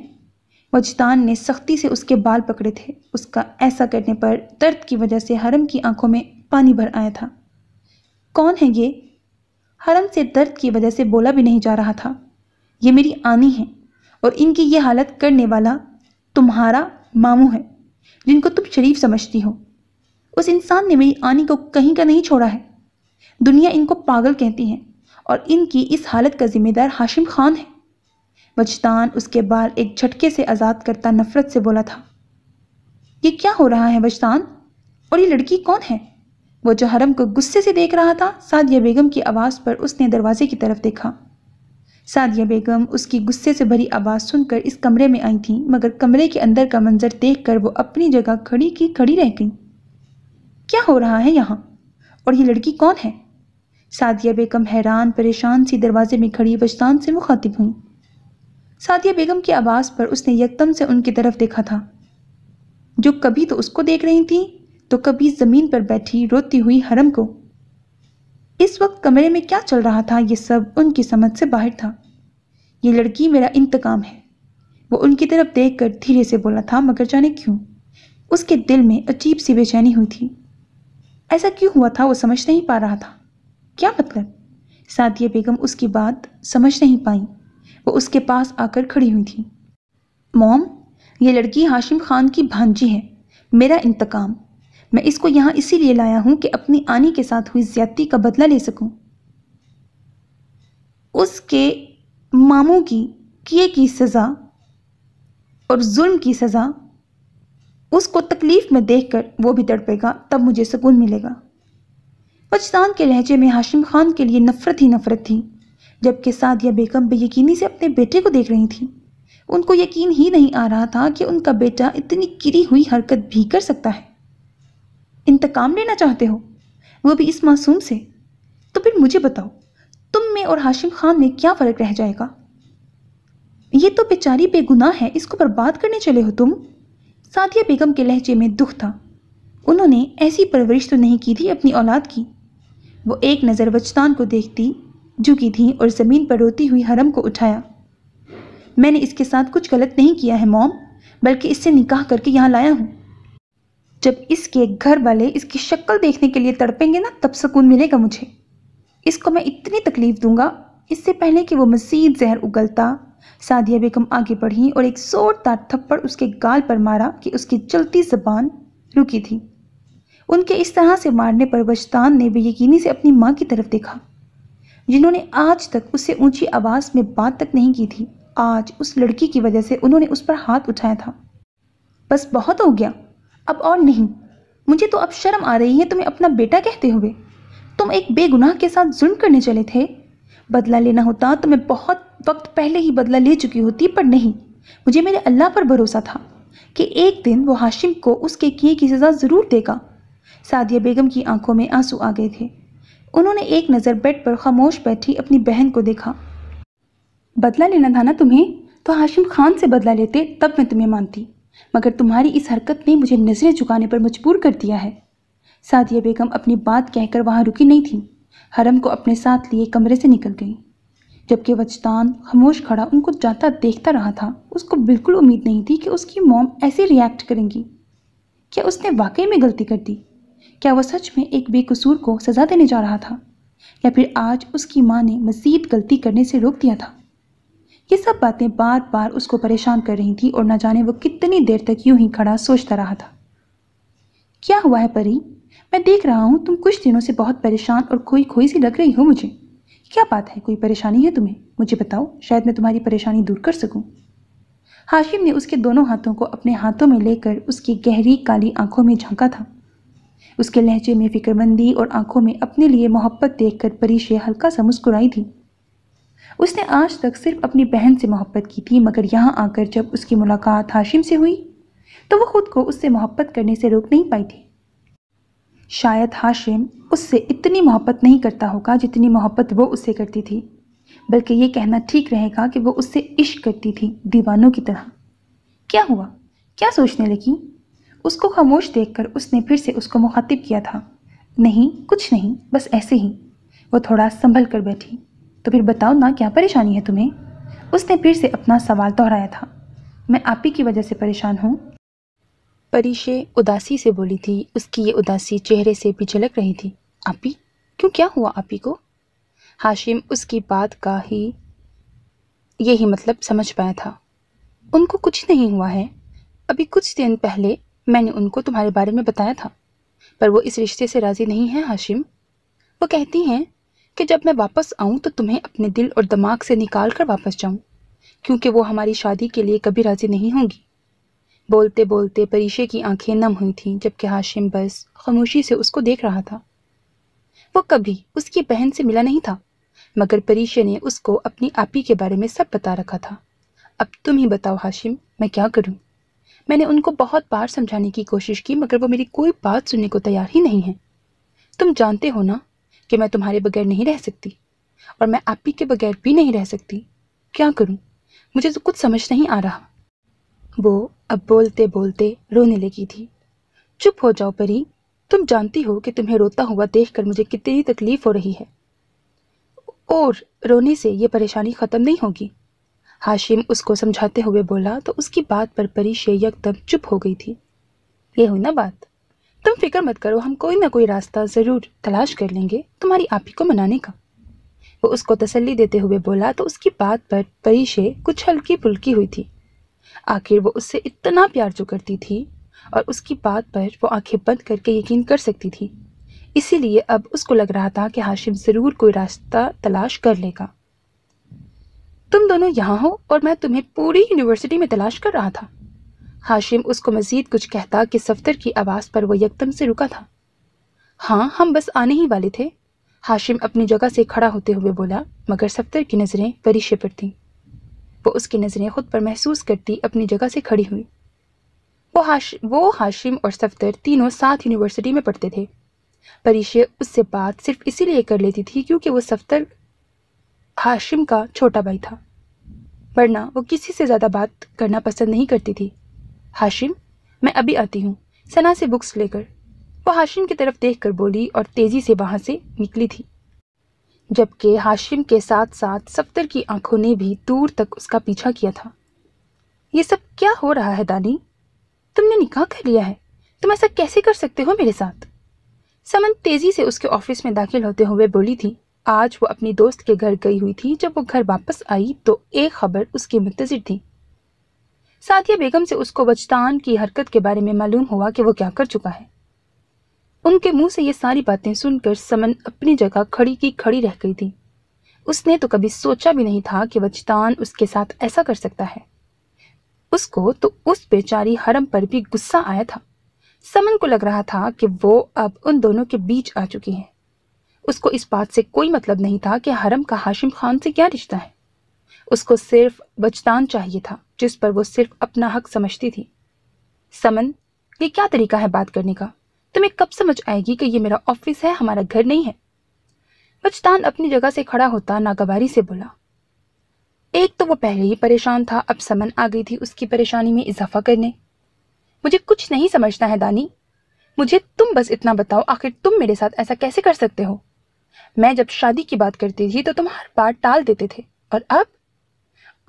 وجدان نے سختی سے اس کے بال پکڑے تھے۔ اس کا ایسا کرنے پر درد کی وجہ سے حرم کی آنکھوں میں پانی بھر آیا تھا۔ کون ہے یہ؟ حرم سے درد کی وجہ سے بولا بھی نہیں جا رہا تھا۔ یہ میری آنی ہے، اور ان کی یہ حالت کرنے والا تمہارا ماموں ہے، جن کو تم شریف سمجھتی ہو۔ اس انسان نے میری آنی کو کہیں کا نہیں چھوڑا ہے۔ دنیا ان کو پاگل کہتی ہے، اور ان کی اس حالت کا ذمہ دار ہاشم خان ہے۔ وجدان اس کے بال ایک جھٹکے سے آزاد کرتا نفرت سے بولا تھا۔ یہ کیا ہو رہا ہے وجدان؟ اور یہ لڑکی کون ہے؟ وہ جو حرم کو غصے سے دیکھ رہا تھا، سعدیہ بیگم کی آواز پر اس نے دروازے کی طرف دیکھا۔ سعدیہ بیگم اس کی غصے سے بھری آواز سن کر اس کمرے میں آئی تھیں، مگر کمرے کے اندر کا منظر دیکھ کر وہ اپنی جگہ کھڑی کی کھڑی رہ گئیں۔ کیا ہو رہا ہے یہاں؟ اور یہ لڑکی کون ہے؟ سعدیہ بیگم حیران پریشان سی دروازے میں کھڑی وجدان سے مخاطب ہوئیں۔ سعدیہ بیگم کی آواز پر اس نے یکدم سے ان کی طرف دیکھا تھا، جو کبھی تو اس کو دیکھ رہی تھیں تو کبھی زمین پر بیٹھی روتی ہوئی حرم کو۔ اس وقت کمرے میں کیا چل رہا تھا یہ سب ان کی سمجھ سے باہر تھا۔ یہ لڑکی میرا انتقام ہے، وہ ان کی طرف دیکھ کر دھیرے سے بولا تھا، مگر جانے کیوں اس کے دل میں عجیب سی بے چینی ہوئی تھی۔ ایسا کیوں ہوا تھا وہ سمجھ نہیں پا رہا تھا۔ کیا مطلب؟ سعدیہ بیگم اس کی بات سمجھ نہیں پائیں۔ وہ اس کے پاس آ کر کھڑی ہوئی تھی۔ موم، یہ لڑکی ہاشم خان کی بھانجی ہے، میرا انتقام۔ میں اس کو یہاں اسی لیے لایا ہوں کہ اپنی آنی کے ساتھ ہوئی زیادتی کا بدلہ لے سکوں۔ اس کے ماموں کی کیے کی سزا اور ظلم کی سزا اس کو تکلیف میں دیکھ کر وہ بھی تڑپے گا، تب مجھے سکون ملے گا۔ وجدان کے لہجے میں ہاشم خان کے لیے نفرت ہی نفرت تھی، جبکہ سعدیہ بیگم بے یقینی سے اپنے بیٹے کو دیکھ رہی تھی۔ ان کو یقین ہی نہیں آ رہا تھا کہ ان کا بیٹا اتنی گری ہوئی حرکت بھی کر سکتا ہے۔ انتقام لینا چاہتے ہو، وہ بھی اس معصوم سے؟ تو پھر مجھے بتاؤ، تم میں اور ہاشم خان میں کیا فرق رہ جائے گا؟ یہ تو بیچاری بے گناہ ہے، اس کو برباد کرنے چلے ہو تم؟ سعدیہ بیگم کے لہجے میں دکھ تھا۔ انہوں نے ایسی پرورش تو نہیں کی تھی اپنی اولاد کی۔ وہ ایک نظر وجدان کو دیکھتی جھکی تھی اور زمین پر روتی ہوئی حرم کو اٹھایا۔ میں نے اس کے ساتھ کچھ غلط نہیں کیا ہے موم، بلکہ اس سے نکاح کر کے یہاں لایا ہوں۔ جب اس کے گھر والے اس کی شکل دیکھنے کے لیے تڑپیں گے نا، تب سکون ملے گا مجھے۔ اس کو میں اتنی تکلیف دوں گا۔ اس سے پہلے کہ وہ مزید زہر اگلتا، سعدیہ بیگم آگے بڑھی اور ایک زوردار تھپڑ اس کے گال پر مارا کہ اس کی چلتی زبان رکی تھی۔ ان کے اس طرح سے مارنے پر وجدان نے بے یقینی سے اپنی ماں کی طرف دیکھا، جنہوں نے آج تک اس سے اونچی آواز میں بات تک نہیں کی تھی۔ آج اس لڑکی کی وجہ سے انہوں نے اس پر ہاتھ اٹھایا تھا۔ بس بہت ہو گیا، اب اور نہیں۔ مجھے تو اب شرم آ رہی ہے تمہیں اپنا بیٹا کہتے ہوئے۔ تم ایک بے گناہ کے ساتھ ظلم کرنے چلے تھے۔ بدلہ لینا ہوتا تو میں بہت وقت پہلے ہی بدلہ لے چکی ہوتی، پر نہیں، مجھے میرے اللہ پر بھروسہ تھا کہ ایک دن وہ ہاشم کو اس کے کیے کی سزا ضرور دے گا۔ سعدیہ بیگم کی آنکھوں میں آنسو آ گئے تھے۔ انہوں نے ایک نظر بیڈ پر خاموش بیٹھی اپنی بہن کو دیکھا۔ बदला लेना था ना तुम्हें, तो हाशिम खान से बदला लेते, तब मैं तुम्हें मानती, मगर तुम्हारी इस हरकत ने मुझे नजरें झुकाने पर मजबूर कर दिया है। सादिया बेगम अपनी बात कहकर वहां रुकी नहीं थी, हरम को अपने साथ लिए कमरे से निकल गई। जबकि वजदान खामोश खड़ा उनको जाता देखता रहा था। उसको बिल्कुल उम्मीद नहीं थी कि उसकी मॉम ऐसे रिएक्ट करेंगी। क्या उसने वाकई में गलती कर दी? क्या वो सच में एक बेकसूर को सजा देने जा रहा था, या फिर आज उसकी माँ ने मजीद गलती करने से रोक दिया था? ये सब बातें बार बार उसको परेशान कर रही थी और न जाने वो कितनी देर तक यूं ही खड़ा सोचता रहा था। क्या हुआ है परी? मैं देख रहा हूँ तुम कुछ दिनों से बहुत परेशान और खोई खोई सी लग रही हो मुझे। क्या बात है? कोई परेशानी है तुम्हें? मुझे बताओ, शायद मैं तुम्हारी परेशानी दूर कर सकूं। हाशिम ने उसके दोनों हाथों को अपने हाथों में लेकर उसकी गहरी काली आंखों में झांका था। उसके लहजे में फिक्रमंदी और आंखों में अपने लिए मोहब्बत देखकर परीशे हल्का सा मुस्कुराई थी। उसने आज तक सिर्फ अपनी बहन से मोहब्बत की थी, मगर यहाँ आकर जब उसकी मुलाकात हाशिम से हुई तो वो खुद को उससे मोहब्बत करने से रोक नहीं पाई थी। शायद हाशिम उससे इतनी मोहब्बत नहीं करता होगा जितनी मोहब्बत वो उससे करती थी, बल्कि ये कहना ठीक रहेगा कि वो उससे इश्क करती थी, दीवानों की तरह। क्या हुआ? क्या सोचने लगी? उसको खामोश देखकर उसने फिर से उसको मुखातिब किया था। नहीं, कुछ नहीं, बस ऐसे ही। वो थोड़ा संभल कर बैठी। तो फिर बताओ ना, क्या परेशानी है तुम्हें? उसने फिर से अपना सवाल दोहराया था। मैं आप ही की वजह से परेशान हूँ। परीशे उदासी से बोली थी। उसकी ये उदासी चेहरे से भी झलक रही थी। आपी? क्यों, क्या हुआ आपी को? हाशिम उसकी बात का ही यही मतलब समझ पाया था। उनको कुछ नहीं हुआ है। अभी कुछ दिन पहले मैंने उनको तुम्हारे बारे में बताया था, पर वो इस रिश्ते से राजी नहीं है हाशिम। वो कहती हैं कि जब मैं वापस आऊं तो तुम्हें अपने दिल और दिमाग से निकाल कर वापस जाऊं, क्योंकि वो हमारी शादी के लिए कभी राजी नहीं होंगी। बोलते बोलते परीशे की आंखें नम हुई थीं, जबकि हाशिम बस खामोशी से उसको देख रहा था। वो कभी उसकी बहन से मिला नहीं था, मगर परीशे ने उसको अपनी आपी के बारे में सब बता रखा था। अब तुम ही बताओ हाशिम, मैं क्या करूं? मैंने उनको बहुत बार समझाने की कोशिश की, मगर वो मेरी कोई बात सुनने को तैयार ही नहीं है। तुम जानते हो ना कि मैं तुम्हारे बगैर नहीं रह सकती, और मैं आपी के बगैर भी नहीं रह सकती। क्या करूं? मुझे तो कुछ समझ नहीं आ रहा। वो अब बोलते बोलते रोने लगी थी। चुप हो जाओ परी, तुम जानती हो कि तुम्हें रोता हुआ देखकर मुझे कितनी तकलीफ हो रही है, और रोने से ये परेशानी खत्म नहीं होगी। हाशिम उसको समझाते हुए बोला तो उसकी बात पर परीशे यकदम चुप हो गई थी। ये हुई ना बात। तुम फिक्र मत करो, हम कोई ना कोई रास्ता जरूर तलाश कर लेंगे तुम्हारी आपी को मनाने का। वो उसको तसल्ली देते हुए बोला तो उसकी बात पर परीशे कुछ हल्की फुल्की हुई थी। आखिर वो उससे इतना प्यार जो करती थी, और उसकी बात पर वो आंखें बंद करके यकीन कर सकती थी। इसीलिए अब उसको लग रहा था कि हाशिम जरूर कोई रास्ता तलाश कर लेगा। तुम दोनों यहाँ हो और मैं तुम्हें पूरी यूनिवर्सिटी में तलाश कर रहा था। हाशिम उसको मजीद कुछ कहता कि सफ्तर की आवाज़ पर वो यकदम से रुका था। हाँ, हम बस आने ही वाले थे, हाशिम अपनी जगह से खड़ा होते हुए बोला, मगर सफ्तर की नज़रें परीशे पर थीं। वो उसकी नज़रें खुद पर महसूस करती अपनी जगह से खड़ी हुई। वो हाशिम और सफ्तर तीनों साथ यूनिवर्सिटी में पढ़ते थे। परीशे उससे बात सिर्फ इसीलिए कर लेती थी क्योंकि वो सफ्तर हाशिम का छोटा भाई था, वरना वो किसी से ज़्यादा बात करना पसंद नहीं करती थी। हाशिम, मैं अभी आती हूँ, सना से बुक्स लेकर। वो हाशिम की तरफ देखकर बोली और तेज़ी से वहाँ से निकली थी, जबकि हाशिम के साथ साथ सफ्तर की आंखों ने भी दूर तक उसका पीछा किया था। ये सब क्या हो रहा है दानी? तुमने निकाह कर लिया है, तुम ऐसा कैसे कर सकते हो मेरे साथ? समन तेजी से उसके ऑफिस में दाखिल होते हुए बोली थी। आज वो अपनी दोस्त के घर गई हुई थी। जब वो घर वापस आई तो एक खबर उसकी मुंतजिर थी। सादिया बेगम से उसको वजदान की हरकत के बारे में मालूम हुआ कि वो क्या कर चुका है। उनके मुंह से ये सारी बातें सुनकर समन अपनी जगह खड़ी की खड़ी रह गई थी। उसने तो कभी सोचा भी नहीं था कि वजदान उसके साथ ऐसा कर सकता है। उसको तो उस बेचारी हरम पर भी गुस्सा आया था। समन को लग रहा था कि वो अब उन दोनों के बीच आ चुकी है। उसको इस बात से कोई मतलब नहीं था कि हरम का हाशिम खान से क्या रिश्ता है। उसको सिर्फ वजदान चाहिए था, जिस पर वो सिर्फ अपना हक समझती थी। समन, ये क्या तरीका है बात करने का? तुम्हें कब समझ आएगी कि ये मेरा ऑफिस है, हमारा घर नहीं है? वजदान अपनी जगह से खड़ा होता नागवारी से बोला। एक तो वो पहले ही परेशान था, अब समन आ गई थी उसकी परेशानी में इजाफा करने। मुझे कुछ नहीं समझना है दानी, मुझे तुम बस इतना बताओ, आखिर तुम मेरे साथ ऐसा कैसे कर सकते हो? मैं जब शादी की बात करती थी तो तुम हर बार टाल देते थे, और अब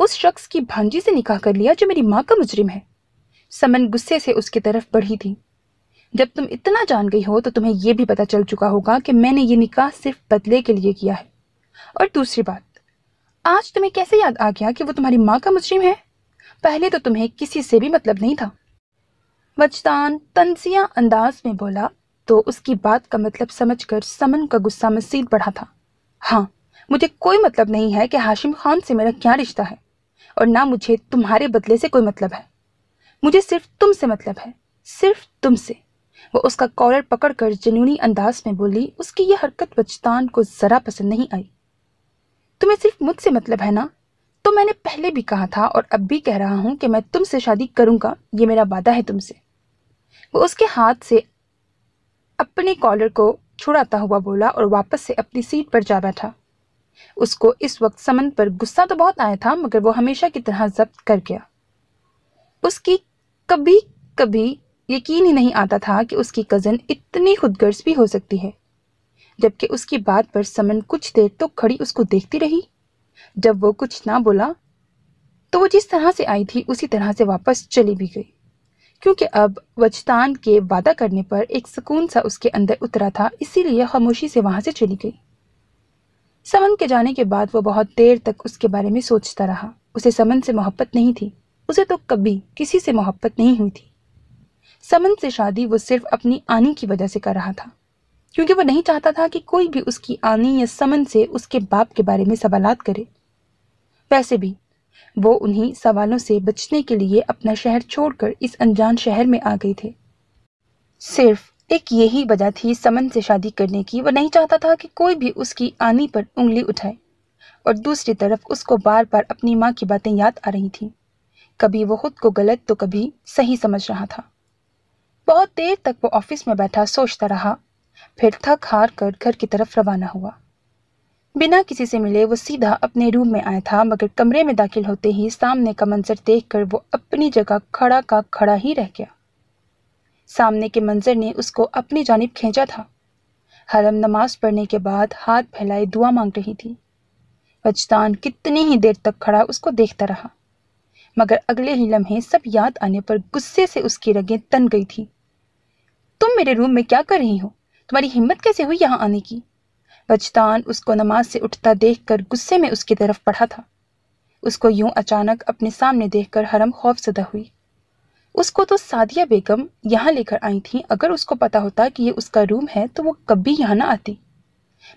उस शख्स की भांजी से निकाह कर लिया जो मेरी माँ का मुजरिम है। समन गुस्से से उसकी तरफ बढ़ी थी। जब तुम इतना जान गई हो तो तुम्हें यह भी पता चल चुका होगा कि मैंने ये निकाह सिर्फ बदले के लिए किया है। और दूसरी बात, आज तुम्हें कैसे याद आ गया कि वो तुम्हारी माँ का मुजरिम है? पहले तो तुम्हें किसी से भी मतलब नहीं था। वजदान तंजिया अंदाज में बोला तो उसकी बात का मतलब समझकर समन का गुस्सा मजीद बढ़ा था। हाँ, मुझे कोई मतलब नहीं है कि हाशिम खान से मेरा क्या रिश्ता है, और ना मुझे तुम्हारे बदले से कोई मतलब है। मुझे सिर्फ तुमसे मतलब है, सिर्फ तुमसे। वो उसका कॉलर पकड़कर जुनूनी अंदाज में बोली। उसकी यह हरकत वजदान को जरा पसंद नहीं आई। तुम्हें सिर्फ मुझसे मतलब है ना? तो मैंने पहले भी कहा था और अब भी कह रहा हूं कि मैं तुमसे शादी करूंगा, ये मेरा वादा है तुमसे। वो उसके हाथ से अपने कॉलर को छुड़ाता हुआ बोला और वापस से अपनी सीट पर जा बैठा। उसको इस वक्त समन पर गुस्सा तो बहुत आया था, मगर वो हमेशा की तरह जब्त कर गया। उसकी कभी कभी यकीन ही नहीं आता था कि उसकी कज़न इतनी खुदगर्ज भी हो सकती है। जबकि उसकी बात पर समन कुछ देर तो खड़ी उसको देखती रही। जब वो कुछ ना बोला तो वो जिस तरह से आई थी उसी तरह से वापस चली भी गई, क्योंकि अब वजदान के वादा करने पर एक सुकून सा उसके अंदर उतरा था, इसीलिए खामोशी से वहां से चली गई। समन के जाने के बाद वो बहुत देर तक उसके बारे में सोचता रहा। उसे समन से मोहब्बत नहीं थी, उसे तो कभी किसी से मोहब्बत नहीं हुई थी। समन से शादी वो सिर्फ अपनी आनी की वजह से कर रहा था, क्योंकि वो नहीं चाहता था कि कोई भी उसकी आनी या समन से उसके बाप के बारे में सवालात करे। वैसे भी वो उन्हीं सवालों से बचने के लिए अपना शहर छोड़कर इस अनजान शहर में आ गए थे। सिर्फ एक यही वजह थी समन से शादी करने की। वो नहीं चाहता था कि कोई भी उसकी आनी पर उंगली उठाए। और दूसरी तरफ उसको बार बार अपनी माँ की बातें याद आ रही थी। कभी वो खुद को गलत तो कभी सही समझ रहा था। बहुत देर तक वो ऑफिस में बैठा सोचता रहा, फिर थक हार कर घर की तरफ रवाना हुआ। बिना किसी से मिले वो सीधा अपने रूम में आया था, मगर कमरे में दाखिल होते ही सामने का मंजर देखकर वो अपनी जगह खड़ा का खड़ा ही रह गया। सामने के मंजर ने उसको अपनी जानिब खींचा था। हरम नमाज पढ़ने के बाद हाथ फैलाए दुआ मांग रही थी। वजदान कितनी ही देर तक खड़ा उसको देखता रहा, मगर अगले ही लम्हे सब याद आने पर गुस्से से उसकी रगें तन गई थी। तुम मेरे रूम में क्या कर रही हो? तुम्हारी हिम्मत कैसे हुई यहाँ आने की? वजदान उसको नमाज से उठता देखकर गुस्से में उसकी तरफ बढ़ा था। उसको यूं अचानक अपने सामने देखकर हरम खौफजदा हुई। उसको तो सादिया बेगम यहाँ लेकर आई थी। अगर उसको पता होता कि ये उसका रूम है तो वो कभी यहाँ ना आती।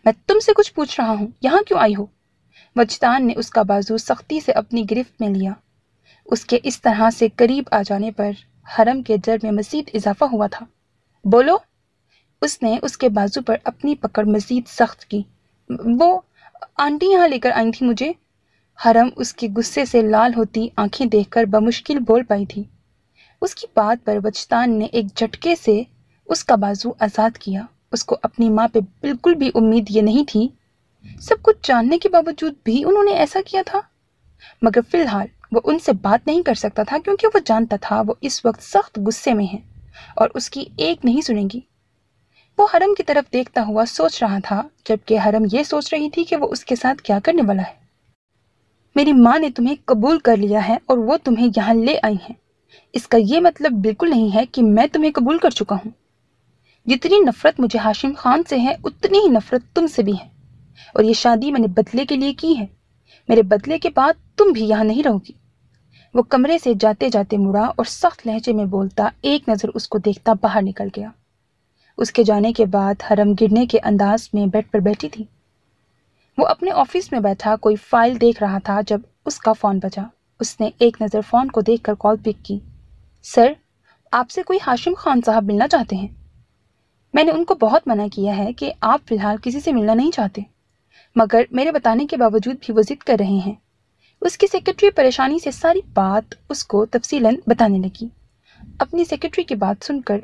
मैं तुमसे कुछ पूछ रहा हूँ, यहाँ क्यों आई हो? वजदान ने उसका बाजू सख्ती से अपनी गिरफ्त में लिया। उसके इस तरह से करीब आ जाने पर हरम के डर में मजीद इजाफा हुआ था। बोलो। उसने उसके बाजू पर अपनी पकड़ मजीद सख्त की। वो आंटी यहाँ लेकर आई थी मुझे। हरम उसके गुस्से से लाल होती आंखें देखकर बमुश्किल बोल पाई थी। उसकी बात पर वजदान ने एक झटके से उसका बाजू आज़ाद किया। उसको अपनी माँ पे बिल्कुल भी उम्मीद ये नहीं थी। सब कुछ जानने के बावजूद भी उन्होंने ऐसा किया था, मगर फिलहाल वो उनसे बात नहीं कर सकता था, क्योंकि वो जानता था वो इस वक्त सख्त गुस्से में है और उसकी एक नहीं सुनेंगी। वो हरम की तरफ देखता हुआ सोच रहा था, जबकि हरम ये सोच रही थी कि वो उसके साथ क्या करने वाला है। मेरी माँ ने तुम्हें कबूल कर लिया है और वो तुम्हें यहाँ ले आई हैं। इसका ये मतलब बिल्कुल नहीं है कि मैं तुम्हें कबूल कर चुका हूँ। जितनी नफरत मुझे हाशिम खान से है उतनी ही नफरत तुमसे भी है, और ये शादी मैंने बदले के लिए की है। मेरे बदले के बाद तुम भी यहाँ नहीं रहोगी। वो कमरे से जाते जाते मुड़ा और सख्त लहजे में बोलता एक नज़र उसको देखता बाहर निकल गया। उसके जाने के बाद हरम गिरने के अंदाज में बेड पर बैठी थी। वो अपने ऑफिस में बैठा कोई फाइल देख रहा था जब उसका फ़ोन बजा। उसने एक नज़र फ़ोन को देखकर कॉल पिक की। सर, आपसे कोई हाशिम खान साहब मिलना चाहते हैं। मैंने उनको बहुत मना किया है कि आप फ़िलहाल किसी से मिलना नहीं चाहते, मगर मेरे बताने के बावजूद भी वो ज़िद कर रहे हैं। उसकी सेक्रेटरी परेशानी से सारी बात उसको तफसीलन बताने लगी। अपनी सेक्रेटरी की बात सुनकर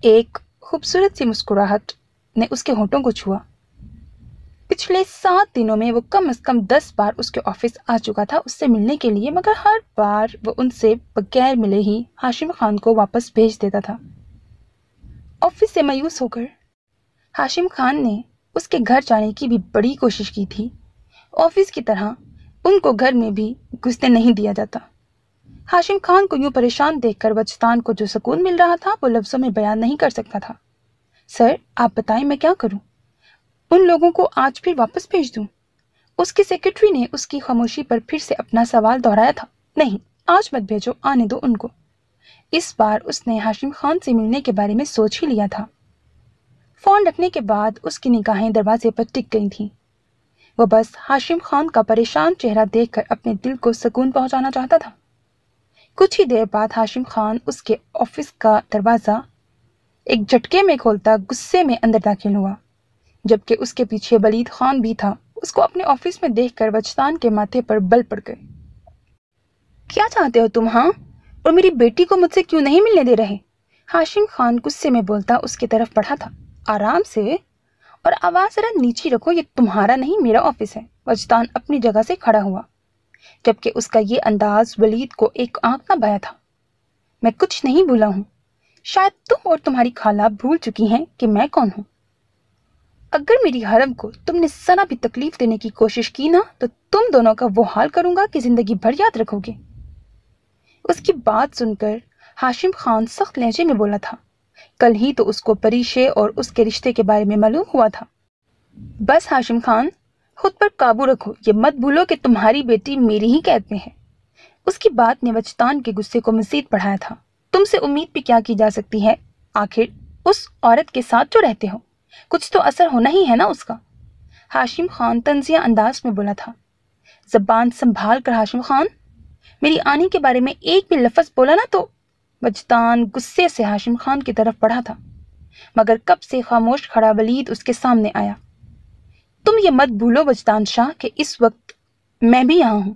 एक खूबसूरत सी मुस्कुराहट ने उसके होंठों को छुआ। पिछले 7 दिनों में वो कम से कम 10 बार उसके ऑफिस आ चुका था उससे मिलने के लिए, मगर हर बार वो उनसे बगैर मिले ही हाशिम खान को वापस भेज देता था। ऑफिस से मायूस होकर हाशिम खान ने उसके घर जाने की भी बड़ी कोशिश की थी। ऑफिस की तरह उनको घर में भी घुसने नहीं दिया जाता। हाशिम खान को यूं परेशान देखकर वजदान को जो सुकून मिल रहा था वो लफ्जों में बयान नहीं कर सकता था। सर, आप बताएं मैं क्या करूं? उन लोगों को आज फिर वापस भेज दूं? उसकी सेक्रेटरी ने उसकी खामोशी पर फिर से अपना सवाल दोहराया था। नहीं, आज मत भेजो, आने दो उनको। इस बार उसने हाशिम खान से मिलने के बारे में सोच ही लिया था। फोन रखने के बाद उसकी निगाहें दरवाजे पर टिक गई थीं। वो बस हाशिम खान का परेशान चेहरा देखकर अपने दिल को सुकून पहुंचाना चाहता था। कुछ ही देर बाद हाशिम खान उसके ऑफिस का दरवाजा एक झटके में खोलता गुस्से में अंदर दाखिल हुआ, जबकि उसके पीछे वलीद खान भी था। उसको अपने ऑफिस में देखकर वजदान के माथे पर बल पड़ गए। क्या चाहते हो तुम, हाँ? और मेरी बेटी को मुझसे क्यों नहीं मिलने दे रहे? हाशिम खान गुस्से में बोलता उसकी तरफ बढ़ा था। आराम से, और आवाज जरा नीची रखो, ये तुम्हारा नहीं मेरा ऑफिस है। वजदान अपनी जगह से खड़ा हुआ, जबकि उसका ये अंदाज वलीद को एक आंख ना भाया था। मैं कुछ नहीं भूला हूं। शायद तुम और तुम्हारी खाला भूल चुकी हैं कि मैं कौन हूं। अगर मेरी हरम को तुमने जरा भी तकलीफ देने की कोशिश की ना, तो तुम दोनों का वो हाल करूंगा कि जिंदगी भर याद रखोगे। उसकी बात सुनकर हाशिम खान सख्त लहजे में बोला था। कल ही तो उसको परीशे और उसके रिश्ते के बारे में मालूम हुआ था। बस हाशिम खान, खुद पर काबू रखो। ये मत भूलो कि तुम्हारी बेटी मेरी ही कैद में है। उसकी बात ने वजदान के गुस्से को मजीद बढ़ाया था। तुमसे उम्मीद भी क्या की जा सकती है? आखिर उस औरत के साथ जो रहते हो, कुछ तो असर होना ही है ना उसका। हाशिम खान तंजिया अंदाज में बोला था। जबान संभाल कर हाशिम खान, मेरी आनी के बारे में एक भी लफ्ज बोला ना तो। वजदान गुस्से से हाशिम खान की तरफ बढ़ा था, मगर कब से खामोश खड़ा वलीद उसके सामने आया। तुम ये मत भूलो वजदान शाह कि इस वक्त मैं भी यहाँ हूं,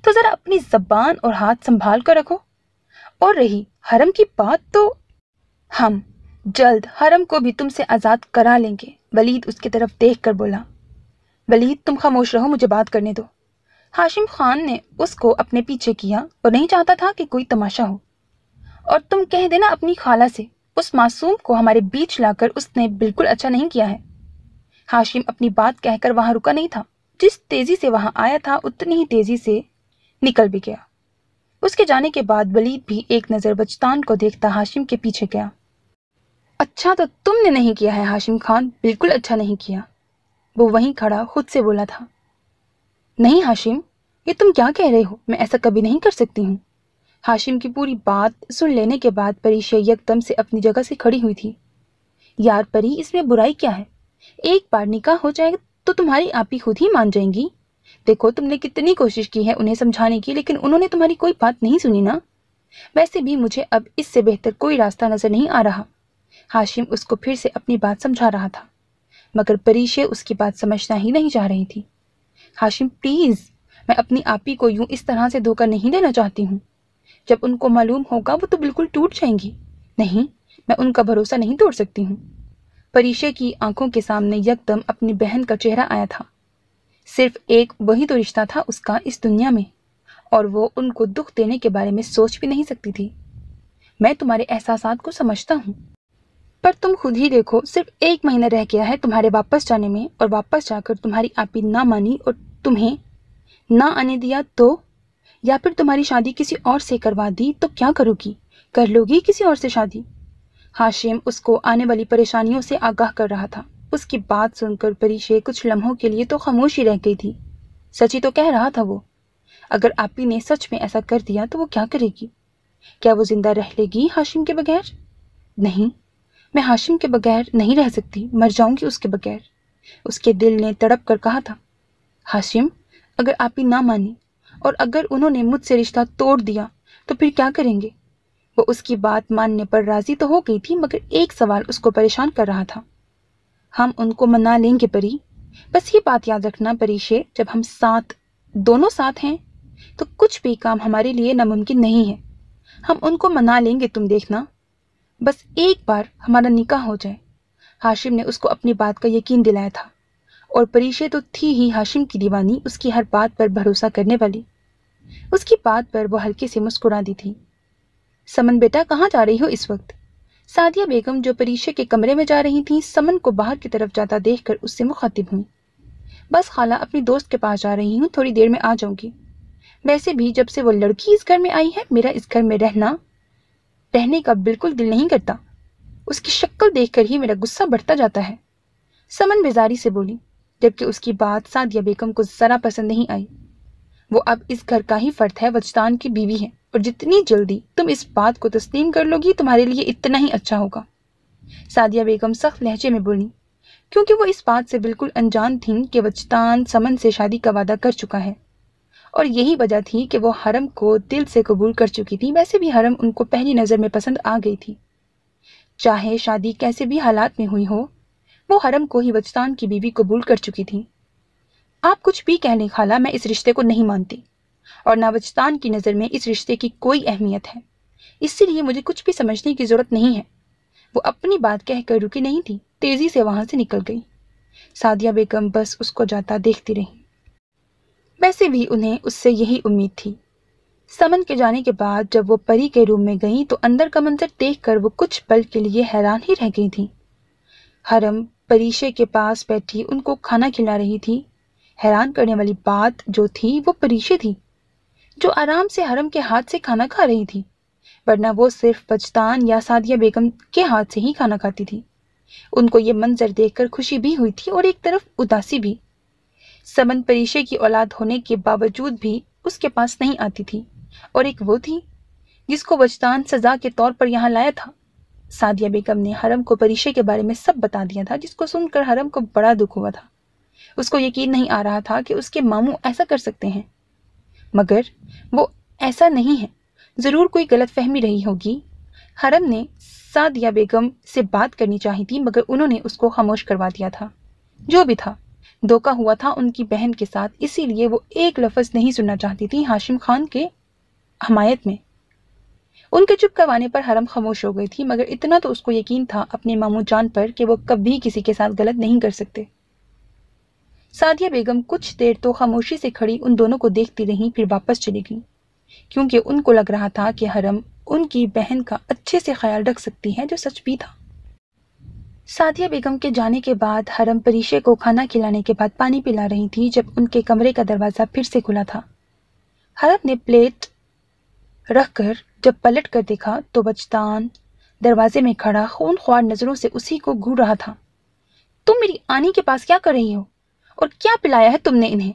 तो जरा अपनी जबान और हाथ संभाल कर रखो। और रही हरम की बात, तो हम जल्द हरम को भी तुमसे आजाद करा लेंगे। वलीद उसकी तरफ देख कर बोला। वलीद, तुम खामोश रहो, मुझे बात करने दो। हाशिम खान ने उसको अपने पीछे किया और नहीं चाहता था कि कोई तमाशा हो। और तुम कह देना अपनी खाला से, उस मासूम को हमारे बीच लाकर उसने बिल्कुल अच्छा नहीं किया है। हाशिम अपनी बात कहकर वहां रुका नहीं था। जिस तेजी से वहां आया था उतनी ही तेजी से निकल भी गया। उसके जाने के बाद वलीद भी एक नजर वजदान को देखता हाशिम के पीछे गया। अच्छा तो तुमने नहीं किया है हाशिम खान, बिल्कुल अच्छा नहीं किया। वो वहीं खड़ा खुद से बोला था। नहीं हाशिम, ये तुम क्या कह रहे हो? मैं ऐसा कभी नहीं कर सकती हूँ। हाशिम की पूरी बात सुन लेने के बाद परीशे यकदम से अपनी जगह से खड़ी हुई थी। यार परी, इसमें बुराई क्या है? एक बार निकाह हो जाएगा तो तुम्हारी आपी खुद ही मान जाएंगी। देखो, तुमने कितनी कोशिश की है उन्हें समझाने की, लेकिन उन्होंने तुम्हारी कोई बात नहीं सुनी ना। वैसे भी मुझे अब इससे बेहतर कोई रास्ता नजर नहीं आ रहा। हाशिम उसको फिर से अपनी बात समझा रहा था, मगर परीशे उसकी बात समझना ही नहीं चाह रही थी। हाशिम प्लीज, मैं अपनी आपी को यूं इस तरह से धोखा नहीं देना चाहती हूँ। जब उनको मालूम होगा वो तो बिल्कुल टूट जाएंगी। नहीं, मैं उनका भरोसा नहीं तोड़ सकती हूँ। परीशे की आंखों के सामने यकदम अपनी बहन का चेहरा आया था। सिर्फ एक वही तो रिश्ता था उसका इस दुनिया में, और वो उनको दुख देने के बारे में सोच भी नहीं सकती थी। मैं तुम्हारे एहसासात को समझता हूँ, पर तुम खुद ही देखो, सिर्फ 1 महीना रह गया है तुम्हारे वापस जाने में, और वापस जाकर तुम्हारी आपी ना मानी और तुम्हें ना आने दिया तो, या फिर तुम्हारी शादी किसी और से करवा दी तो क्या करोगी? कर लोगी किसी और से शादी? हाशिम उसको आने वाली परेशानियों से आगाह कर रहा था। उसकी बात सुनकर परीशे कुछ लम्हों के लिए तो खामोशी रह गई थी। सच ही तो कह रहा था वो। अगर आपी ने सच में ऐसा कर दिया तो वो क्या करेगी? क्या वो जिंदा रह लेगी हाशिम के बगैर? नहीं, मैं हाशिम के बगैर नहीं रह सकती, मर जाऊंगी उसके बगैर। उसके दिल ने तड़प कर कहा था। हाशिम, अगर आपी ना मानी और अगर उन्होंने मुझसे रिश्ता तोड़ दिया तो फिर क्या करेंगे? वो उसकी बात मानने पर राजी तो हो गई थी, मगर एक सवाल उसको परेशान कर रहा था। हम उनको मना लेंगे परी, बस ये बात याद रखना परीशे, जब हम साथ, दोनों साथ हैं, तो कुछ भी काम हमारे लिए नामुमकिन नहीं है। हम उनको मना लेंगे, तुम देखना। बस एक बार हमारा निकाह हो जाए। हाशिम ने उसको अपनी बात का यकीन दिलाया था, और परीशे तो थी ही हाशिम की दीवानी, उसकी हर बात पर भरोसा करने वाली। उसकी बात पर वो हल्के से मुस्कुरा दी थी। समन बेटा, कहाँ जा रही हो इस वक्त? सादिया बेगम जो परीशे के कमरे में जा रही थी, समन को बाहर की तरफ जाता देखकर उससे मुखातिब हुई। बस खाला, अपनी दोस्त के पास जा रही हूँ, थोड़ी देर में आ जाऊंगी। वैसे भी जब से वो लड़की इस घर में आई है, मेरा इस घर में रहने का बिल्कुल दिल नहीं करता। उसकी शक्ल देखकर ही मेरा गुस्सा बढ़ता जाता है, समन बेजारी से बोली, जबकि उसकी बात सादिया बेगम को जरा पसंद नहीं आई। वो अब इस घर का ही फर्द है, वजदान की बीवी है, और जितनी जल्दी तुम इस बात को तस्लीम कर लोगी तुम्हारे लिए इतना ही अच्छा होगा। सादिया बेगम सख्त लहजे में बोली, क्योंकि वो इस बात से बिल्कुल अनजान थीं कि वजदान समन से शादी का वादा कर चुका है, और यही वजह थी कि वो हरम को दिल से कबूल कर चुकी थी। वैसे भी हरम उनको पहली नज़र में पसंद आ गई थी। चाहे शादी कैसे भी हालात में हुई हो, वो हरम को ही वजदान की बीवी कबूल कर चुकी थी। आप कुछ भी कह लें खाला, मैं इस रिश्ते को नहीं मानती, और ना वजदान की नज़र में इस रिश्ते की कोई अहमियत है, इसीलिए मुझे कुछ भी समझने की जरूरत नहीं है। वो अपनी बात कहकर रुकी नहीं थी, तेजी से वहां से निकल गई। सादिया बेगम बस उसको जाता देखती रही। वैसे भी उन्हें उससे यही उम्मीद थी। समन के जाने के बाद जब वो परी के रूम में गई तो अंदर का मंजर देखकर वो कुछ पल के लिए हैरान ही रह गई थी। हरम परीशे के पास बैठी उनको खाना खिला रही थी। हैरान करने वाली बात जो थी वो परीशे थी, जो आराम से हरम के हाथ से खाना खा रही थी, वरना वो सिर्फ वजदान या सादिया बेगम के हाथ से ही खाना खाती थी। उनको ये मंजर देखकर खुशी भी हुई थी और एक तरफ उदासी भी। समन परीशे की औलाद होने के बावजूद भी उसके पास नहीं आती थी, और एक वो थी जिसको वजदान सजा के तौर पर यहाँ लाया था। सादिया बेगम ने हरम को परीशे के बारे में सब बता दिया था, जिसको सुनकर हरम को बड़ा दुख हुआ था। उसको यकीन नहीं आ रहा था कि उसके मामू ऐसा कर सकते हैं, मगर वो ऐसा नहीं है। जरूर कोई गलत फहमी रही होगी। हरम ने सादिया बेगम से बात करनी चाहिए थी, मगर उन्होंने उसको खामोश करवा दिया था। जो भी था, धोखा हुआ था उनकी बहन के साथ, इसीलिए वो एक लफ्ज नहीं सुनना चाहती थी हाशिम खान के हमायत में। उनके चुप करवाने पर हरम खामोश हो गई थी, मगर इतना तो उसको यकीन था अपने मामू जान पर कि वो कभी किसी के साथ गलत नहीं कर सकते। सादिया बेगम कुछ देर तो खामोशी से खड़ी उन दोनों को देखती रही, फिर वापस चली गई, क्योंकि उनको लग रहा था कि हरम उनकी बहन का अच्छे से ख्याल रख सकती है, जो सच भी था। सादिया बेगम के जाने के बाद हरम परीशे को खाना खिलाने के बाद पानी पिला रही थी जब उनके कमरे का दरवाजा फिर से खुला था। हरम ने प्लेट रखकर जब पलट कर देखा तो वजदान दरवाजे में खड़ा खूनख्वार नजरों से उसी को घूर रहा था। तुम मेरी आनी के पास क्या कर रही हो, और क्या पिलाया है तुमने इन्हें?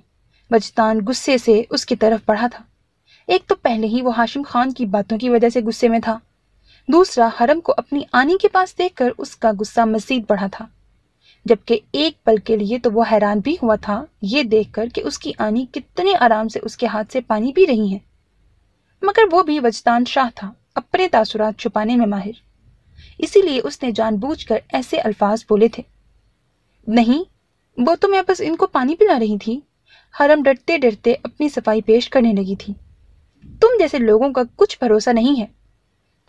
वजदान गुस्से से उसकी तरफ बढ़ा था। एक तो पहले ही वो हाशिम खान की बातों की वजह से गुस्से में था, दूसरा हरम को अपनी आनी के पास देखकर उसका गुस्सा मजीद बढ़ा था। जबकि एक पल के लिए तो वो हैरान भी हुआ था ये देखकर कि उसकी आनी कितने आराम से उसके हाथ से पानी पी रही है, मगर वो भी वजदान शाह था, अपने तासुरात छुपाने में माहिर, इसीलिए उसने जानबूझकर ऐसे अल्फाज बोले थे। नहीं, वो तो मैं बस इनको पानी पिला रही थी। हरम डरते डरते अपनी सफाई पेश करने लगी थी। तुम जैसे लोगों का कुछ भरोसा नहीं है।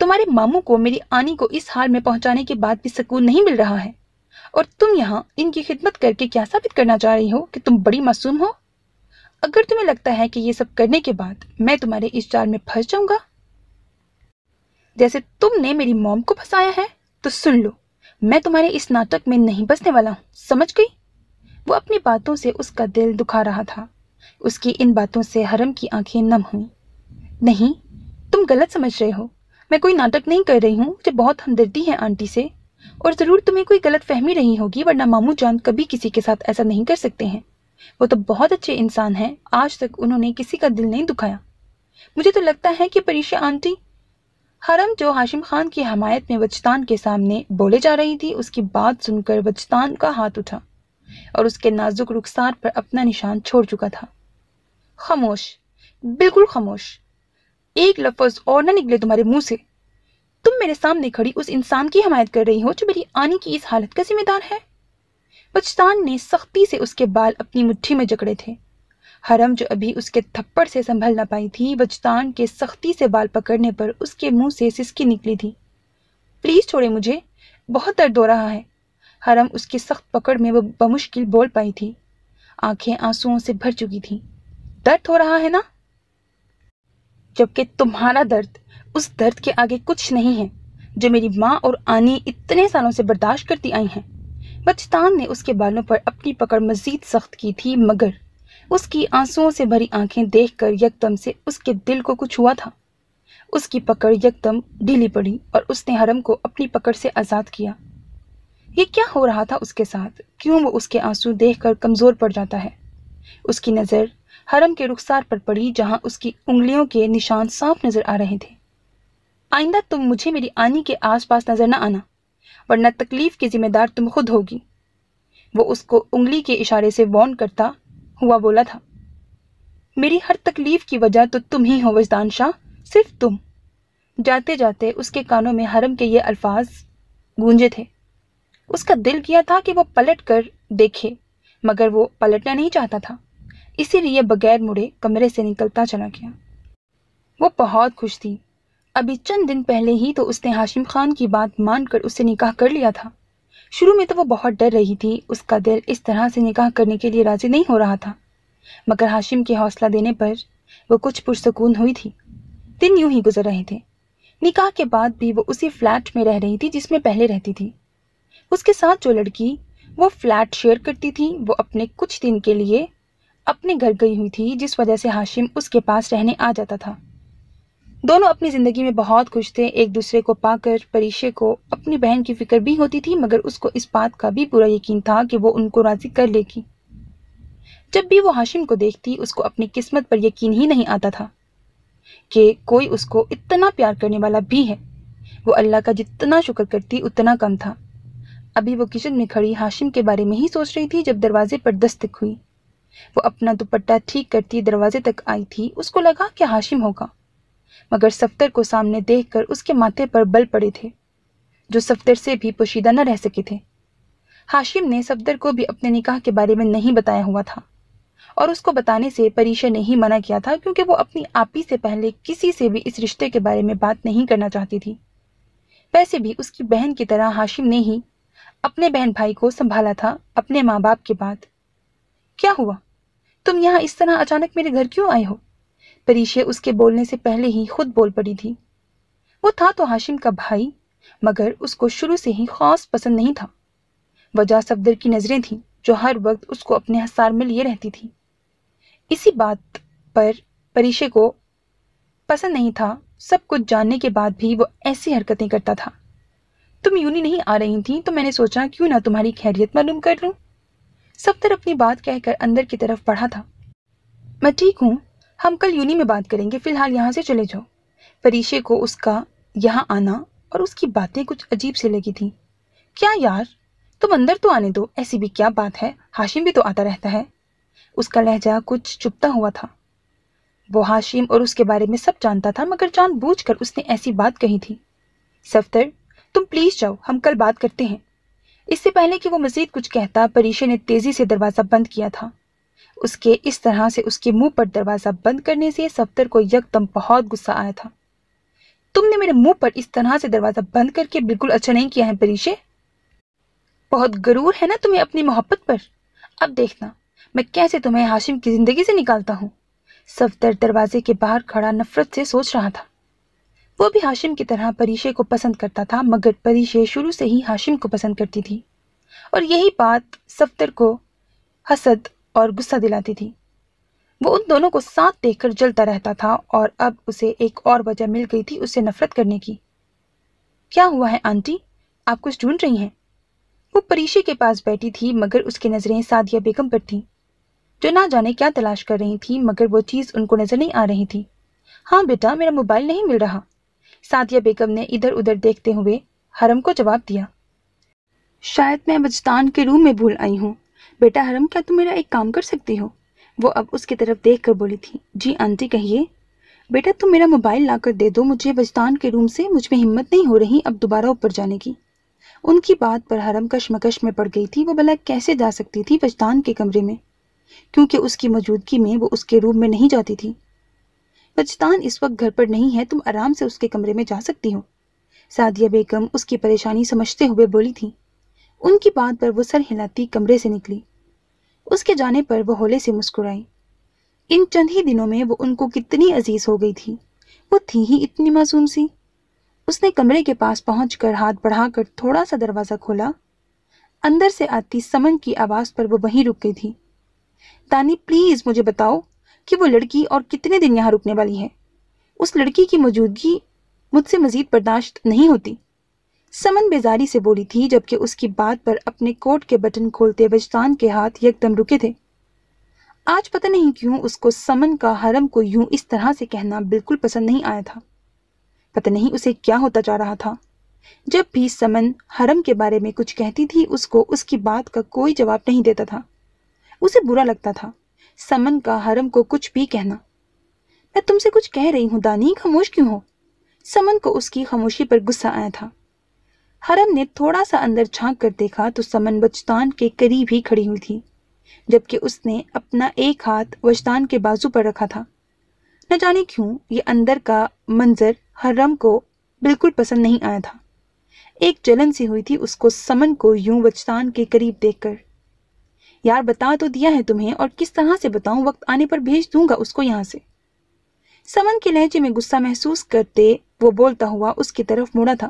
तुम्हारे मामू को मेरी आनी को इस हाल में पहुंचाने के बाद भी सुकून नहीं मिल रहा है, और तुम यहाँ इनकी खिदमत करके क्या साबित करना चाह रही हो कि तुम बड़ी मासूम हो? अगर तुम्हें लगता है कि ये सब करने के बाद मैं तुम्हारे इस जाल में फंस जाऊंगा जैसे तुमने मेरी मॉम को फंसाया है, तो सुन लो, मैं तुम्हारे इस नाटक में नहीं बसने वाला हूं, समझ गई? वो अपनी बातों से उसका दिल दुखा रहा था। उसकी इन बातों से हरम की आंखें नम हुई। नहीं, तुम गलत समझ रहे हो, मैं कोई नाटक नहीं कर रही हूँ। मुझे बहुत हमदर्दी है आंटी से, और जरूर तुम्हें कोई गलत फहमी रही होगी, वरना मामू जान कभी किसी के साथ ऐसा नहीं कर सकते हैं। वो तो बहुत अच्छे इंसान हैं, आज तक उन्होंने किसी का दिल नहीं दुखाया। मुझे तो लगता है कि परीशा आंटी। हरम जो हाशिम खान की हमायत में वजदान के सामने बोले जा रही थी, उसकी बात सुनकर वजदान का हाथ उठा और उसके नाजुक रुखसार पर अपना निशान छोड़ चुका था। खामोश, बिल्कुल खामोश, एक लफ्ज और न निकले तुम्हारे मुंह से। तुम मेरे सामने खड़ी उस इंसान की हमायत कर रही हो जो मेरी आनी की इस हालत का जिम्मेदार है। वजदान ने सख्ती से उसके बाल अपनी मुट्ठी में जकड़े थे। हरम जो अभी उसके थप्पड़ से संभल न पाई थी, वजदान के सख्ती से बाल पकड़ने पर उसके मुंह से सिसकी निकली थी। प्लीज छोड़े मुझे, बहुत दर्द हो रहा है। حرم اس کی سخت پکڑ میں وہ بمشکل بول پائی تھی۔ آنکھیں آنسوؤں سے بھر چکی تھیں۔ درد ہو رہا ہے نا؟ جبکہ تمہارا درد اس درد کے آگے کچھ نہیں ہے جو میری ماں اور آنی اتنے سالوں سے برداشت کرتی آئی ہیں۔ بچتان نے اس کے بالوں پر اپنی پکڑ مزید سخت کی تھی، مگر اس کی آنسوؤں سے بھری آنکھیں دیکھ کر یکدم سے اس کے دل کو کچھ ہوا تھا۔ اس کی پکڑ یکدم ڈھیلی پڑی اور اس نے حرم کو اپنی پکڑ سے آزاد کیا۔ یہ کیا ہو رہا تھا اس کے ساتھ؟ کیوں وہ اس کے آنسو دیکھ کر کمزور پڑ جاتا ہے؟ اس کی نظر حرم کے رخسار پر پڑی جہاں اس کی انگلیوں کے نشان صاف نظر آ رہے تھے۔ آئندہ تم مجھے میری آنی کے آس پاس نظر نہ آنا، ورنہ تکلیف کی ذمہ دار تم خود ہوگی، وہ اس کو انگلی کے اشارے سے وارن کرتا ہوا بولا تھا۔ میری ہر تکلیف کی وجہ تو تم ہی ہو وجدان شاہ، صرف تم۔ جاتے جاتے اس کے کانوں میں حرم کے یہ الفاظ گونجے تھے۔ اس کا دل کیا تھا کہ وہ پلٹ کر دیکھے، مگر وہ پلٹنا نہیں چاہتا تھا، اسی لیے بغیر مڑے کمرے سے نکلتا چلا گیا۔ وہ بہت خوش تھی۔ ابھی چند دن پہلے ہی تو اس نے ہاشم خان کی بات مان کر اس سے نکاح کر لیا تھا۔ شروع میں تو وہ بہت ڈر رہی تھی، اس کا دل اس طرح سے نکاح کرنے کے لیے راضی نہیں ہو رہا تھا، مگر ہاشم کے حوصلہ دینے پر وہ کچھ پرسکون ہوئی تھی۔ دن یوں ہی گزر رہے تھے۔ نکاح کے بعد بھی وہ اسی فلیٹ میں رہ رہی تھی جس میں پہلے رہتی تھی۔ اس کے ساتھ جو لڑکی وہ فلیٹ شیئر کرتی تھی وہ اپنے کچھ دن کے لیے اپنے گھر گئی ہوئی تھی، جس وجہ سے ہاشم اس کے پاس رہنے آ جاتا تھا۔ دونوں اپنی زندگی میں بہت خوش تھے۔ ایک دوسرے کو پا کر پریشے کو اپنی بہن کی فکر بھی ہوتی تھی، مگر اس کو اس بات کا بھی پورا یقین تھا کہ وہ ان کو راضی کر لے گی۔ جب بھی وہ ہاشم کو دیکھتی اس کو اپنی قسمت پر یقین ہی نہیں آتا تھا کہ کوئی اس کو اتنا پیار کرنے والا بھی ہے۔ وہ اللہ کا جتنا شکر کرتی اتنا کم تھا۔ ابھی وہ کچن میں کھڑی ہاشم کے بارے میں ہی سوچ رہی تھی جب دروازے پر دستک ہوئی۔ وہ اپنا دوپٹہ ٹھیک کرتی دروازے تک آئی تھی۔ اس کو لگا کہ ہاشم ہوگا، مگر صفدر کو سامنے دیکھ کر اس کے ماتھے پر بل پڑے تھے جو صفدر سے بھی پوشیدہ نہ رہ سکے تھے۔ ہاشم نے صفدر کو بھی اپنے نکاح کے بارے میں نہیں بتایا ہوا تھا، اور اس کو بتانے سے پریشا نے ہی منع کیا تھا، کیونکہ وہ اپنی آپی سے پہلے کسی سے بھی اس رشتے کے بارے میں بات نہیں کرنا چاہتی تھی۔ ویسے بھی اس کی بہن کی طرح ہاشم نے ہی اپنے بہن بھائی کو سنبھالا تھا اپنے ماں باپ کے بعد۔ کیا ہوا؟ تم یہاں اس طرح اچانک میرے گھر کیوں آئے ہو؟ پریشے اس کے بولنے سے پہلے ہی خود بول پڑی تھی۔ وہ تھا تو ہاشم کا بھائی، مگر اس کو شروع سے ہی خاص پسند نہیں تھا۔ وجہ صفدر کی نظریں تھیں جو ہر وقت اس کو اپنے حصار میں لیے رہتی تھی۔ اسی بات پر پریشے کو پسند نہیں تھا۔ سب کچھ جاننے کے بعد بھی وہ ایسی حرکتیں کرتا تھا۔ تم یونی نہیں آ رہی تھی تو میں نے سوچا کیوں نہ تمہاری خیریت معلوم کر لوں۔ صفدر اپنی بات کہہ کر اندر کی طرف بڑھا تھا۔ میں ٹھیک ہوں، ہم کل یونی میں بات کریں گے، فی الحال یہاں سے چلے جاؤ۔ پریشے کو اس کا یہاں آنا اور اس کی باتیں کچھ عجیب سے لگی تھیں۔ کیا یار، تم اندر تو آنے دو، ایسی بھی کیا بات ہے، ہاشم بھی تو آتا رہتا ہے۔ اس کا لہجہ کچھ چپتا ہوا تھا۔ وہ ہاشم اور اس کے بارے میں سب جانتا تھا، مگر جان بوجھ کر اس نے ایسی بات کہی تھی۔ صفدر تم پلیز جاؤ، ہم کل بات کرتے ہیں۔ اس سے پہلے کہ وہ مزید کچھ کہتا، پریشے نے تیزی سے دروازہ بند کیا تھا۔ اس کے اس طرح سے اس کے منہ پر دروازہ بند کرنے سے صفدر کو یکدم بہت غصہ آیا تھا۔ تم نے میرے منہ پر اس طرح سے دروازہ بند کر کے بالکل اچھا نہیں کیا ہے پریشے۔ بہت غرور ہے نا تمہیں اپنی محبت پر۔ اب دیکھنا میں کیسے تمہیں ہاشم کی زندگی سے نکالتا ہوں۔ صفدر دروازے کے باہر کھڑا نفرت سے سوچ رہا تھا۔ وہ بھی ہاشم کی طرح پریشے کو پسند کرتا تھا، مگر پریشے شروع سے ہی ہاشم کو پسند کرتی تھی، اور یہی بات صفدر کو حسد اور غصہ دلاتی تھی۔ وہ ان دونوں کو ساتھ دیکھ کر جلتا رہتا تھا، اور اب اسے ایک اور وجہ مل گئی تھی اس سے نفرت کرنے کی۔ کیا ہوا ہے آنٹی، آپ کچھ ڈھونڈ رہی ہیں؟ وہ پریشے کے پاس بیٹھی تھی، مگر اس کی نظریں سعدیہ بیگم پر تھیں جو نہ جانے کیا تلاش کر رہی تھی، مگر وہ چیز ان کو نظر نہیں آ رہی تھی۔ ہاں بیٹا، میرا موبائل نہیں مل رہا، سعدیہ بیگم نے ادھر ادھر دیکھتے ہوئے حرم کو جواب دیا۔ شاید میں وجدان کے روم میں بھول آئی ہوں۔ بیٹا حرم، کیا تم میرا ایک کام کر سکتی ہو؟ وہ اب اس کی طرف دیکھ کر بولی تھی۔ جی آنٹی کہیے۔ بیٹا تم میرا موبائل لا کر دے دو مجھے وجدان کے روم سے، مجھ میں ہمت نہیں ہو رہی اب دوبارہ اوپر جانے کی۔ ان کی بات پر حرم کشمکش میں پڑ گئی تھی۔ وہ بھلا کیسے جا سکتی تھی وجدان کے کمرے میں، کیونکہ اس کی موجودگی میں وہ اس کے روم میں نہیں جاتی تھی۔ وجدان اس وقت گھر پر نہیں ہے، تم آرام سے اس کے کمرے میں جا سکتی ہو۔ سعدیہ بیگم اس کی پریشانی سمجھتے ہوئے بولی تھی۔ ان کی بات پر وہ سر ہلاتی کمرے سے نکلی۔ اس کے جانے پر وہ ہولے سے مسکرائی۔ ان چند ہی دنوں میں وہ ان کو کتنی عزیز ہو گئی تھی۔ وہ تھی ہی اتنی معصوم سی۔ اس نے کمرے کے پاس پہنچ کر ہاتھ بڑھا کر تھوڑا سا دروازہ کھولا۔ اندر سے آتی سمن کی آواز پر وہ وہیں رک گئی تھی۔ دانی پلیز مجھے بتاؤ کہ وہ لڑکی اور کتنے دن یہاں رکنے والی ہے۔ اس لڑکی کی موجودگی مجھ سے مزید برداشت نہیں ہوتی۔ سمن بیزاری سے بولی تھی، جبکہ اس کی بات پر اپنے کوٹ کے بٹن کھولتے وجدان کے ہاتھ یکدم رکے تھے۔ آج پتہ نہیں کیوں اس کو سمن کا حرم کو یوں اس طرح سے کہنا بالکل پسند نہیں آیا تھا۔ پتہ نہیں اسے کیا ہوتا جا رہا تھا۔ جب بھی سمن حرم کے بارے میں کچھ کہتی تھی اس کو اس کی بات کا کوئی جواب نہیں دیتا تھا۔ اسے برا لگتا تھا سمن کا حرم کو کچھ بھی کہنا۔ میں تم سے کچھ کہہ رہی ہوں دانی، خاموش کیوں ہو؟ سمن کو اس کی خاموشی پر غصہ آیا تھا۔ حرم نے تھوڑا سا اندر جھانک کر دیکھا تو سمن وجدان کے قریب ہی کھڑی ہوئی تھی، جبکہ اس نے اپنا ایک ہاتھ وجدان کے بازو پر رکھا تھا۔ نہ جانے کیوں یہ اندر کا منظر حرم کو بالکل پسند نہیں آیا تھا۔ ایک جلن سی ہوئی تھی اس کو سمن کو یوں وجدان کے قریب دیکھ کر۔ یار بتا تو دیا ہے تمہیں، اور کس طرح سے بتاؤں؟ وقت آنے پر بھیج دوں گا اس کو یہاں سے۔ سمن کے لہجے میں غصہ محسوس کرتے وہ بولتا ہوا اس کی طرف مڑا تھا۔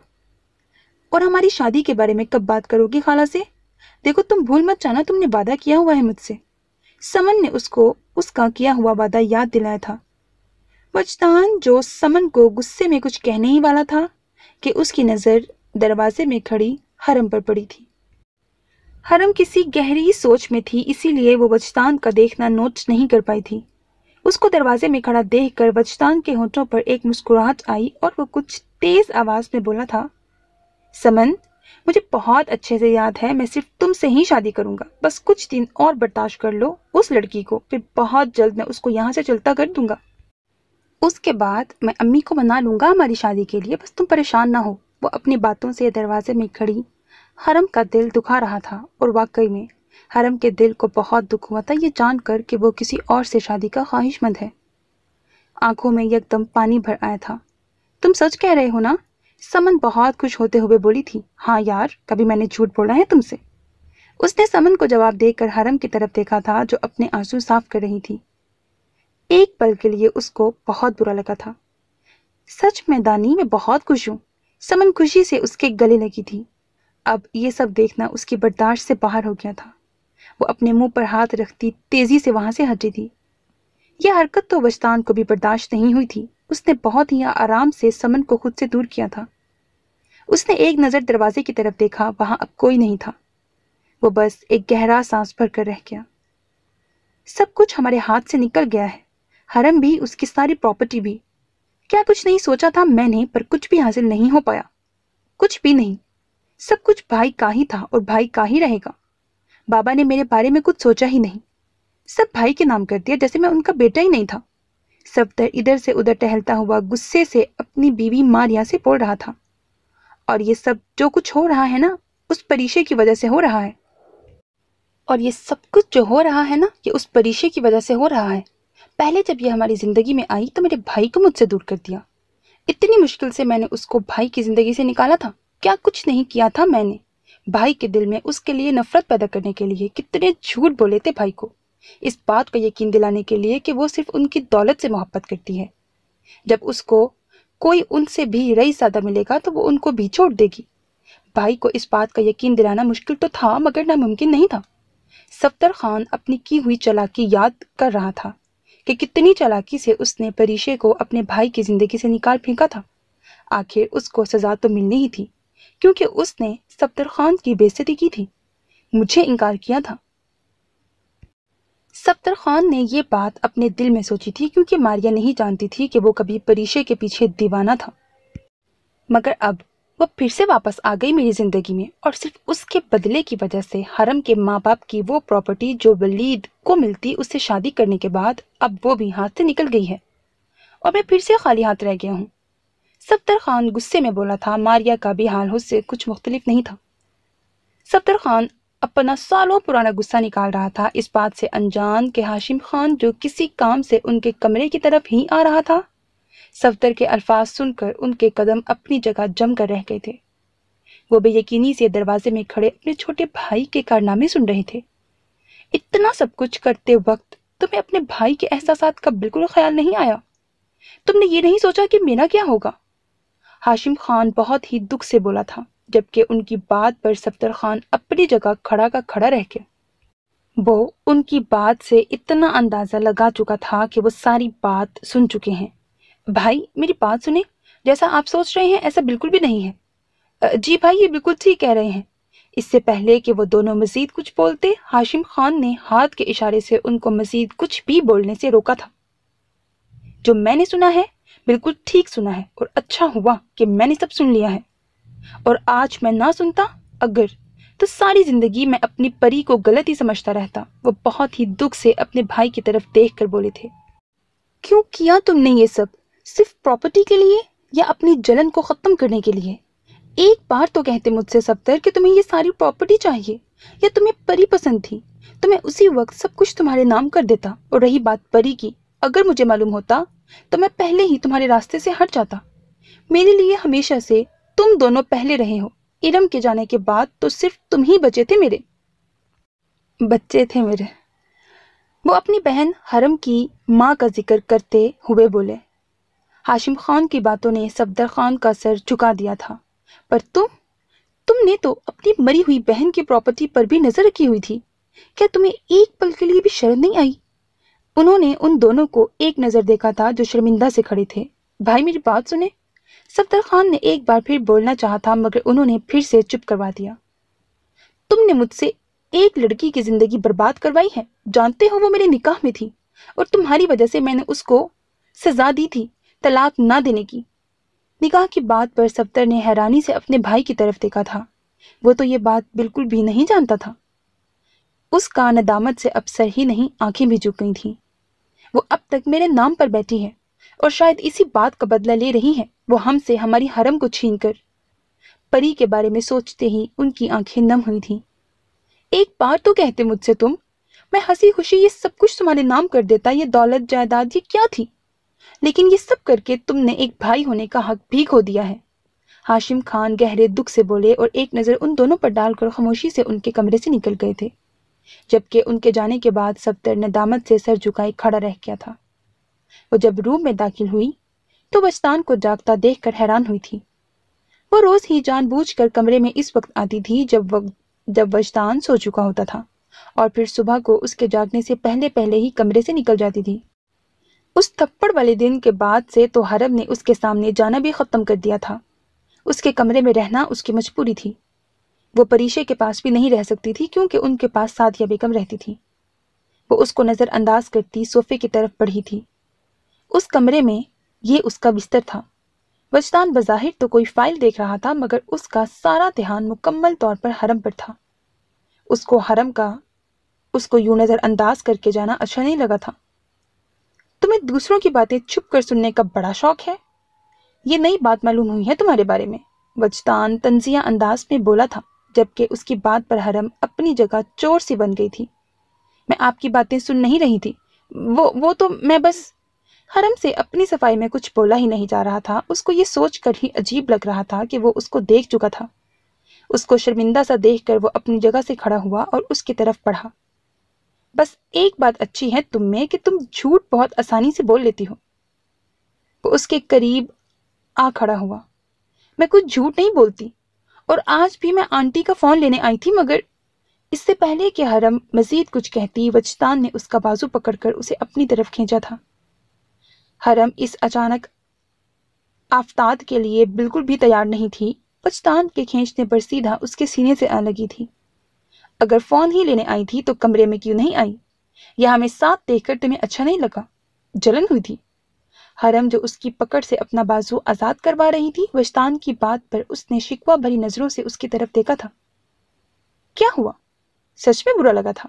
اور ہماری شادی کے بارے میں کب بات کرو گی خالہ سے؟ دیکھو تم بھول مت جانا، تم نے وعدہ کیا ہوا ہے مجھ سے۔ سمن نے اس کو اس کا کیا ہوا وعدہ یاد دلایا تھا۔ وجدان جو سمن کو غصے میں کچھ کہنے ہی والا تھا کہ اس کی نظر دروازے میں کھڑی حرم پر پڑی تھی۔ حرم کسی گہری سوچ میں تھی، اسی لیے وہ وجدان کا دیکھنا نوٹ نہیں کر پائی تھی۔ اس کو دروازے میں کھڑا دیکھ کر وجدان کے ہونٹوں پر ایک مسکراہٹ آئی اور وہ کچھ تیز آواز میں بولا تھا، سمن مجھے بہت اچھے سے یاد ہے، میں صرف تم سے ہی شادی کروں گا، بس کچھ دن اور برداشت کر لو اس لڑکی کو، پھر بہت جلد میں اس کو یہاں سے چلتا کر دوں گا۔ اس کے بعد میں امی کو منا لوں گا ہماری شادی کے لیے، بس تم پریشان نہ ہو۔ وہ اپنی باتوں سے دروازے میں کھڑی حرم کا دل دکھا رہا تھا، اور واقعی میں حرم کے دل کو بہت دکھ ہوا تھا یہ جان کر کہ وہ کسی اور سے شادی کا خواہش مند ہے۔ آنکھوں میں یکدم پانی بھر آیا تھا۔ تم سچ کہہ رہے ہو نا؟ سمن بہت خوش ہوتے ہوئے بولی تھی۔ ہاں یار، کبھی میں نے جھوٹ بولا ہے تم سے؟ اس نے سمن کو جواب دے کر حرم کی طرف دیکھا تھا جو اپنے آنسو صاف کر رہی تھی۔ ایک پل کے لیے اس کو بہت برا لگا تھا۔ سچ میں دانی میں بہت خوش ہوں۔ سمن خوشی سے اس کے گلے لگی تھی۔ اب یہ سب دیکھنا اس کی برداشت سے باہر ہو گیا تھا۔ وہ اپنے منہ پر ہاتھ رکھتی تیزی سے وہاں سے ہٹی تھی۔ یہ حرکت تو وجدان کو بھی برداشت نہیں ہوئی تھی۔ اس نے بہت ہی آرام سے سمن کو خود سے دور کیا تھا۔ اس نے ایک نظر دروازے کی طرف دیکھا، وہاں اب کوئی نہیں تھا۔ وہ بس ایک گہرا سانس بھر کر رہ گیا۔ سب کچھ ہمارے ہاتھ سے نکل گیا ہے، حرم بھی، اس کی ساری پراپرٹی بھی۔ کیا کچھ نہیں سوچا تھا میں نے، پر کچھ بھی حاصل نہیں ہو پایا، کچھ بھی نہیں۔ سب کچھ بھائی کا ہی تھا اور بھائی کا ہی رہے گا۔ بابا نے میرے بارے میں کچھ سوچا ہی نہیں، سب بھائی کے نام کر دیا، جیسے میں ان کا بیٹا ہی نہیں تھا۔ صفدر ادھر سے ادھر ٹہلتا ہوا غصے سے اپنی بیوی ماریا سے بول رہا تھا، اور یہ سب جو کچھ ہو رہا ہے نا، اس پریشے کی وجہ سے ہو رہا ہے۔ اور یہ سب کچھ جو ہو رہا ہے نا، یہ اس پریشے کی وجہ سے ہو رہا ہے۔ پہلے جب یہ ہماری زندگی میں آئی تو میرے بھائی کو مجھ سے دور کر دیا۔ اتنی مشکل سے میں نے اس کو بھائی کی زندگی سے نکالا تھا۔ کیا کچھ نہیں کیا تھا میں نے؟ بھائی کے دل میں اس کے لیے نفرت پیدا کرنے کے لیے کتنے جھوٹ بولے تھے بھائی کو، اس بات کا یقین دلانے کے لیے کہ وہ صرف ان کی دولت سے محبت کرتی ہے۔ جب اس کو کوئی ان سے بھی رئیس زیادہ ملے گا تو وہ ان کو بھی چھوڑ دے گی۔ بھائی کو اس بات کا یقین دلانا مشکل تو تھا، مگر ناممکن نہیں تھا۔ صفدر خان اپنی کی ہوئی چالاکی یاد کر رہا تھا کہ کتنی چالاکی سے اس نے پریشے کو اپنے بھائی کی زندگی سے نکال پھینکا تھا۔ آخر اس کو سزا تو ملنی ہی تھی، کیونکہ اس نے صفدر خان کی بے عزتی کی تھی، مجھے انکار کیا تھا۔ صفدر خان نے یہ بات اپنے دل میں سوچی تھی، کیونکہ ماریا نہیں جانتی تھی کہ وہ کبھی پریشے کے پیچھے دیوانہ تھا۔ مگر اب وہ پھر سے واپس آ گئی میری زندگی میں، اور صرف اس کے بدلے کی وجہ سے حرم کے ماں باپ کی وہ پراپرٹی جو ولید کو ملتی اس سے شادی کرنے کے بعد، اب وہ بھی ہاتھ سے نکل گئی ہے، اور میں پھر سے خالی ہاتھ رہ گیا ہوں۔ صفدر خان غصے میں بولا تھا۔ ماریا کا بھی حال اس سے کچھ مختلف نہیں تھا۔ صفدر خان اپنا سالوں پرانا غصہ نکال رہا تھا اس بات سے انجان کہ ہاشم خان جو کسی کام سے ان کے کمرے کی طرف ہی آ رہا تھا، صفدر کے الفاظ سن کر ان کے قدم اپنی جگہ جم کر رہ گئے تھے۔ वो बे यकीनी से दरवाजे में खड़े अपने छोटे भाई के कारनामे सुन रहे थे। इतना सब कुछ करते वक्त तुम्हें अपने भाई के एहसासात का बिल्कुल ख्याल नहीं आया? तुमने ये नहीं सोचा कि मेरा क्या होगा? हाशिम खान बहुत ही दुख से बोला था, जबकि उनकी बात पर सफदर खान अपनी जगह खड़ा का खड़ा रह गया। वो उनकी बात से इतना अंदाजा लगा चुका था कि वो सारी बात सुन चुके हैं। भाई मेरी बात सुने, जैसा आप सोच रहे हैं ऐसा बिल्कुल भी नहीं है। जी भाई, ये बिल्कुल ठीक कह रहे हैं। इससे पहले कि वो दोनों मजीद कुछ बोलते, हाशिम खान ने हाथ के इशारे से उनको मजीद कुछ भी बोलने से रोका था। जो मैंने सुना है बिल्कुल ठीक सुना है, और अच्छा हुआ कि मैंने सब सुन लिया है। और आज मैं ना सुनता अगर, तो सारी जिंदगी मैं अपनी परी को गलत ही समझता रहता। वो बहुत ही दुख से अपने भाई की तरफ देख कर बोले थे। क्यों किया तुमने ये सब? सिर्फ प्रॉपर्टी के लिए या अपनी जलन को खत्म करने के लिए? एक बार तो कहते मुझसे सफदर कि तुम्हें ये सारी प्रॉपर्टी चाहिए, या तुम्हें परी पसंद थी तो मैं उसी वक्त सब कुछ तुम्हारे नाम कर देता। और रही बात परी की, अगर मुझे मालूम होता तो मैं पहले ही तुम्हारे रास्ते से हट जाता। मेरे लिए हमेशा से तुम दोनों पहले रहे हो। इरम के जाने के बाद तो सिर्फ तुम ही बचे थे मेरे। बच्चे थे मेरे। वो अपनी बहन हरम की माँ का जिक्र करते हुए बोले। हाशिम खान की बातों ने सफदर खान का सर झुका दिया था। पर तुमने तो अपनी मरी हुई बहन की प्रॉपर्टी पर भी नजर रखी हुई थी। क्या तुम्हें एक पल के लिए भी शर्म नहीं आई? उन्होंने उन दोनों को एक नजर देखा था जो शर्मिंदा से खड़े थे। भाई मेरी बात सुने। सफदर खान ने एक बार फिर बोलना चाहा था, मगर उन्होंने फिर से चुप करवा दिया। तुमने मुझसे एक लड़की की जिंदगी बर्बाद करवाई है। जानते हो वो मेरे निकाह में थी, और तुम्हारी वजह से मैंने उसको सजा दी थी तलाक ना देने की। निकाह की बात पर सफदर ने हैरानी से अपने भाई की तरफ देखा था। वो तो ये बात बिल्कुल भी नहीं जानता था। उसका नदामत से अब सर ही नहीं, आंखें भी झुक गई थीं। वो अब तक मेरे नाम पर बैठी है और शायद इसी बात का बदला ले रही है। वो हमसे हमारी हरम को छीनकर। परी के बारे में सोचते ही उनकी आंखें नम हुई थीं। एक बार तो कहते मुझसे तुम, मैं हंसी खुशी ये सब कुछ तुम्हारे नाम कर देता। ये दौलत जायदाद ये क्या थी? लेकिन ये सब करके तुमने एक भाई होने का हक भी खो दिया है। हाशिम खान गहरे दुख से बोले और एक नज़र उन दोनों पर डालकर खामोशी से उनके कमरे से निकल गए थे। जबकि उनके जाने के बाद सफदर नदामत से सर झुकाए खड़ा रह गया था। वो जब रूम में दाखिल हुई तो वजदान को जागता देखकर हैरान हुई थी। वो रोज ही जानबूझकर कमरे में इस वक्त आती थी जब वजदान सो चुका होता था, और फिर सुबह को उसके जागने से पहले पहले ही कमरे से निकल जाती थी। उस थप्पड़ वाले दिन के बाद से तो हरम ने उसके सामने जाना भी खत्म कर दिया था। उसके कमरे में रहना उसकी मजबूरी थी। वो परीशे के पास भी नहीं रह सकती थी, क्योंकि उनके पास सादिया बेगम रहती थी। वो उसको नजरअंदाज करती सोफे की तरफ बढ़ी थी। उस कमरे में ये उसका बिस्तर था। वजदान बज़ाहिर तो कोई फाइल देख रहा था, मगर उसका सारा ध्यान मुकम्मल तौर पर हरम पर था। उसको यूं नजरअंदाज करके जाना अच्छा नहीं लगा था। तुम्हें दूसरों की बातें छुप कर सुनने का बड़ा शौक है। ये नई बात मालूम हुई है तुम्हारे बारे में, वजदान तंजिया अंदाज में बोला था, जबकि उसकी बात पर हरम अपनी जगह चोर सी बन गई थी। मैं आपकी बातें सुन नहीं रही थी। वो तो मैं बस। हरम से अपनी सफाई में कुछ बोला ही नहीं जा रहा था। उसको ये सोच कर ही अजीब लग रहा था कि वो उसको देख चुका था। उसको शर्मिंदा सा देखकर वो अपनी जगह से खड़ा हुआ और उसकी तरफ बढ़ा। बस एक बात अच्छी है तुम में कि तुम झूठ बहुत आसानी से बोल लेती हो। वो उसके करीब आ खड़ा हुआ। मैं कुछ झूठ नहीं बोलती, और आज भी मैं आंटी का फोन लेने आई थी, मगर इससे पहले कि हरम मजीद कुछ कहती, वजदान ने उसका बाजू पकड़कर उसे अपनी तरफ खींचा था। हरम इस अचानक आफताब के लिए बिल्कुल भी तैयार नहीं थी। वजदान के खींचने पर सीधा उसके सीने से आ लगी थी। अगर फोन ही लेने आई थी तो कमरे में क्यों नहीं आई? यह हमें साथ देखकर तुम्हें अच्छा नहीं लगा? जलन हुई थी? हरम जो उसकी पकड़ से अपना बाजू आजाद करवा रही थी, वजदान की बात पर उसने शिकवा भरी नजरों से उसकी तरफ देखा था। क्या हुआ? सच में बुरा लगा था?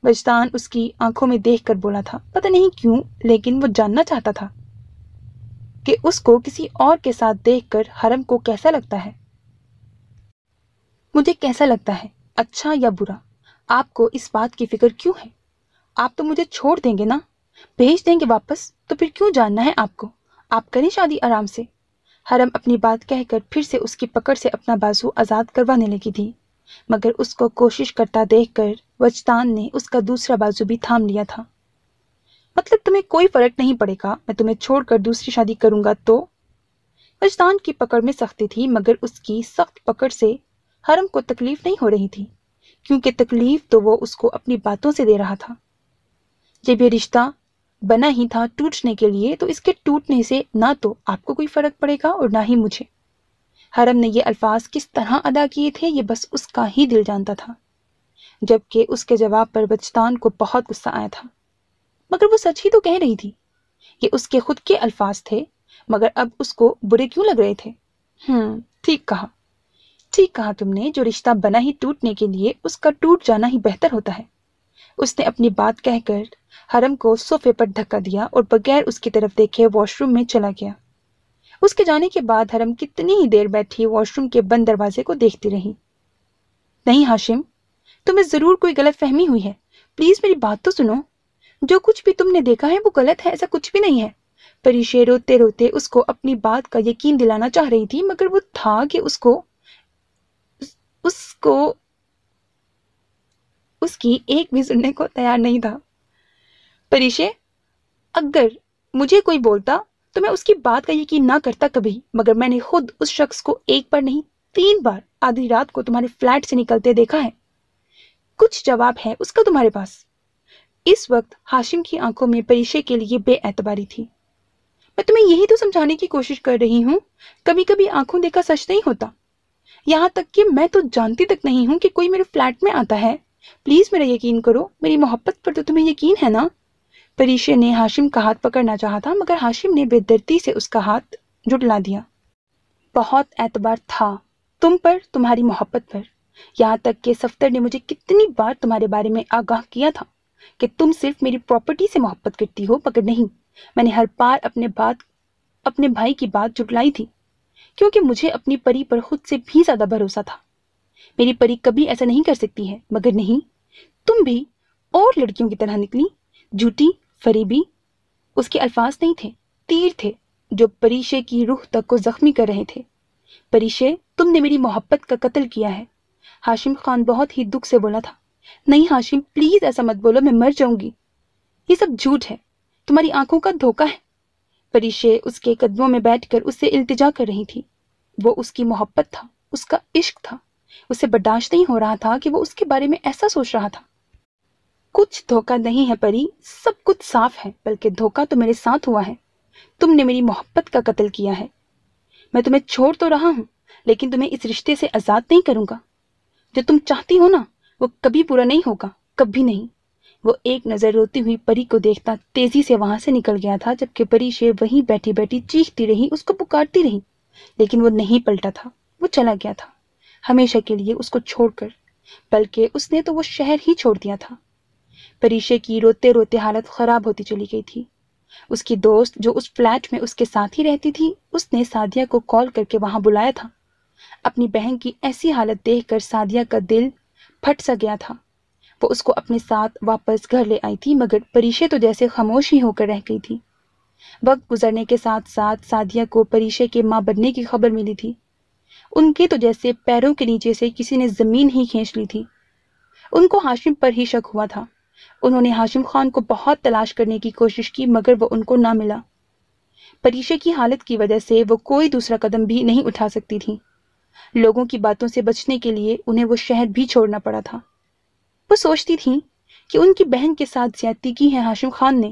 वजदान उसकी आंखों में देखकर बोला था। पता नहीं क्यों, लेकिन वो जानना चाहता था कि उसको किसी और के साथ देखकर हरम को कैसा लगता है। मुझे कैसा लगता है, अच्छा या बुरा, आपको इस बात की फिक्र क्यों है? आप तो मुझे छोड़ देंगे ना, भेज देंगे वापस, तो फिर क्यों जानना है आपको? आप करें शादी आराम से। حرم اپنی بات کہہ کر پھر سے اس کی پکڑ سے اپنا بازو آزاد کروانے لگی تھی، مگر اس کو کوشش کرتا دیکھ کر وجدان نے اس کا دوسرا بازو بھی تھام لیا تھا۔ مطلب تمہیں کوئی فرق نہیں پڑے گا میں تمہیں چھوڑ کر دوسری شادی کروں گا تو؟ وجدان کی پکڑ میں سختی تھی، مگر اس کی سخت پکڑ سے حرم کو تکلیف نہیں ہو رہی تھی، کیونکہ تکلیف تو وہ اس کو اپنی باتوں سے دے رہا تھا۔ جب یہ رشتہ بنا ہی تھا ٹوٹنے کے لیے، تو اس کے ٹوٹنے سے نہ تو آپ کو کوئی فرق پڑے گا اور نہ ہی مجھے۔ حرم نے یہ الفاظ کس طرح ادا کیے تھے یہ بس اس کا ہی دل جانتا تھا، جبکہ اس کے جواب پر وجدان کو بہت غصہ آیا تھا۔ مگر وہ سچ ہی تو کہہ رہی تھی، یہ اس کے خود کے الفاظ تھے، مگر اب اس کو برے کیوں لگ رہے تھے؟ ٹھیک کہا تم نے، جو رشتہ بنا ہی ٹوٹنے کے لیے اس کا ٹوٹ جانا ہی بہتر ہوتا ہے۔ اس نے اپنی بات کہہ کر حرم کو صوفے پر دھکا دیا اور بغیر اس کی طرف دیکھے واش روم میں چلا گیا۔ اس کے جانے کے بعد حرم کتنی ہی دیر بیٹھی واش روم کے بند دروازے کو دیکھتی رہی۔ نہیں ہاشم، تمہیں ضرور کوئی غلط فہمی ہوئی ہے، پلیز میری بات تو سنو۔ جو کچھ بھی تم نے دیکھا ہے وہ غلط ہے، ایسا کچھ بھی نہیں ہے۔ پریشے روتے روتے اس کو اپنی بات کا یقین دلانا چاہ رہی تھی، مگر وہ تھا کہ اس کی ایک بھی سننے کو تیار نہیں تھا۔ پریشے، اگر مجھے کوئی بولتا تو میں اس کی بات کا یقین نہ کرتا کبھی، مگر میں نے خود اس شخص کو ایک بار نہیں 3 بار آدھی رات کو تمہارے فلیٹ سے نکلتے دیکھا ہے۔ کچھ جواب ہے اس کا تمہارے پاس؟ اس وقت ہاشم کی آنکھوں میں پریشے کے لیے بے اعتباری تھی۔ میں تمہیں یہی تو سمجھانے کی کوشش کر رہی ہوں، کبھی کبھی آنکھوں دیکھا سچ نہیں ہوتا، یہاں تک کہ میں تو جانتی تک نہیں ہوں کہ کوئی میرے فلیٹ میں آتا ہے۔ پلیز میرا یقین کرو، میری محبت پر تو تمہیں یقین ہے نا؟ پریشے نے ہاشم کا ہاتھ پکڑنا چاہا تھا، مگر ہاشم نے بے دردی سے اس کا ہاتھ جھٹلا دیا۔ بہت اعتبار تھا تم پر، تمہاری محبت پر، یہاں تک کہ صفدر نے مجھے کتنی بار تمہارے بارے میں آگاہ کیا تھا کہ تم صرف میری پراپرٹی سے محبت کرتی ہو، مگر نہیں، میں نے ہر بار اپنے بھائی کی بات جھٹلائی تھی، کیونکہ مجھے اپنی پری پر خود سے بھی زیادہ بھروسہ تھا۔ میری پری کبھی ایسا نہیں کر سکتی ہے، مگر نہیں، تم بھی اور لڑکیوں کی طرح نکلی، جھوٹی، فریبی۔ اس کے الفاظ نہیں تھے، تیر تھے جو پریشے کی روح تک کو زخمی کر رہے تھے۔ پریشے، تم نے میری محبت کا قتل کیا ہے۔ ہاشم خان بہت ہی دکھ سے بولا تھا۔ نہیں ہاشم، پلیز ایسا مت بولو، میں مر جاؤں گی۔ یہ سب جھوٹ ہے، تمہاری آنکھوں کا دھوکہ ہے۔ پریشے اس کے قدموں میں بیٹھ کر اس سے التجا کر رہی تھی۔ وہ اس کی محبت تھا، اس کا عشق تھا، اسے برداشت نہیں ہو رہا تھا کہ وہ اس کے بارے میں ایسا سوچ رہا تھا۔ کچھ دھوکہ نہیں ہے پری، سب کچھ صاف ہے، بلکہ دھوکہ تو میرے ساتھ ہوا ہے۔ تم نے میری محبت کا قتل کیا ہے۔ میں تمہیں چھوڑ تو رہا ہوں، لیکن تمہیں اس رشتے سے آزاد نہیں کروں گا۔ جو تم چاہتی ہو نا، وہ کبھی پورا نہیں ہوگا، کبھی نہیں۔ وہ ایک نظر روتی ہوئی پری کو دیکھتا تیزی سے وہاں سے نکل گیا تھا، جبکہ پری شیر وہیں بیٹھی بیٹھی چیختی رہی، اس کو پکارتی رہی، لیکن وہ نہیں پلٹا تھا، وہ چلا گیا تھا ہمیشہ کے لیے اس کو چھوڑ کر، بلکہ اس نے تو وہ شہر ہی چھوڑ دیا تھا۔ پریشے کی روتے روتے حالت خراب ہوتی چلی گئی تھی۔ اس کی دوست جو اس فلیٹ میں اس کے ساتھ ہی رہتی تھی، اس نے سعدیہ کو کال کر کے وہاں بلایا تھا۔ اپنی بہن کی ایسی حالت دیکھ کر سعدیہ کا دل پھٹ سا گیا تھا۔ وہ اس کو اپنے ساتھ واپس گھر لے آئی تھی، مگر پریشے تو جیسے خاموش ہی ہو کر رہ گئی تھی۔ وقت گزرنے کے ساتھ ساتھ سعدیہ کو پریشے کے ماں بننے کی خبر ملی تھی۔ ان کے تو جیسے پیروں کے نیچے سے کسی نے زمین ہی کھینچ لی تھی۔ ان کو ہاشم پر ہی شک ہوا تھا۔ انہوں نے ہاشم خان کو بہت تلاش کرنے کی کوشش کی، مگر وہ ان کو نہ ملا۔ پریشے کی حالت کی وجہ سے وہ کوئی دوسرا قدم بھی نہیں اٹھا سکتی تھی۔ لوگوں کی باتوں سے بچنے کے لیے انہیں وہ شہر بھی چھوڑنا پڑا تھا۔ وہ سوچتی تھیں کہ ان کی بہن کے ساتھ زیادتی کی ہے ہاشم خان نے،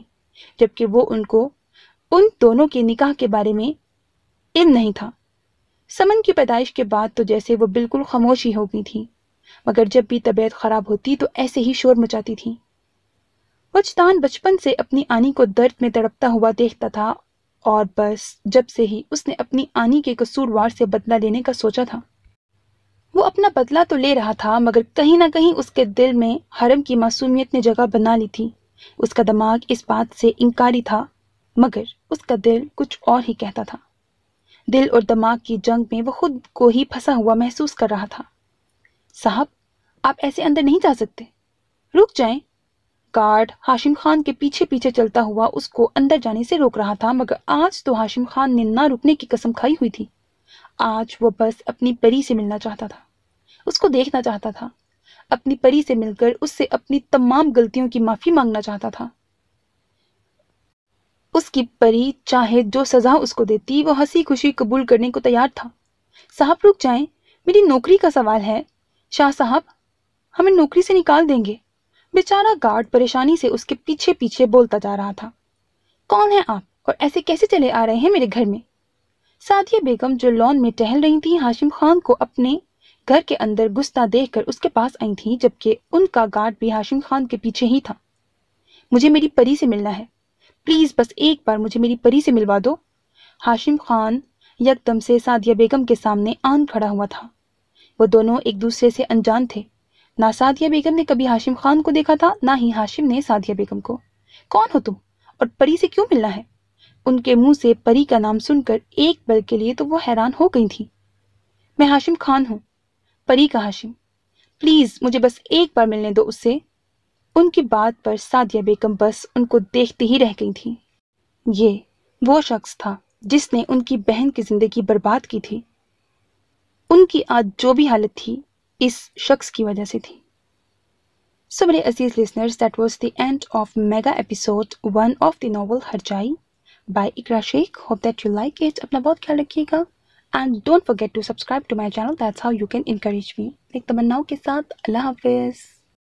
جبکہ وہ ان دونوں کے نکاح کے بارے میں علم نہیں تھا۔ سمن کی پیدائش کے بعد تو جیسے وہ بالکل خاموش ہی ہو گئی تھی، مگر جب بھی طبیعت خراب ہوتی تو ایسے ہی شور مچاتی تھی۔ وجدان بچپن سے اپنی آنی کو درد میں تڑپتا ہوا دیکھتا تھا، اور بس جب سے ہی اس نے اپنی آنی کے قصوروار سے بدلہ لینے کا سوچا تھا۔ وہ اپنا بدلہ تو لے رہا تھا، مگر کہیں نہ کہیں اس کے دل میں حرم کی معصومیت نے جگہ بنا لی تھی۔ اس کا دماغ اس بات سے انکاری تھا، مگر اس کا دل کچھ اور ہی کہتا تھا۔ دل اور دماغ کی جنگ میں وہ خود کو ہی پھنسا ہوا محسوس کر رہا تھا۔ صاحب، آپ ایسے اندر نہیں جا سکتے، رک جائیں۔ गार्ड हाशिम खान के पीछे पीछे चलता हुआ उसको अंदर जाने से रोक रहा था, मगर आज तो हाशिम खान ने ना रुकने की कसम खाई हुई थी। आज वो बस अपनी परी से मिलना चाहता था, उसको देखना चाहता था, अपनी परी से मिलकर उससे अपनी तमाम गलतियों की माफी मांगना चाहता था। उसकी परी चाहे जो सजा उसको देती वो हंसी खुशी कबूल करने को तैयार था। साहब रुक जाएं, मेरी नौकरी का सवाल है। शाह साहब, हमें नौकरी से निकाल देंगे। बेचारा गार्ड परेशानी से उसके पीछे पीछे बोलता जा रहा था। कौन है आप और ऐसे कैसे चले आ रहे हैं मेरे घर में? सादिया बेगम जो लॉन में टहल रही थी, हाशिम खान को अपने घर के अंदर घुसता देखकर उसके पास आई थी, जबकि उनका गार्ड भी हाशिम खान के पीछे ही था। मुझे मेरी परी से मिलना है, प्लीज बस एक बार मुझे मेरी परी से मिलवा दो। हाशिम खान यकदम से सादिया बेगम के सामने आन खड़ा हुआ था। वो दोनों एक दूसरे से अनजान थे। ना सादिया बेगम ने कभी हाशिम खान को देखा था, ना ही हाशिम ने सादिया बेगम को। कौन हो तुम और परी से क्यों मिलना है? उनके मुंह से परी का नाम सुनकर एक पल के लिए तो वो हैरान हो गई थी। मैं हाशिम खान हूँ, परी का हाशिम। प्लीज मुझे बस एक बार मिलने दो उससे। उनकी बात पर सादिया बेगम बस उनको देखते ही रह गई थी। ये वो शख्स था जिसने उनकी बहन की जिंदगी बर्बाद की थी। उनकी आज जो भी हालत थी इस शख्स की वजह से थी। So मेरे अजीज listeners, that was the end of mega episode 1 of the novel Harjai by Iqra Shaikh. Hope that you like it. अपना बहुत ख्याल रखिएगा and don't forget to subscribe to my channel. That's how you can encourage me. एक तमन्नाओं के साथ अल्लाह हाफिज.